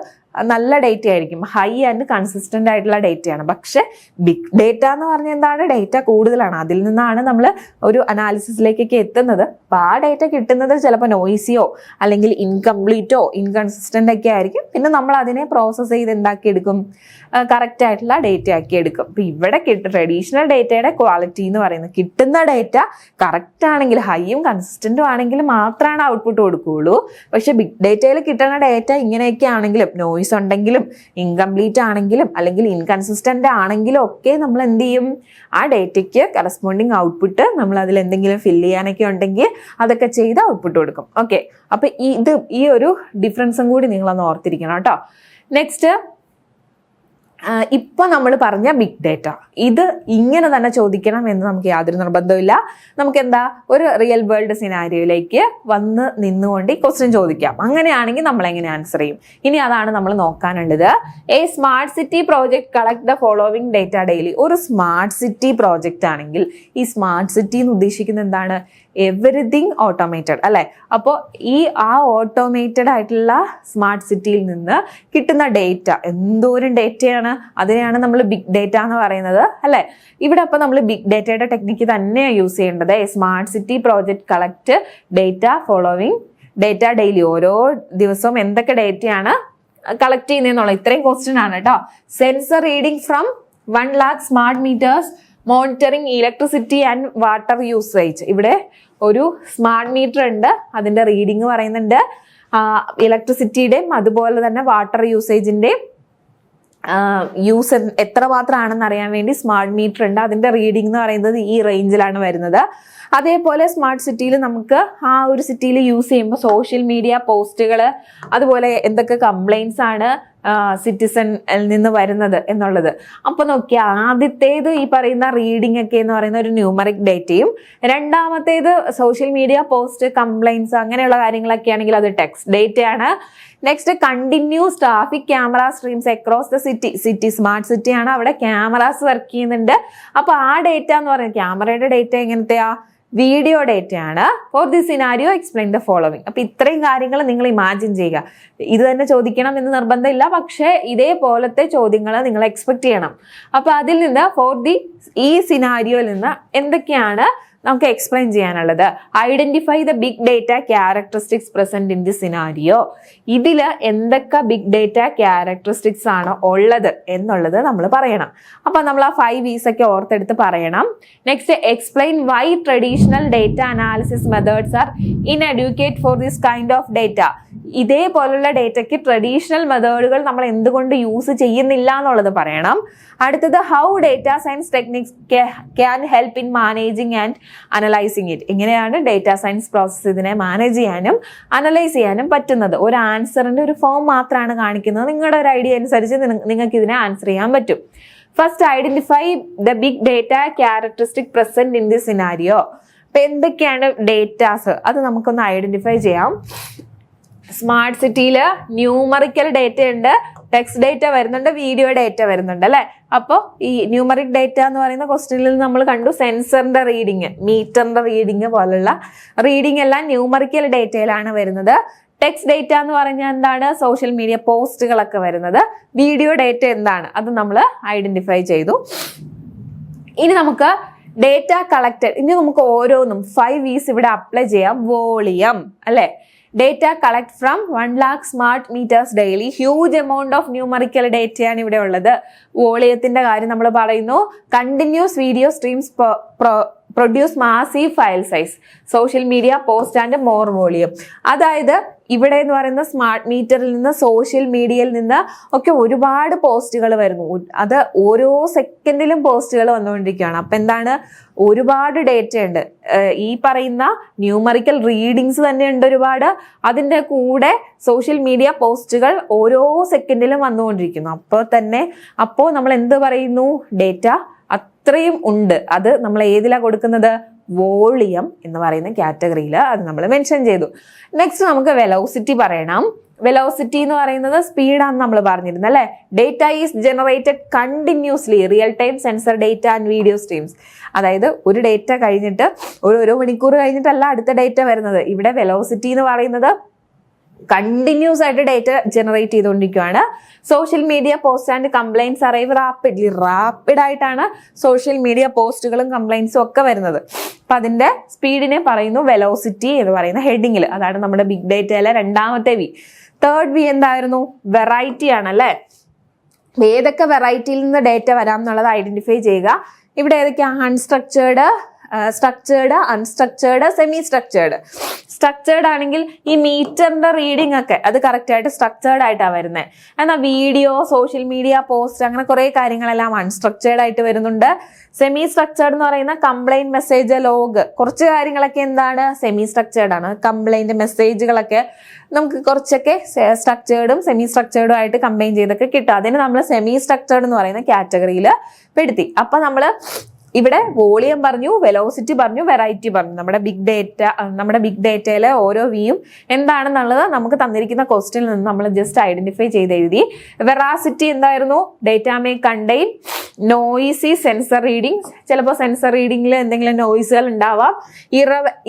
നല്ല ഡേറ്റ ആയിരിക്കും, ഹൈ ആൻഡ് കൺസിസ്റ്റന്റ് ആയിട്ടുള്ള ഡേറ്റയാണ്. പക്ഷെ ബിഗ് ഡേറ്റ എന്ന് പറഞ്ഞാൽ എന്താണ്? ഡേറ്റ കൂടുതലാണ്, അതിൽ നിന്നാണ് നമ്മൾ ഒരു അനാലിസിസിലേക്കൊക്കെ എത്തുന്നത്. അപ്പൊ ആ ഡേറ്റ കിട്ടുന്നത് ചിലപ്പോൾ നോയ്സിയോ അല്ലെങ്കിൽ ഇൻകംപ്ലീറ്റോ ഇൻകൺസിസ്റ്റന്റ് ഒക്കെ ആയിരിക്കും. പിന്നെ നമ്മൾ അതിനെ പ്രോസസ്സ് ചെയ്ത് എന്താക്കിയെടുക്കും? കറക്റ്റ് ആയിട്ടുള്ള ഡേറ്റ ആക്കി എടുക്കും. അപ്പൊ ഇവിടെ ട്രഡീഷണൽ ഡേറ്റയുടെ ക്വാളിറ്റി എന്ന് പറയുന്നത് കിട്ടുന്ന ഡേറ്റ കറക്റ്റ് ആണെങ്കിൽ, ഹൈയും കൺസിസ്റ്റന്റും ആണെങ്കിൽ മാത്രമാണ് ഔട്ട്പുട്ട് കൊടുക്കുകയുള്ളൂ. പക്ഷെ ബിഗ് ഡേറ്റയിൽ കിട്ടുന്ന ഡേറ്റ ഇങ്ങനെയൊക്കെ ആണെങ്കിലും, നോയ്സ് ഉണ്ടെങ്കിലും, ഇൻകംപ്ലീറ്റ് ആണെങ്കിലും അല്ലെങ്കിൽ ഇൻകൺസിസ്റ്റന്റ് ആണെങ്കിലും ഒക്കെ നമ്മൾ എന്ത് ചെയ്യും? ആ ഡേറ്റയ്ക്ക് കറസ്പോണ്ടിങ് ഔട്ട്പുട്ട് നമ്മൾ അതിൽ എന്തെങ്കിലും ഫില്ല് ചെയ്യാനൊക്കെ ഉണ്ടെങ്കിൽ അതൊക്കെ ചെയ്ത് ഔട്ട്പുട്ട് കൊടുക്കും. ഓക്കെ, അപ്പൊ ഈ ഒരു ഡിഫറൻസും കൂടി നിങ്ങളൊന്ന് ഓർത്തിരിക്കണം കേട്ടോ. നെക്സ്റ്റ് ഇപ്പൊ നമ്മൾ പറഞ്ഞ ബിഗ് ഡേറ്റ ഇത് ഇങ്ങനെ തന്നെ ചോദിക്കണം എന്ന് നമുക്ക് യാതൊരു നിർബന്ധമില്ല. നമുക്ക് എന്താ ഒരു റിയൽ വേൾഡ് സിനാരിയോയിലേക്ക് വന്ന് നിന്നുകൊണ്ട് ഈ ക്വസ്റ്റ്യൻ ചോദിക്കാം. അങ്ങനെയാണെങ്കിൽ നമ്മൾ എങ്ങനെ ആൻസർ ചെയ്യും? ഇനി അതാണ് നമ്മൾ നോക്കാനുള്ളത്. A smart city project collect the following data daily. ഒരു സ്മാർട്ട് സിറ്റി പ്രോജക്റ്റ് ആണെങ്കിൽ ഈ സ്മാർട്ട് സിറ്റി എന്ന് ഉദ്ദേശിക്കുന്നത് എന്താണ്? എവറിത്തിങ് ഓട്ടോമേറ്റഡ് അല്ലെ. അപ്പോൾ ആ ഓട്ടോമേറ്റഡ് ആയിട്ടുള്ള സ്മാർട്ട് സിറ്റിയിൽ നിന്ന് കിട്ടുന്ന ഡേറ്റ എന്തോരം ഡേറ്റയാണ്, അതിനെയാണ് നമ്മൾ ബിഗ് ഡേറ്റ എന്ന് പറയുന്നത് അല്ലെ. ഇവിടെ അപ്പോൾ നമ്മൾ ബിഗ് ഡേറ്റയുടെ ടെക്നിക്ക് തന്നെയാണ് യൂസ് ചെയ്യേണ്ടത്. Smart city project collect data following data daily. ഓരോ ദിവസവും എന്തൊക്കെ ഡേറ്റയാണ് കളക്ട് ചെയ്യുന്നതെന്നുള്ള ഇത്രയും ക്വസ്റ്റ്യൻ ആണ് കേട്ടോ. Sensor reading from 1 lakh smart metres monitoring electricity and water usage. ഇവിടെ ഒരു സ്മാർട്ട് മീറ്റർ ഉണ്ട്, അതിന്റെ റീഡിങ് പറയുന്നുണ്ട്. ഇലക്ട്രിസിറ്റിയുടെയും അതുപോലെ തന്നെ വാട്ടർ യൂസേജിന്റെയും യൂസ് എത്രമാത്രമാണെന്ന് അറിയാൻ വേണ്ടി സ്മാർട്ട് മീറ്റർ ഉണ്ട്. അതിന്റെ റീഡിംഗ് എന്ന് പറയുന്നത് ഈ റേഞ്ചിലാണ് വരുന്നത്. അതേപോലെ സ്മാർട്ട് സിറ്റിയിൽ നമുക്ക് ആ ഒരു സിറ്റിയിൽ യൂസ് ചെയ്യുമ്പോൾ സോഷ്യൽ മീഡിയ പോസ്റ്റുകൾ, അതുപോലെ എന്തൊക്കെ കംപ്ലൈൻറ്റ്സ് ആണ് സിറ്റിസണിൽ നിന്ന് വരുന്നത് എന്നുള്ളത്. അപ്പൊ നോക്കിയാൽ ആദ്യത്തേത് ഈ പറയുന്ന റീഡിംഗ് ഒക്കെ എന്ന് പറയുന്ന ഒരു ന്യൂമറിക് ഡേറ്റയും, രണ്ടാമത്തേത് സോഷ്യൽ മീഡിയ പോസ്റ്റ് കംപ്ലൈൻറ്റ്സ് അങ്ങനെയുള്ള കാര്യങ്ങളൊക്കെ ആണെങ്കിൽ അത് ടെക്സ്റ്റ് ഡേറ്റയാണ്. Next continuous traffic camera streams across the city smart city ആണ്, അവിടെ ക്യാമറാസ് വർക്ക് ചെയ്യുന്നുണ്ട്. അപ്പൊ ആ ഡേറ്റ എന്ന് പറയുന്നത് ക്യാമറയുടെ ഡേറ്റ എങ്ങനത്തെയാ? വീഡിയോ ഡേറ്റയാണ്. For the scenario explain the following. അപ്പൊ ഇത്രയും കാര്യങ്ങൾ നിങ്ങൾ ഇമാജിൻ ചെയ്യുക. ഇത് തന്നെ ചോദിക്കണം എന്ന് നിർബന്ധമില്ല, പക്ഷേ ഇതേപോലത്തെ ചോദ്യങ്ങൾ നിങ്ങൾ എക്സ്പെക്ട് ചെയ്യണം. അപ്പൊ അതിൽ നിന്ന് ഈ സിനാരിയോയിൽ നിന്ന് എന്തൊക്കെയാണ് നമുക്ക് എക്സ്പ്ലെയിൻ ചെയ്യാനുള്ളത്? Identify the big data characteristics present in the scenario. ഇതില് എന്തൊക്കെ ബിഗ് ഡേറ്റ ക്യാരക്ടറിസ്റ്റിക്സ് ആണ് ഉള്ളത് എന്നുള്ളത് നമ്മൾ പറയണം. അപ്പൊ നമ്മൾ ആ 5 V's ഒക്കെ ഓർത്തെടുത്ത് പറയണം. Next, explain why traditional data analysis methods are inadequate for this kind of data. ഇതേപോലുള്ള ഡേറ്റയ്ക്ക് ട്രഡീഷണൽ മെത്തേഡുകൾ നമ്മൾ എന്തുകൊണ്ട് യൂസ് ചെയ്യുന്നില്ല എന്നുള്ളത് പറയണം. അടുത്തത്, how data science techniques can help in managing and analysing it. എങ്ങനെയാണ് ഡേറ്റ സയൻസ് പ്രോസസ് ഇതിനെ മാനേജ് ചെയ്യാനും അനലൈസ് ചെയ്യാനും പറ്റുന്നത്? ഒരു ആൻസറിന്റെ ഒരു ഫോം മാത്രമാണ് കാണിക്കുന്നത്. നിങ്ങളുടെ ഒരു ഐഡിയ അനുസരിച്ച് നിങ്ങൾക്ക് ഇതിനെ ആൻസർ ചെയ്യാൻ പറ്റും. First, identify the big data characteristic present in the scenario. അപ്പൊ എന്തൊക്കെയാണ് ഡേറ്റാസ് അത് നമുക്കൊന്ന് ഐഡന്റിഫൈ ചെയ്യാം. സ്മാർട്ട് സിറ്റിയിൽ ന്യൂമറിക്കൽ ഡേറ്റ ഉണ്ട്, ടെക്സ്റ്റ് ഡേറ്റ വരുന്നുണ്ട്, വീഡിയോ ഡേറ്റ വരുന്നുണ്ട് അല്ലെ. അപ്പോൾ ഈ ന്യൂമറിക് ഡേറ്റ എന്ന് പറയുന്ന ക്വസ്റ്റ്യനിൽ നമ്മൾ കണ്ടു സെൻസറിന്റെ റീഡിങ്, മീറ്ററിന്റെ റീഡിങ് പോലുള്ള റീഡിങ് എല്ലാം ന്യൂമറിക്കൽ ഡേറ്റയിലാണ് വരുന്നത്. ടെക്സ്റ്റ് ഡേറ്റ എന്ന് പറഞ്ഞാൽ എന്താണ്? സോഷ്യൽ മീഡിയ പോസ്റ്റുകളൊക്കെ വരുന്നത്. വീഡിയോ ഡേറ്റ എന്താണ്? അത് നമ്മൾ ഐഡന്റിഫൈ ചെയ്തു. ഇനി നമുക്ക് ഡേറ്റ കളക്റ്റഡ്, ഇനി നമുക്ക് ഓരോന്നും 5 V's ഇവിടെ അപ്ലൈ ചെയ്യാം. വോളിയം അല്ലെ. Data collect from 1 lakh smart meters daily. Huge amount of numerical ഡേറ്റയാണ് ഇവിടെ ഉള്ളത്. വോളിയത്തിന്റെ കാര്യം നമ്മൾ പറയുന്നു. Continuous video streams produce massive file size. Social media post and more volume. അതായത് ഇവിടെ എന്ന് പറയുന്ന സ്മാർട്ട് മീറ്ററിൽ നിന്ന് സോഷ്യൽ മീഡിയയിൽ നിന്ന് ഒക്കെ ഒരുപാട് പോസ്റ്റുകൾ വരുന്നു. അത് ഓരോ സെക്കൻഡിലും പോസ്റ്റുകൾ വന്നുകൊണ്ടിരിക്കുകയാണ്. അപ്പൊ എന്താണ്? ഒരുപാട് ഡേറ്റ ഉണ്ട്. ഈ പറയുന്ന ന്യൂമറിക്കൽ റീഡിങ്സ് തന്നെ ഉണ്ട് ഒരുപാട്. അതിൻ്റെ കൂടെ സോഷ്യൽ മീഡിയ പോസ്റ്റുകൾ ഓരോ സെക്കൻഡിലും വന്നുകൊണ്ടിരിക്കുന്നു. അപ്പോൾ നമ്മൾ എന്ത് പറയുന്നു? ഡേറ്റ അത്രയും ഉണ്ട്. അത് നമ്മൾ ഏതിലാണ് കൊടുക്കുന്നത്? വോളിയം എന്ന് പറയുന്ന കാറ്റഗറിയിൽ അത് നമ്മൾ മെൻഷൻ ചെയ്തു. നെക്സ്റ്റ് നമുക്ക് വെലോസിറ്റി പറയണം. വെലോസിറ്റി എന്ന് പറയുന്നത് സ്പീഡാണെന്ന് നമ്മൾ പറഞ്ഞിരുന്നു അല്ലെ. Data is generated continuously real time sensor data and video streams. അതായത് ഒരു ഡേറ്റ കഴിഞ്ഞിട്ട് ഓരോ മണിക്കൂർ കഴിഞ്ഞിട്ടല്ല അടുത്ത ഡേറ്റ വരുന്നത്. ഇവിടെ വെലോസിറ്റി എന്ന് പറയുന്നത് കണ്ടിന്യൂസ് ആയിട്ട് ഡേറ്റ ജനറേറ്റ് ചെയ്തുകൊണ്ടിരിക്കുകയാണ്. Social media post and complaints arrive rapid ആയിട്ടാണ് സോഷ്യൽ മീഡിയ പോസ്റ്റുകളും കംപ്ലൈൻറ്റ്സും ഒക്കെ വരുന്നത്. അപ്പൊ അതിന്റെ സ്പീഡിനെ പറയുന്നു വെലോസിറ്റി എന്ന് പറയുന്ന ഹെഡിങ്ങിൽ. അതാണ് നമ്മുടെ ബിഗ് ഡേറ്റയിലെ രണ്ടാമത്തെ വി. തേർഡ് വി എന്തായിരുന്നു? വെറൈറ്റി ആണല്ലേ. ഏതൊക്കെ വെറൈറ്റിയിൽ നിന്ന് ഡേറ്റ വരാം എന്നുള്ളത് ഐഡന്റിഫൈ ചെയ്യുക. ഇവിടെ ഏതൊക്കെയാണ്? Unstructured, structured, unstructured, semi structured. Structured ആണെങ്കിൽ ഈ മീറ്ററിന്റെ റീഡിംഗ് ഒക്കെ അത് കറക്റ്റ് ആയിട്ട് സ്ട്രക്ചേർഡ് ആയിട്ടാണ് വരുന്നത്. എന്നാൽ വീഡിയോ, സോഷ്യൽ മീഡിയ പോസ്റ്റ് അങ്ങനെ കുറെ കാര്യങ്ങളെല്ലാം അൺസ്ട്രക്ചേർഡ് ആയിട്ട് വരുന്നുണ്ട്. സെമി സ്ട്രക്ചേർഡ് എന്ന് പറയുന്ന കംപ്ലൈന്റ് മെസ്സേജ് ലോഗ് കുറച്ച് കാര്യങ്ങളൊക്കെ എന്താണ് സെമി സ്ട്രക്ചേർഡ് ആണ്. കംപ്ലൈന്റ് മെസ്സേജുകളൊക്കെ നമുക്ക് കുറച്ചൊക്കെ സ്ട്രക്ചേർഡും സെമി സ്ട്രക്ചേർഡും ആയിട്ട് കമ്പൈൻ ചെയ്തൊക്കെ കിട്ടും. അതിന് നമ്മൾ സെമി സ്ട്രക്ചേർഡ് എന്ന് പറയുന്ന കാറ്റഗറിയിൽ പെടുത്തി. അപ്പൊ നമ്മൾ ഇവിടെ വോളിയം പറഞ്ഞു, വെലോസിറ്റി പറഞ്ഞു, വെറൈറ്റി പറഞ്ഞു. നമ്മുടെ ബിഗ് ഡേറ്റയിലെ ഓരോ വിയും എന്താണെന്നുള്ളത് നമുക്ക് തന്നിരിക്കുന്ന ക്വസ്റ്റ്യനിൽ നിന്ന് നമ്മൾ ജസ്റ്റ് ഐഡന്റിഫൈ ചെയ്ത് എഴുതി. വെറാസിറ്റി എന്തായിരുന്നു? Data may contain noisy sensor reading. ചിലപ്പോൾ സെൻസർ റീഡിംഗിൽ എന്തെങ്കിലും നോയിസുകൾ ഉണ്ടാവാം.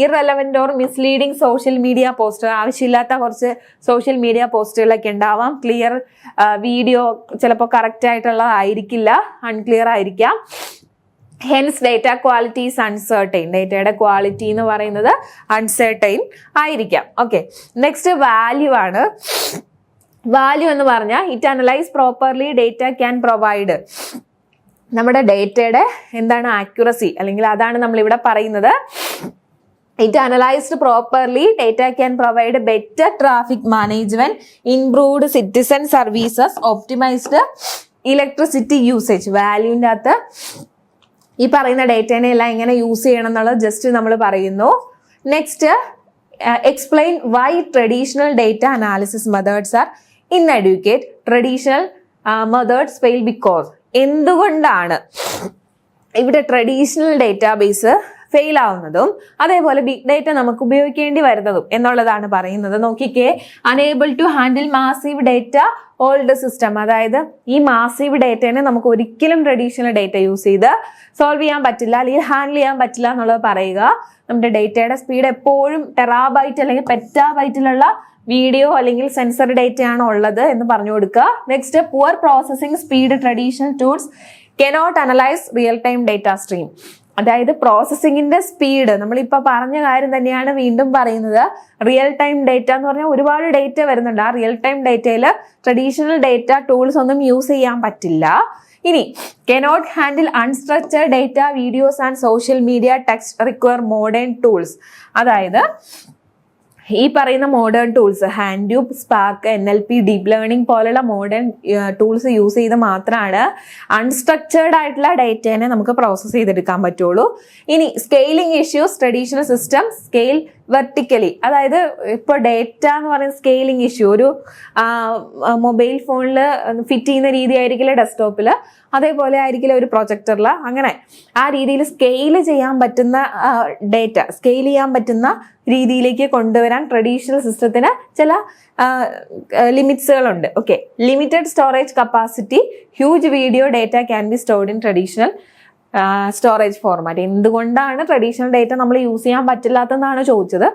Irrelevant or misleading social media post, ആവശ്യമില്ലാത്ത കുറച്ച് സോഷ്യൽ മീഡിയ പോസ്റ്റുകളൊക്കെ ഉണ്ടാവാം. ക്ലിയർ വീഡിയോ ചിലപ്പോൾ കറക്റ്റ് ആയിട്ടുള്ളതായിരിക്കില്ല, അൺക്ലിയർ ആയിരിക്കാം. Hence data quality is uncertain. ഡേറ്റയുടെ ക്വാളിറ്റി എന്ന് പറയുന്നത് അൺസർട്ടൈൻ ആയിരിക്കാം. ഓക്കെ, നെക്സ്റ്റ് വാല്യൂ ആണ്. വാല്യൂ എന്ന് പറഞ്ഞാൽ it analyse properly data can provide. നമ്മുടെ ഡേറ്റയുടെ എന്താണ് ആക്യുറസി, അല്ലെങ്കിൽ അതാണ് നമ്മൾ ഇവിടെ പറയുന്നത്. It analyzed properly, data can provide better traffic management, improved citizen services, optimized electricity usage. വാല്യൂവിൻ്റെ അകത്ത് ഈ പറയുന്ന ഡേറ്റേനെ എല്ലാം എങ്ങനെ യൂസ് ചെയ്യണം എന്നുള്ളത് ജസ്റ്റ് നമ്മൾ പറയുന്നു. Next, explain why traditional data analysis methods are inadequate. Traditional methods fail because. എന്തുകൊണ്ടാണ് ഇവിടെ ട്രഡീഷണൽ ഡേറ്റാബേസ് ഫെയിൽ ആവുന്നതും അതേപോലെ ബിഗ് ഡേറ്റ നമുക്ക് ഉപയോഗിക്കേണ്ടി വരുന്നതും എന്നുള്ളതാണ് പറയുന്നത്. നോക്കിക്കേ, unable to handle massive data old system. അതായത് ഈ മാസീവ് ഡേറ്റേനെ നമുക്ക് ഒരിക്കലും ട്രഡീഷണൽ ഡേറ്റ യൂസ് ചെയ്ത് സോൾവ് ചെയ്യാൻ പറ്റില്ല, അല്ലെങ്കിൽ ഹാൻഡിൽ ചെയ്യാൻ പറ്റില്ല എന്നുള്ളത് പറയുക. നമ്മുടെ ഡേറ്റയുടെ സ്പീഡ് എപ്പോഴും ടെറാബൈറ്റ് അല്ലെങ്കിൽ പെറ്റാബൈറ്റിലുള്ള വീഡിയോ അല്ലെങ്കിൽ സെൻസർ ഡേറ്റ ആണ് ഉള്ളത് എന്ന് പറഞ്ഞു കൊടുക്കുക. Next, poor processing speed traditional tools cannot analyse real time data stream. അതായത് പ്രോസസ്സിങ്ങിന്റെ സ്പീഡ്, നമ്മളിപ്പോൾ പറഞ്ഞ കാര്യം തന്നെയാണ് വീണ്ടും പറയുന്നത്. റിയൽ ടൈം ഡേറ്റ എന്ന് പറഞ്ഞാൽ ഒരുപാട് ഡേറ്റ വരുന്നുണ്ട്. ആ റിയൽ ടൈം ഡേറ്റയിൽ ട്രഡീഷണൽ ഡേറ്റ ടൂൾസ് ഒന്നും യൂസ് ചെയ്യാൻ പറ്റില്ല. ഇനി cannot handle unstructured data, videos and social media text require modern tools. അതായത് ഈ പറയുന്ന modern tools, Hadoop, Spark, NLP, deep learning പോലുള്ള മോഡേൺ ടൂൾസ് യൂസ് ചെയ്ത് മാത്രമാണ് അൺസ്ട്രക്ചേർഡ് ആയിട്ടുള്ള ഡേറ്റേനെ നമുക്ക് പ്രോസസ്സ് ചെയ്തെടുക്കാൻ പറ്റുള്ളൂ. ഇനി scaling issues, traditional system scale vertically. അതായത് ഇപ്പോൾ ഡേറ്റ എന്ന് പറയുന്ന സ്കെയിലിംഗ് ഇഷ്യൂ ഒരു മൊബൈൽ ഫോണിൽ ഫിറ്റ് ചെയ്യുന്ന രീതി ആയിരിക്കില്ല ഡെസ്ക്ടോപ്പിൽ, അതേപോലെ ആയിരിക്കില്ല ഒരു പ്രൊജക്ടറിൽ. അങ്ങനെ ആ രീതിയിൽ സ്കെയിൽ ചെയ്യാൻ പറ്റുന്ന ഡേറ്റ സ്കെയിൽ ചെയ്യാൻ പറ്റുന്ന രീതിയിലേക്ക് കൊണ്ടുവരാൻ ട്രഡീഷണൽ സിസ്റ്റത്തിന് ചില ലിമിറ്റ്സുകളുണ്ട്. Okay, limited storage capacity, huge video data can be stored in traditional storage format. എന്തുകൊണ്ടാണ് ട്രഡീഷണൽ ഡേറ്റ നമ്മൾ യൂസ് ചെയ്യാൻ പറ്റില്ലാത്തതെന്നാണ് ചോദിച്ചത്.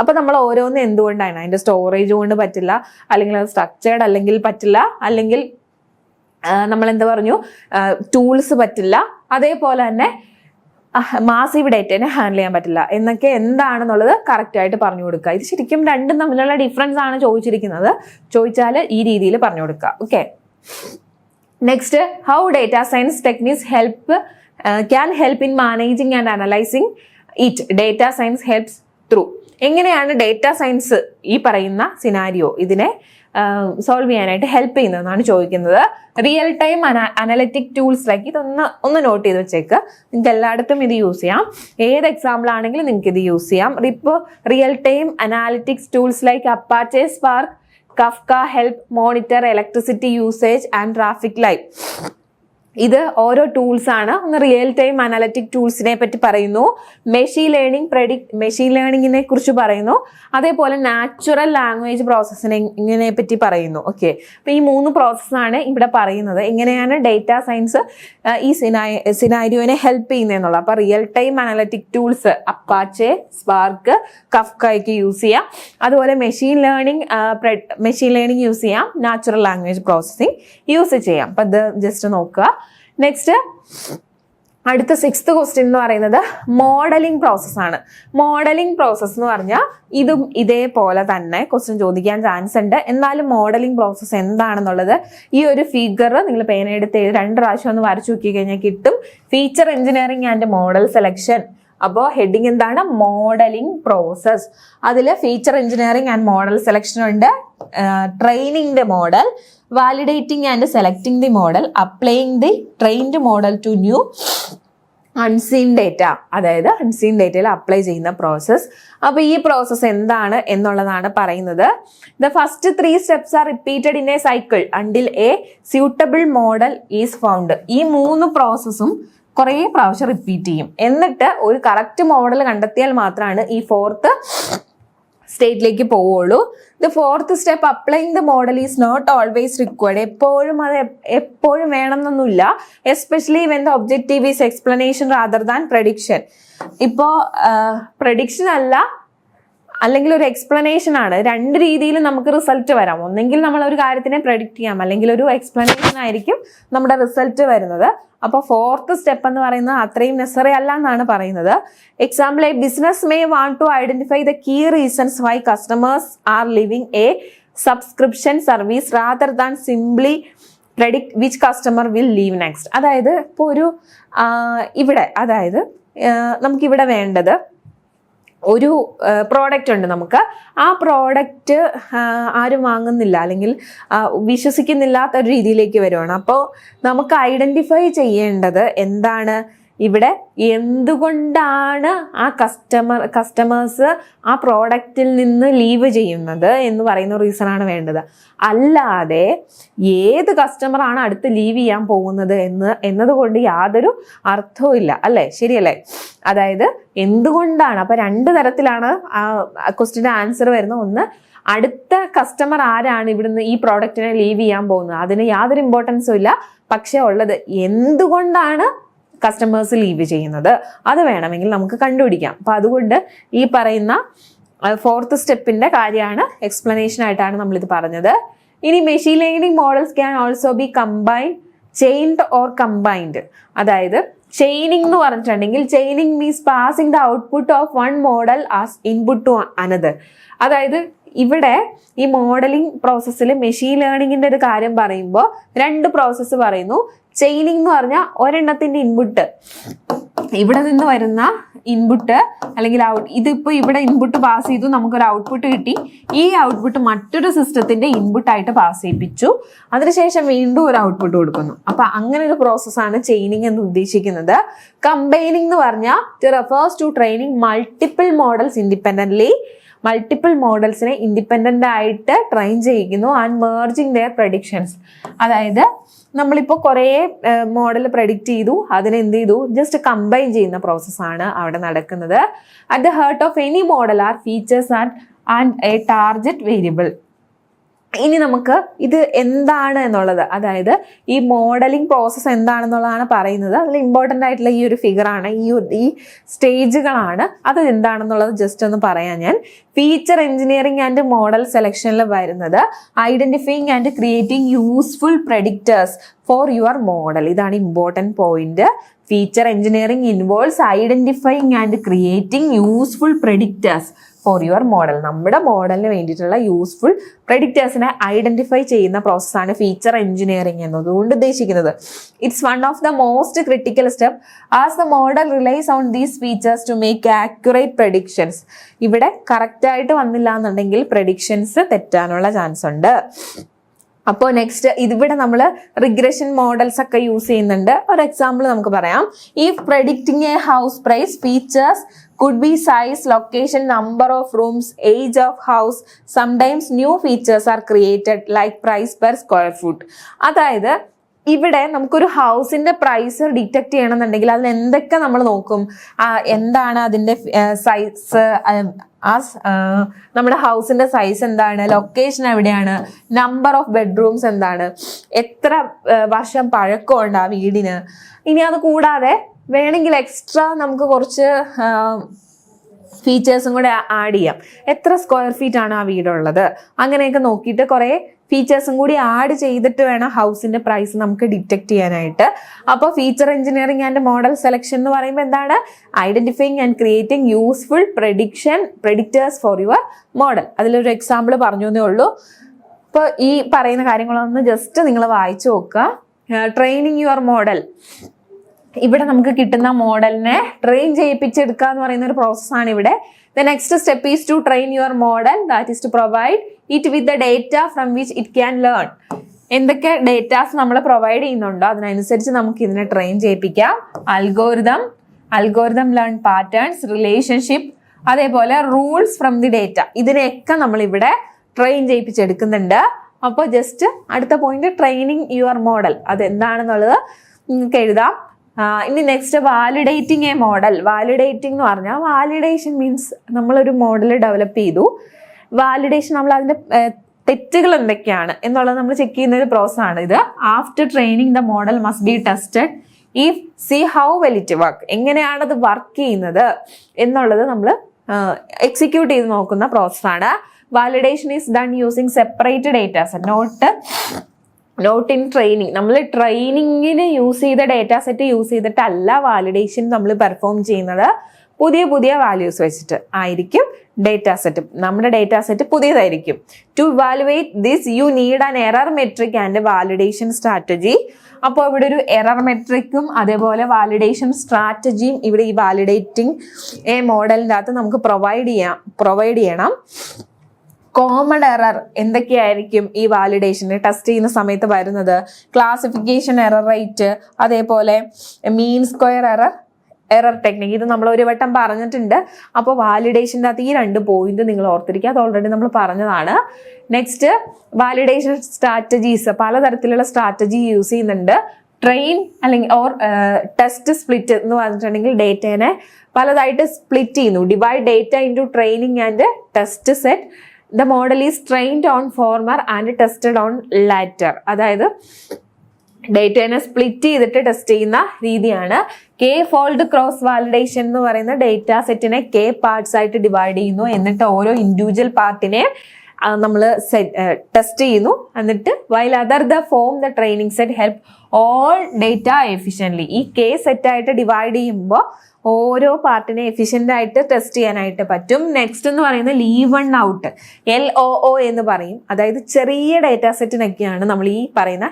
അപ്പോൾ നമ്മൾ ഓരോന്ന് എന്തുകൊണ്ടാണ്, അതിൻ്റെ സ്റ്റോറേജ് കൊണ്ട് പറ്റില്ല, അല്ലെങ്കിൽ അത് സ്ട്രക്ചേർഡ് അല്ലെങ്കിൽ പറ്റില്ല, അല്ലെങ്കിൽ നമ്മൾ എന്താ പറഞ്ഞു ടൂൾസ് പറ്റില്ല, അതേപോലെ തന്നെ മാസീവ് ഡേറ്റനെ ഹാൻഡിൽ ചെയ്യാൻ പറ്റില്ല എന്നൊക്കെ എന്താണെന്നുള്ളത് കറക്റ്റായിട്ട് പറഞ്ഞു കൊടുക്കുക. ഇത് ശരിക്കും രണ്ടും തമ്മിലുള്ള ഡിഫറൻസ് ആണ് ചോദിച്ചിരിക്കുന്നത്. ചോദിച്ചാൽ ഈ രീതിയിൽ പറഞ്ഞു കൊടുക്കുക. Okay, next, how data science techniques can help in managing and analysing it. Data science helps through. എങ്ങനെയാണ് ഡേറ്റ സയൻസ് ഈ പറയുന്ന സിനാരിയോ ഇതിനെ സോൾവ് ചെയ്യാനായിട്ട് ഹെൽപ്പ് ചെയ്യുന്നതെന്നാണ് ചോദിക്കുന്നത്. Real time analytic tools like ഇതൊന്ന് നോട്ട് ചെയ്ത് വെച്ചേക്ക്. നിങ്ങൾക്ക് എല്ലായിടത്തും ഇത് യൂസ് ചെയ്യാം. ഏത് എക്സാമ്പിൾ ആണെങ്കിലും നിങ്ങൾക്ക് ഇത് യൂസ് ചെയ്യാം. ഇപ്പോൾ real time analytics tools like Apache, Spark, Kafka help monitor electricity usage and traffic light. ഇത് ഓരോ ടൂൾസ് ആണ്. ഒന്ന് റിയൽ ടൈം അനാലിറ്റിക് ടൂൾസിനെ പറ്റി പറയുന്നു, മെഷീൻ ലേണിങ്ങിനെ കുറിച്ച് പറയുന്നു, അതേപോലെ നാച്ചുറൽ ലാംഗ്വേജ് പ്രോസസ്സിനെ പറ്റി പറയുന്നു. ഓക്കെ, അപ്പൊ ഈ 3 പ്രോസസ്സാണ് ഇവിടെ പറയുന്നത്. എങ്ങനെയാണ് ഡേറ്റ സയൻസ് ഈ സിനാരിയോനെ ഹെൽപ്പ് ചെയ്യുന്നതെന്നുള്ളത്. അപ്പൊ real time analytic tools Apache, Spark, കഫ്കയൊക്കെ യൂസ് ചെയ്യാം. അതുപോലെ മെഷീൻ ലേണിംഗ് യൂസ് ചെയ്യാം, നാച്ചുറൽ ലാംഗ്വേജ് പ്രോസസ്സിംഗ് യൂസ് ചെയ്യാം. അപ്പൊ ഇത് ജസ്റ്റ് നോക്കുക. നെക്സ്റ്റ്, അടുത്ത 6th ക്വസ്റ്റ്യൻ എന്ന് പറയുന്നത് മോഡലിംഗ് പ്രോസസ്സാണ്. മോഡലിംഗ് പ്രോസസ്സ് എന്ന് പറഞ്ഞാൽ ഇതും ഇതേപോലെ തന്നെ ക്വസ്റ്റ്യൻ ചോദിക്കാൻ ചാൻസ് ഉണ്ട്. എന്നാലും മോഡലിംഗ് പ്രോസസ്സ് എന്താണെന്നുള്ളത് ഈ ഒരു ഫിഗർ നിങ്ങൾ പേന എടുത്ത് 2 പ്രാവശ്യം ഒന്ന് വരച്ചു നോക്കി കഴിഞ്ഞാൽ കിട്ടും. Feature engineering and model selection, അപ്പോൾ ഹെഡിങ് എന്താണ്? Modelling process. അതിൽ feature engineering and model selection ഉണ്ട്, training the model, validating and selecting the model, applying the trained model to new unseen data, അതായത് അൺസീൻ ഡേറ്റയിൽ അപ്ലൈ ചെയ്യുന്ന process. അപ്പോൾ ഈ process എന്താണ് എന്നുള്ളതാണ് പറയുന്നത്. The first 3 steps are repeated in a cycle until a suitable model is found. ഈ 3 പ്രോസസ്സും കുറേ പ്രാവശ്യം റിപ്പീറ്റ് ചെയ്യും. എന്നിട്ട് ഒരു കറക്റ്റ് മോഡൽ കണ്ടെത്തിയാൽ മാത്രമാണ് ഈ 4th സ്റ്റേറ്റിലേക്ക് പോവുള്ളൂ. The 4th step applying the model is not always required. എപ്പോഴും വേണമെന്നൊന്നുമില്ല. Especially when the objective is explanation rather than prediction. ഇപ്പോൾ പ്രഡിക്ഷൻ അല്ലെങ്കിൽ ഒരു എക്സ്പ്ലനേഷൻ ആണ്. 2 രീതിയിൽ നമുക്ക് റിസൾട്ട് വരാം. ഒന്നെങ്കിൽ നമ്മൾ ഒരു കാര്യത്തിനെ പ്രഡിക്റ്റ് ചെയ്യാം, അല്ലെങ്കിൽ ഒരു എക്സ്പ്ലനേഷൻ ആയിരിക്കും നമ്മുടെ റിസൾട്ട് വരുന്നത്. അപ്പോൾ 4th സ്റ്റെപ്പ് എന്ന് പറയുന്നത് അത്രയും നെസറി അല്ല എന്നാണ് പറയുന്നത്. Example, a business may want to identify the key reasons why customers are living a subscription service rather than simply predict which customer will leave next. അതായത് ഇപ്പോൾ ഒരു നമുക്കിവിടെ വേണ്ടത് ഒരു പ്രോഡക്റ്റ് ഉണ്ട്. നമുക്ക് ആ പ്രോഡക്റ്റ് ആരും വാങ്ങുന്നില്ല, അല്ലെങ്കിൽ വിശ്വസിക്കുന്നില്ലാത്ത ഒരു രീതിയിലേക്ക് വരുവാണ്. അപ്പോൾ നമുക്ക് ഐഡന്റിഫൈ ചെയ്യേണ്ടത് എന്താണ്? ഇവിടെ എന്തുകൊണ്ടാണ് ആ കസ്റ്റമേഴ്സ് ആ പ്രോഡക്റ്റിൽ നിന്ന് ലീവ് ചെയ്യുന്നത് എന്ന് പറയുന്ന റീസണാണ് വേണ്ടത്. അല്ലാതെ ഏത് കസ്റ്റമറാണ് അടുത്ത് ലീവ് ചെയ്യാൻ പോകുന്നത് എന്നതുകൊണ്ട് യാതൊരു അർത്ഥവും ഇല്ല, അല്ലേ? ശരിയല്ലേ? അതായത് എന്തുകൊണ്ടാണ്. അപ്പൊ 2 തരത്തിലാണ് ആ ക്വസ്റ്റ്യൻ്റെ ആൻസർ വരുന്നത്. ഒന്ന്, അടുത്ത കസ്റ്റമർ ആരാണ് ഇവിടുന്ന് ഈ പ്രോഡക്റ്റിനെ ലീവ് ചെയ്യാൻ പോകുന്നത്, അതിന് യാതൊരു ഇമ്പോർട്ടൻസും ഇല്ല. പക്ഷെ ഉള്ളത് എന്തുകൊണ്ടാണ് കസ്റ്റമേഴ്സ് ലീവ് ചെയ്യുന്നത്, അത് വേണമെങ്കിൽ നമുക്ക് കണ്ടുപിടിക്കാം. അപ്പൊ അതുകൊണ്ട് ഈ പറയുന്ന 4th സ്റ്റെപ്പിന്റെ കാര്യമാണ്, എക്സ്പ്ലനേഷൻ ആയിട്ടാണ് നമ്മളിത് പറഞ്ഞത്. ഇനി machine learning models can also be chained or combined. അതായത് ചെയിനിങ് എന്ന് പറഞ്ഞിട്ടുണ്ടെങ്കിൽ, chaining means passing the output of one model as input to another. അതായത് ഇവിടെ ഈ മോഡലിംഗ് പ്രോസസ്സിൽ മെഷീൻ ലേണിംഗിന്റെ ഒരു കാര്യം പറയുമ്പോൾ 2 പ്രോസസ്സ് പറയുന്നു. ചെയിനിങ് എന്ന് പറഞ്ഞാൽ ഒരെണ്ണത്തിന്റെ ഇൻപുട്ട്, ഇവിടെ നിന്ന് വരുന്ന ഇൻപുട്ട് അല്ലെങ്കിൽ ഇതിപ്പോൾ ഇവിടെ ഇൻപുട്ട് പാസ് ചെയ്തു, നമുക്കൊരു ഔട്ട്പുട്ട് കിട്ടി. ഈ ഔട്ട്പുട്ട് മറ്റൊരു സിസ്റ്റത്തിന്റെ ഇൻപുട്ടായിട്ട് പാസ് ചെയ്യിപ്പിച്ചു, അതിനുശേഷം വീണ്ടും ഒരു ഔട്ട്പുട്ട് കൊടുക്കുന്നു. അപ്പൊ അങ്ങനെ ഒരു പ്രോസസ്സാണ് ചെയിനിങ് എന്ന് ഉദ്ദേശിക്കുന്നത്. കമ്പൈനിങ് എന്ന് പറഞ്ഞാൽ it refers to training multiple models independently. Multiple മോഡൽസിനെ ഇൻഡിപെൻഡന്റ് ആയിട്ട് ട്രെയിൻ ചെയ്യിക്കുന്നു. And merging their predictions. അതായത് നമ്മളിപ്പോൾ കുറേ മോഡൽ പ്രഡിക്റ്റ് ചെയ്തു, അതിനെ എന്ത് ചെയ്തു, ജസ്റ്റ് കമ്പൈൻ ചെയ്യുന്ന പ്രോസസ്സാണ് അവിടെ നടക്കുന്നത്. At the heart of any model are features and a target variable. ഇനി നമുക്ക് ഇത് എന്താണ് എന്നുള്ളത്, അതായത് ഈ മോഡലിംഗ് പ്രോസസ്സ് എന്താണെന്നുള്ളതാണ് പറയുന്നത്. അതിൽ ഇമ്പോർട്ടൻ്റ് ആയിട്ടുള്ള ഈ ഒരു ഫിഗറാണ്, ഈ സ്റ്റേജുകളാണ്. അത് എന്താണെന്നുള്ളത് ജസ്റ്റ് ഒന്ന് പറയാം ഞാൻ. ഫീച്ചർ എഞ്ചിനീയറിംഗ് ആൻഡ് മോഡൽ സെലക്ഷനിൽ വരുന്നത് identifying and creating useful predictors for your model. ഇതാണ് important point. Feature engineering involves identifying and creating useful predictors for your model. നമ്മുടെ മോഡലിന് വേണ്ടിയിട്ടുള്ള യൂസ്ഫുൾ പ്രെഡിക്റ്റേഴ്സിനെ ഐഡന്റിഫൈ ചെയ്യുന്ന പ്രോസസ്സാണ് ഫീച്ചർ എഞ്ചിനീയറിംഗ് എന്നതുകൊണ്ട് ഉദ്ദേശിക്കുന്നത്. It's one of the most critical step as the model relies on these features to make accurate predictions. ഇവിടെ കറക്റ്റായിട്ട് വന്നില്ല എന്നുണ്ടെങ്കിൽ പ്രഡിക്ഷൻസ് തെറ്റാനുള്ള ചാൻസ് ഉണ്ട്. അപ്പോൾ നെക്സ്റ്റ്, ഇതിവിടെ നമ്മൾ റിഗ്രഷൻ മോഡൽസ് ഒക്കെ യൂസ് ചെയ്യുന്നുണ്ട്. ഒരു എക്സാമ്പിൾ നമുക്ക് പറയാം. If predicting a house price, features could be size, location, number of rooms, age of house. Sometimes new features are created like price per square foot. അതായത് ഇവിടെ നമുക്കൊരു ഹൗസിന്റെ പ്രൈസ് ഡിറ്റക്ട് ചെയ്യണമെന്നുണ്ടെങ്കിൽ അതിൽ എന്തൊക്കെ നമ്മൾ നോക്കും? എന്താണ് അതിന്റെ സൈസ്, നമ്മുടെ ഹൗസിന്റെ സൈസ് എന്താണ്, ലൊക്കേഷൻ എവിടെയാണ്, നമ്പർ ഓഫ് ബെഡ്റൂംസ് എന്താണ്, എത്ര വർഷം പഴക്കമുണ്ട് ആ വീടിന്. ഇനി അത് കൂടാതെ വേണമെങ്കിൽ എക്സ്ട്രാ നമുക്ക് കുറച്ച് ഫീച്ചേഴ്സും കൂടെ ആഡ് ചെയ്യാം. എത്ര സ്ക്വയർ ഫീറ്റ് ആണ് ആ വീടുള്ളത്, അങ്ങനെയൊക്കെ നോക്കിയിട്ട് കുറേ ഫീച്ചേഴ്സും കൂടി ആഡ് ചെയ്തിട്ട് വേണം ഹൗസിന്റെ പ്രൈസ് നമുക്ക് ഡിറ്റക്ട് ചെയ്യാനായിട്ട്. അപ്പോൾ feature engineering and model selection എന്ന് പറയുമ്പോൾ എന്താണ്? Identifying and creating useful predictors for your model. അതിലൊരു എക്സാമ്പിൾ പറഞ്ഞു എന്നേ ഉള്ളൂ. ഇപ്പോൾ ഈ പറയുന്ന കാര്യങ്ങളൊന്ന് ജസ്റ്റ് നിങ്ങൾ വായിച്ചു നോക്കുക. Training your model. ഇവിടെ നമുക്ക് കിട്ടുന്ന മോഡലിനെ ട്രെയിൻ ചെയ്യിപ്പിച്ചെടുക്കുക എന്ന് പറയുന്ന ഒരു പ്രോസസ്സാണ് ഇവിടെ. The next step is to train your model, that is to provide it with the data from which it can learn. എന്തൊക്കെ ഡേറ്റാസ് നമ്മൾ പ്രൊവൈഡ് ചെയ്യുന്നുണ്ടോ അതിനനുസരിച്ച് നമുക്ക് ഇതിനെ ട്രെയിൻ ചെയ്യിപ്പിക്കാം. അൽഗോരിതം ലേൺ പാറ്റേൺസ്, റിലേഷൻഷിപ്പ്, അതേപോലെ റൂൾസ് ഫ്രം ദി ഡേറ്റ, ഇതിനെയൊക്കെ നമ്മൾ ഇവിടെ ട്രെയിൻ ചെയ്യിപ്പിച്ചെടുക്കുന്നുണ്ട്. അപ്പോൾ ജസ്റ്റ് അടുത്ത പോയിന്റ് ട്രെയിനിങ് യുവർ മോഡൽ, അതെന്താണെന്നുള്ളത് നിങ്ങൾക്ക് എഴുതാം. ഇനി next validating a model. Validating എന്ന് പറഞ്ഞാൽ വാലിഡേഷൻ മീൻസ് നമ്മളൊരു മോഡൽ ഡെവലപ്പ് ചെയ്തു. വാലിഡേഷൻ നമ്മൾ അതിൻ്റെ തെറ്റുകൾ എന്തൊക്കെയാണ് എന്നുള്ളത് നമ്മൾ ചെക്ക് ചെയ്യുന്ന ഒരു പ്രോസസ് ആണ് ഇത്. After training the model must be tested if see how well it work, എങ്ങനെയാണത് വർക്ക് ചെയ്യുന്നത് എന്നുള്ളത് നമ്മൾ എക്സിക്യൂട്ട് ചെയ്ത് നോക്കുന്ന പ്രോസസ്സാണ്. Validation is done using separate datas, not in training. നമ്മൾ ട്രെയിനിങ്ങിന് യൂസ് ചെയ്ത ഡേറ്റാ സെറ്റ് യൂസ് ചെയ്തിട്ടല്ല വാലിഡേഷൻ നമ്മൾ പെർഫോം ചെയ്യുന്നത്. പുതിയ വാല്യൂസ് വെച്ചിട്ട് ആയിരിക്കും ഡേറ്റാ സെറ്റ്. നമ്മുടെ ഡേറ്റാ സെറ്റ് പുതിയതായിരിക്കും. To evaluate this you need an error metric and validation strategy. അപ്പോൾ ഇവിടെ ഒരു എറർ മെട്രിക്കും അതേപോലെ വാലിഡേഷൻ സ്ട്രാറ്റജിയും ഇവിടെ ഈ വാലിഡേറ്റിംഗ് എ മോഡലിൻ്റെ അകത്ത് നമുക്ക് പ്രൊവൈഡ് ചെയ്യണം. കോമൺ എറർ എന്തൊക്കെയായിരിക്കും ഈ വാലിഡേഷന് ടെസ്റ്റ് ചെയ്യുന്ന സമയത്ത് വരുന്നത്? ക്ലാസിഫിക്കേഷൻ എറർ റേറ്റ്, അതേപോലെ മീൻ സ്ക്വയർ എറർ ടെക്നിക്ക്. ഇത് നമ്മൾ ഒരു വട്ടം പറഞ്ഞിട്ടുണ്ട്. അപ്പോൾ വാലിഡേഷൻ്റെ അകത്ത് ഈ 2 പോയിന്റ് നിങ്ങൾ ഓർത്തിരിക്കുക, അത് ഓൾറെഡി നമ്മൾ പറഞ്ഞതാണ്. നെക്സ്റ്റ് വാലിഡേഷൻ സ്ട്രാറ്റജീസ്, പലതരത്തിലുള്ള സ്ട്രാറ്റജി യൂസ് ചെയ്യുന്നുണ്ട്. ട്രെയിൻ അല്ലെങ്കിൽ ടെസ്റ്റ് സ്പ്ലിറ്റ് എന്ന് പറഞ്ഞിട്ടുണ്ടെങ്കിൽ ഡേറ്റേനെ പലതായിട്ട് സ്പ്ലിറ്റ് ചെയ്യുന്നു. Divide data into training and test set. The model is trained on former and tested on later. അതായത് ഡേറ്റേനെ സ്പ്ലിറ്റ് ചെയ്തിട്ട് ടെസ്റ്റ് ചെയ്യുന്ന രീതിയാണ്. കെ ഫോൾഡ് ക്രോസ് വാലിഡേഷൻ എന്ന് പറയുന്ന ഡേറ്റ സെറ്റിനെ കെ പാർട്സ് ആയിട്ട് ഡിവൈഡ് ചെയ്യുന്നു. എന്നിട്ട് ഓരോ ഇൻഡിവിജ്വൽ പാർട്ടിനെ നമ്മൾ ടെസ്റ്റ് ചെയ്യുന്നു. എന്നിട്ട് while other the form the training set help all data efficiently. ഈ കെ സെറ്റായിട്ട് ഡിവൈഡ് ചെയ്യുമ്പോൾ ഓരോ പാർട്ടിനെ എഫിഷ്യൻ്റ് ആയിട്ട് ടെസ്റ്റ് ചെയ്യാനായിട്ട് പറ്റും. നെക്സ്റ്റ് എന്ന് പറയുന്നത് ലീവ് വൺ ഔട്ട്, LOO എന്ന് പറയും. അതായത് ചെറിയ ഡേറ്റാ സെറ്റിനൊക്കെയാണ് നമ്മൾ ഈ പറയുന്ന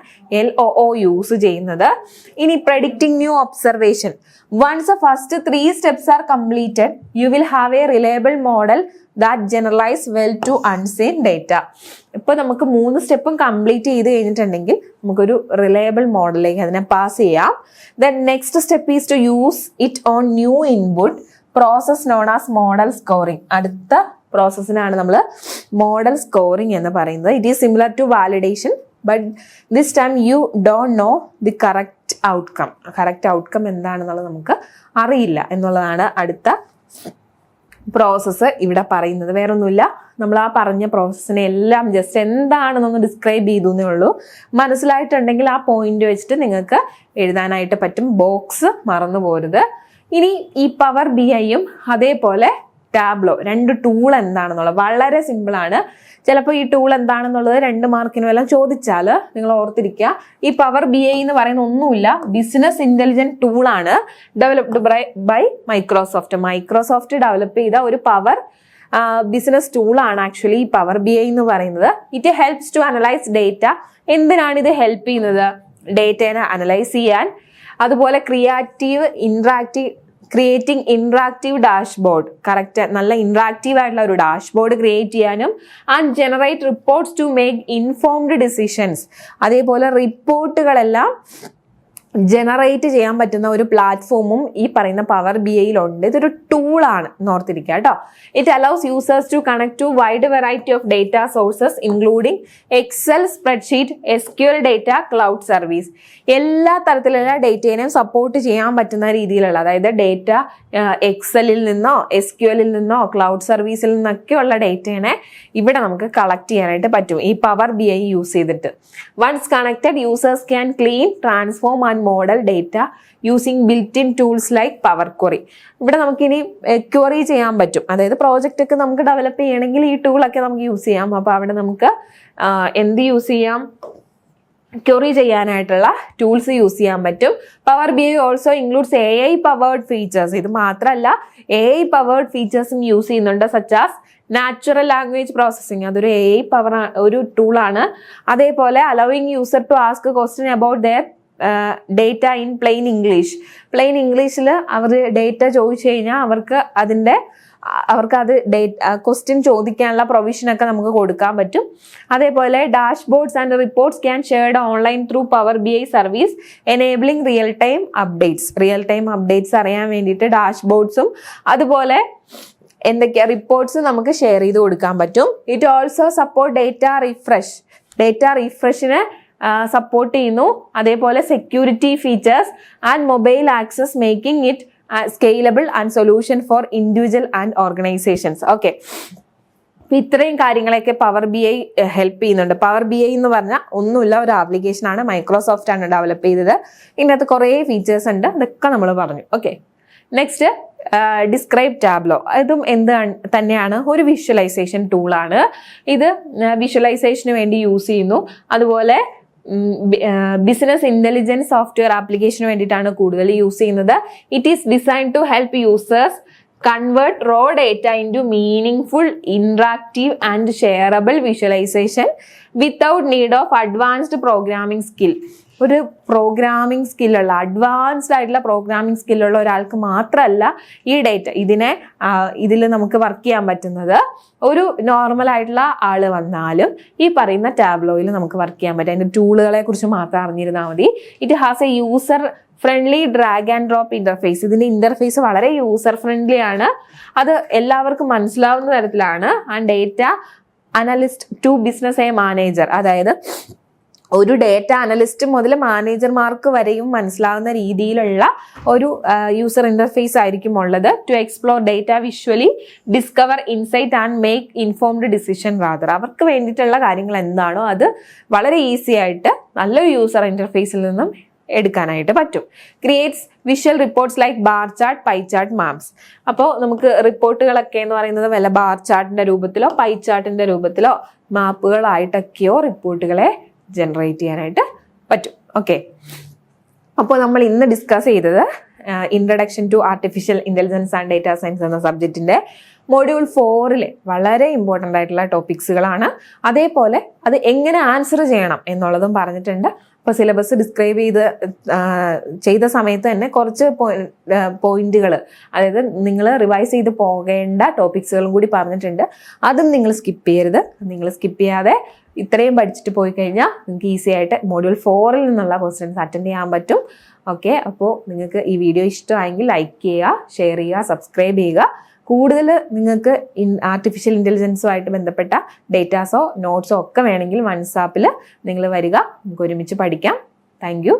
LOO യൂസ് ചെയ്യുന്നത്. ഇനി predicting new observation. Once the first 3 steps are completed, you will have a reliable model that generalize well to unseen data. ഇപ്പോൾ നമുക്ക് 3 സ്റ്റെപ്പും കംപ്ലീറ്റ് ചെയ്ത് കഴിഞ്ഞിട്ടുണ്ടെങ്കിൽ നമുക്കൊരു റിലയബിൾ മോഡലിലേക്ക് അതിനെ പാസ് ചെയ്യാം. Then next step is to use it on new input process known as model scoring. അടുത്ത പ്രോസസ്സിനാണ് നമ്മൾ മോഡൽ സ്കോറിംഗ് എന്ന് പറയുന്നത്. It is similar to validation, but this time you don't know the correct outcome എന്താണെന്നുള്ളത് നമുക്ക് അറിയില്ല എന്നുള്ളതാണ് അടുത്ത പ്രോസസ്സ് ഇവിടെ പറയുന്നത്. വേറൊന്നുമില്ല, നമ്മൾ ആ പറഞ്ഞ പ്രോസസ്സിനെ എല്ലാം ജസ്റ്റ് എന്താണെന്നൊന്ന് ഡിസ്ക്രൈബ് ചെയ്തു എന്നേ ഉള്ളൂ. മനസ്സിലായിട്ടുണ്ടെങ്കിൽ ആ പോയിന്റ് വെച്ചിട്ട് നിങ്ങൾക്ക് എഴുതാനായിട്ട് പറ്റും. ബോക്സ് മറന്നു പോരുത്. ഇനി ഈ പവർ BIയും അതേപോലെ ടാബ്ലോ 2 ടൂൾ എന്താണെന്നുള്ളത് വളരെ സിമ്പിളാണ്. ചിലപ്പോൾ ഈ ടൂൾ എന്താണെന്നുള്ളത് 2 മാർക്കിനും എല്ലാം ചോദിച്ചാൽ നിങ്ങൾ ഓർത്തിരിക്കുക. ഈ പവർ BI എന്ന് പറയുന്ന ഒന്നുമില്ല, ബിസിനസ് ഇന്റലിജന്റ് ടൂളാണ്, ഡെവലപ്ഡ് ബൈ മൈക്രോസോഫ്റ്റ് ഡെവലപ്പ് ചെയ്ത ഒരു പവർ ബിസിനസ് ടൂളാണ് ആക്ച്വലി ഈ പവർ BI എന്ന് പറയുന്നത്. It helps to analyse data. എന്തിനാണ് ഇത് ഹെൽപ്പ് ചെയ്യുന്നത്? ഡേറ്റേനെ അനലൈസ് ചെയ്യാൻ, അതുപോലെ ക്രിയേറ്റിംഗ് ഇൻട്രാക്റ്റീവ് ഡാഷ്ബോർഡ്, കറക്റ്റ് നല്ല ഇൻട്രാക്റ്റീവ് ആയിട്ടുള്ള ഒരു ഡാഷ്ബോർഡ് ക്രിയേറ്റ് ചെയ്യാനും, and generate reports to make informed decisions. അതേപോലെ റിപ്പോർട്ടുകളെല്ലാം ജനറേറ്റ് ചെയ്യാൻ പറ്റുന്ന ഒരു പ്ലാറ്റ്ഫോമും ഈ പറയുന്ന പവർ BIയിലുണ്ട്. ഇതൊരു ടൂളാണ് ഓർത്തിരിക്കുക കേട്ടോ. It allows users to connect to wide variety of data sources including excel, spreadsheet, SQL data, cloud service. എല്ലാ തരത്തിലുള്ള ഡേറ്റേനെയും സപ്പോർട്ട് ചെയ്യാൻ പറ്റുന്ന രീതിയിലുള്ള, അതായത് ഡേറ്റ എക്സലിൽ നിന്നോ SQLിൽ നിന്നോ ക്ലൗഡ് സർവീസിൽ നിന്നൊക്കെയുള്ള ഡേറ്റേനെ ഇവിടെ നമുക്ക് കളക്ട് ചെയ്യാനായിട്ട് പറ്റും ഈ പവർ BI യൂസ് ചെയ്തിട്ട്. Once connected, users can clean, transform and model data using built in tools like power query. ഇവിടെ നമുക്കിനി ക്വറി ചെയ്യാൻ പറ്റും. അതായത് പ്രോജക്റ്റ് ഒക്കെ നമുക്ക് ഡെവലപ്പ് ചെയ്യണമെങ്കിൽ ഈ ടൂളൊക്കെ നമുക്ക് യൂസ് ചെയ്യാം. അപ്പോൾ അവിടെ നമുക്ക് എന്ത് യൂസ് ചെയ്യാം? ക്വറി ചെയ്യാനായിട്ടുള്ള ടൂൾസ് യൂസ് ചെയ്യാൻ പറ്റും. Power BI also includes AI powered features. ഇത് മാത്രമല്ല AI പവേർഡ് ഫീച്ചേഴ്സും യൂസ് ചെയ്യുന്നുണ്ട്, such as natural language processing. അതൊരു AI പവർ ഒരു ടൂളാണ്. അതേപോലെ allowing user to ask question about their data in plain ഇംഗ്ലീഷിൽ അവർ ഡേറ്റ ചോദിച്ചു കഴിഞ്ഞാൽ അവർക്ക് അത് ക്വസ്റ്റ്യൻ ചോദിക്കാനുള്ള പ്രൊവിഷനൊക്കെ നമുക്ക് കൊടുക്കാൻ പറ്റും. അതേപോലെ dashboards and reports can shared online through power BI service enabling real time updates അറിയാൻ വേണ്ടിയിട്ട് ഡാഷ്ബോർഡ്സും അതുപോലെ എന്തൊക്കെയാ റിപ്പോർട്ട്സ് നമുക്ക് ഷെയർ ചെയ്ത് കൊടുക്കാൻ പറ്റും. ഇറ്റ് ഓൾസോ സപ്പോർട്ട് ഡേറ്റ റീഫ്രഷിനെ സപ്പോർട്ട് ചെയ്യുന്നു. അതേപോലെ security features and mobile access making it scalable and solution for individual and organisations. Okay, ഇത്രയും കാര്യങ്ങളൊക്കെ പവർ BI ഹെൽപ്പ് ചെയ്യുന്നുണ്ട്. പവർ BI എന്ന് പറഞ്ഞാൽ ഒന്നുമില്ല, ഒരു ആപ്ലിക്കേഷനാണ്, മൈക്രോസോഫ്റ്റ് ആണ് ഡെവലപ്പ് ചെയ്തത്. ഇതിനകത്ത് കുറേ ഫീച്ചേഴ്സ് ഉണ്ട്, ഇതൊക്കെ നമ്മൾ പറഞ്ഞു. Okay, next describe tableau. ഇതും തന്നെയാണ് ഒരു വിഷ്വലൈസേഷൻ ടൂളാണ്. ഇത് വിഷ്വലൈസേഷന് വേണ്ടി യൂസ് ചെയ്യുന്നു. അതുപോലെ ബിസിനസ് ഇന്റലിജൻസ് സോഫ്റ്റ്വെയർ ആപ്ലിക്കേഷന് വേണ്ടിയിട്ടാണ് കൂടുതൽ യൂസ് ചെയ്യുന്നത്. It is design to help users convert raw data into meaningful interactive and shareable visualisation without need of advanced programming skill. ഒരു പ്രോഗ്രാമിംഗ് സ്കില്ലുള്ള അഡ്വാൻസ്ഡ് ആയിട്ടുള്ള പ്രോഗ്രാമിംഗ് സ്കില്ലുള്ള ഒരാൾക്ക് മാത്രമല്ല ഈ ഡേറ്റ ഇതിൽ നമുക്ക് വർക്ക് ചെയ്യാൻ പറ്റുന്നത്. ഒരു നോർമൽ ആയിട്ടുള്ള ആള് വന്നാലും ഈ പറയുന്ന ടാബ്ലോയിൽ നമുക്ക് വർക്ക് ചെയ്യാൻ പറ്റും. അതിൻ്റെ ടൂളുകളെ കുറിച്ച് മാത്രം അറിഞ്ഞിരുന്നാൽ മതി. It has a user friendly drag and drop interface. ഇതിന്റെ ഇന്റർഫേസ് വളരെ യൂസർ ഫ്രണ്ട്ലി ആണ്. അത് എല്ലാവർക്കും മനസ്സിലാവുന്ന തരത്തിലാണ്. And data analyst to business a manager, അതായത് ഒരു ഡേറ്റ അനലിസ്റ്റ് മുതൽ മാനേജർമാർക്ക് വരെയും മനസ്സിലാവുന്ന രീതിയിലുള്ള ഒരു യൂസർ ഇന്റർഫേസ് ആയിരിക്കും ഉള്ളത്. To explore data visually, discover insight and make informed decision rather. അവർക്ക് വേണ്ടിയിട്ടുള്ള കാര്യങ്ങൾ എന്താണോ അത് വളരെ ഈസി ആയിട്ട് നല്ലൊരു യൂസർ ഇന്റർഫേസിൽ നിന്നും എടുക്കാനായിട്ട് പറ്റും. Creates visual reports like bar chart, pie chart, maps. അപ്പോൾ നമുക്ക് റിപ്പോർട്ടുകളൊക്കെ എന്ന് പറയുന്നത് വല്ല ബാർ ചാർട്ടിന്റെ രൂപത്തിലോ പൈ ചാർട്ടിന്റെ രൂപത്തിലോ മാപ്പുകളായിട്ടൊക്കെയോ റിപ്പോർട്ടുകളെ ജനറേറ്റ് ചെയ്യാനായിട്ട് പറ്റും. ഓക്കെ, അപ്പോൾ നമ്മൾ ഇന്ന് ഡിസ്കസ് ചെയ്തത് introduction to artificial intelligence and data science എന്ന സബ്ജക്റ്റിന്റെ മൊഡ്യൂൾ 4 വളരെ ഇമ്പോർട്ടൻ്റ് ആയിട്ടുള്ള ടോപ്പിക്സുകളാണ്. അതേപോലെ അത് എങ്ങനെ ആൻസർ ചെയ്യണം എന്നുള്ളതും പറഞ്ഞിട്ടുണ്ട്. അപ്പോൾ സിലബസ് ഡിസ്ക്രൈബ് ചെയ്ത സമയത്ത് തന്നെ കുറച്ച് പോയിന്റുകൾ, അതായത് നിങ്ങൾ റിവൈസ് ചെയ്ത് പോകേണ്ട ടോപ്പിക്സുകളും കൂടി പറഞ്ഞിട്ടുണ്ട്. അതും നിങ്ങൾ സ്കിപ്പ് ചെയ്യരുത്. നിങ്ങൾ സ്കിപ്പ് ചെയ്യാതെ ഇത്രയും പഠിച്ചിട്ട് പോയി കഴിഞ്ഞാൽ നിങ്ങൾക്ക് ഈസി ആയിട്ട് മൊഡ്യൂൾ 4 നിന്നുള്ള ക്വസ്റ്റ്യൻസ് അറ്റൻഡ് ചെയ്യാൻ പറ്റും. ഓക്കെ, അപ്പോൾ നിങ്ങൾക്ക് ഈ വീഡിയോ ഇഷ്ടമായെങ്കിൽ ലൈക്ക് ചെയ്യുക, ഷെയർ ചെയ്യുക, സബ്സ്ക്രൈബ് ചെയ്യുക. കൂടുതൽ നിങ്ങൾക്ക് ആർട്ടിഫിഷ്യൽ ഇൻ്റലിജൻസുമായിട്ട് ബന്ധപ്പെട്ട ഡേറ്റാസോ നോട്ട്സോ ഒക്കെ വേണമെങ്കിൽ വാട്സാപ്പിൽ നിങ്ങൾ വരിക, നമുക്ക് ഒരുമിച്ച് പഠിക്കാം. Thank you.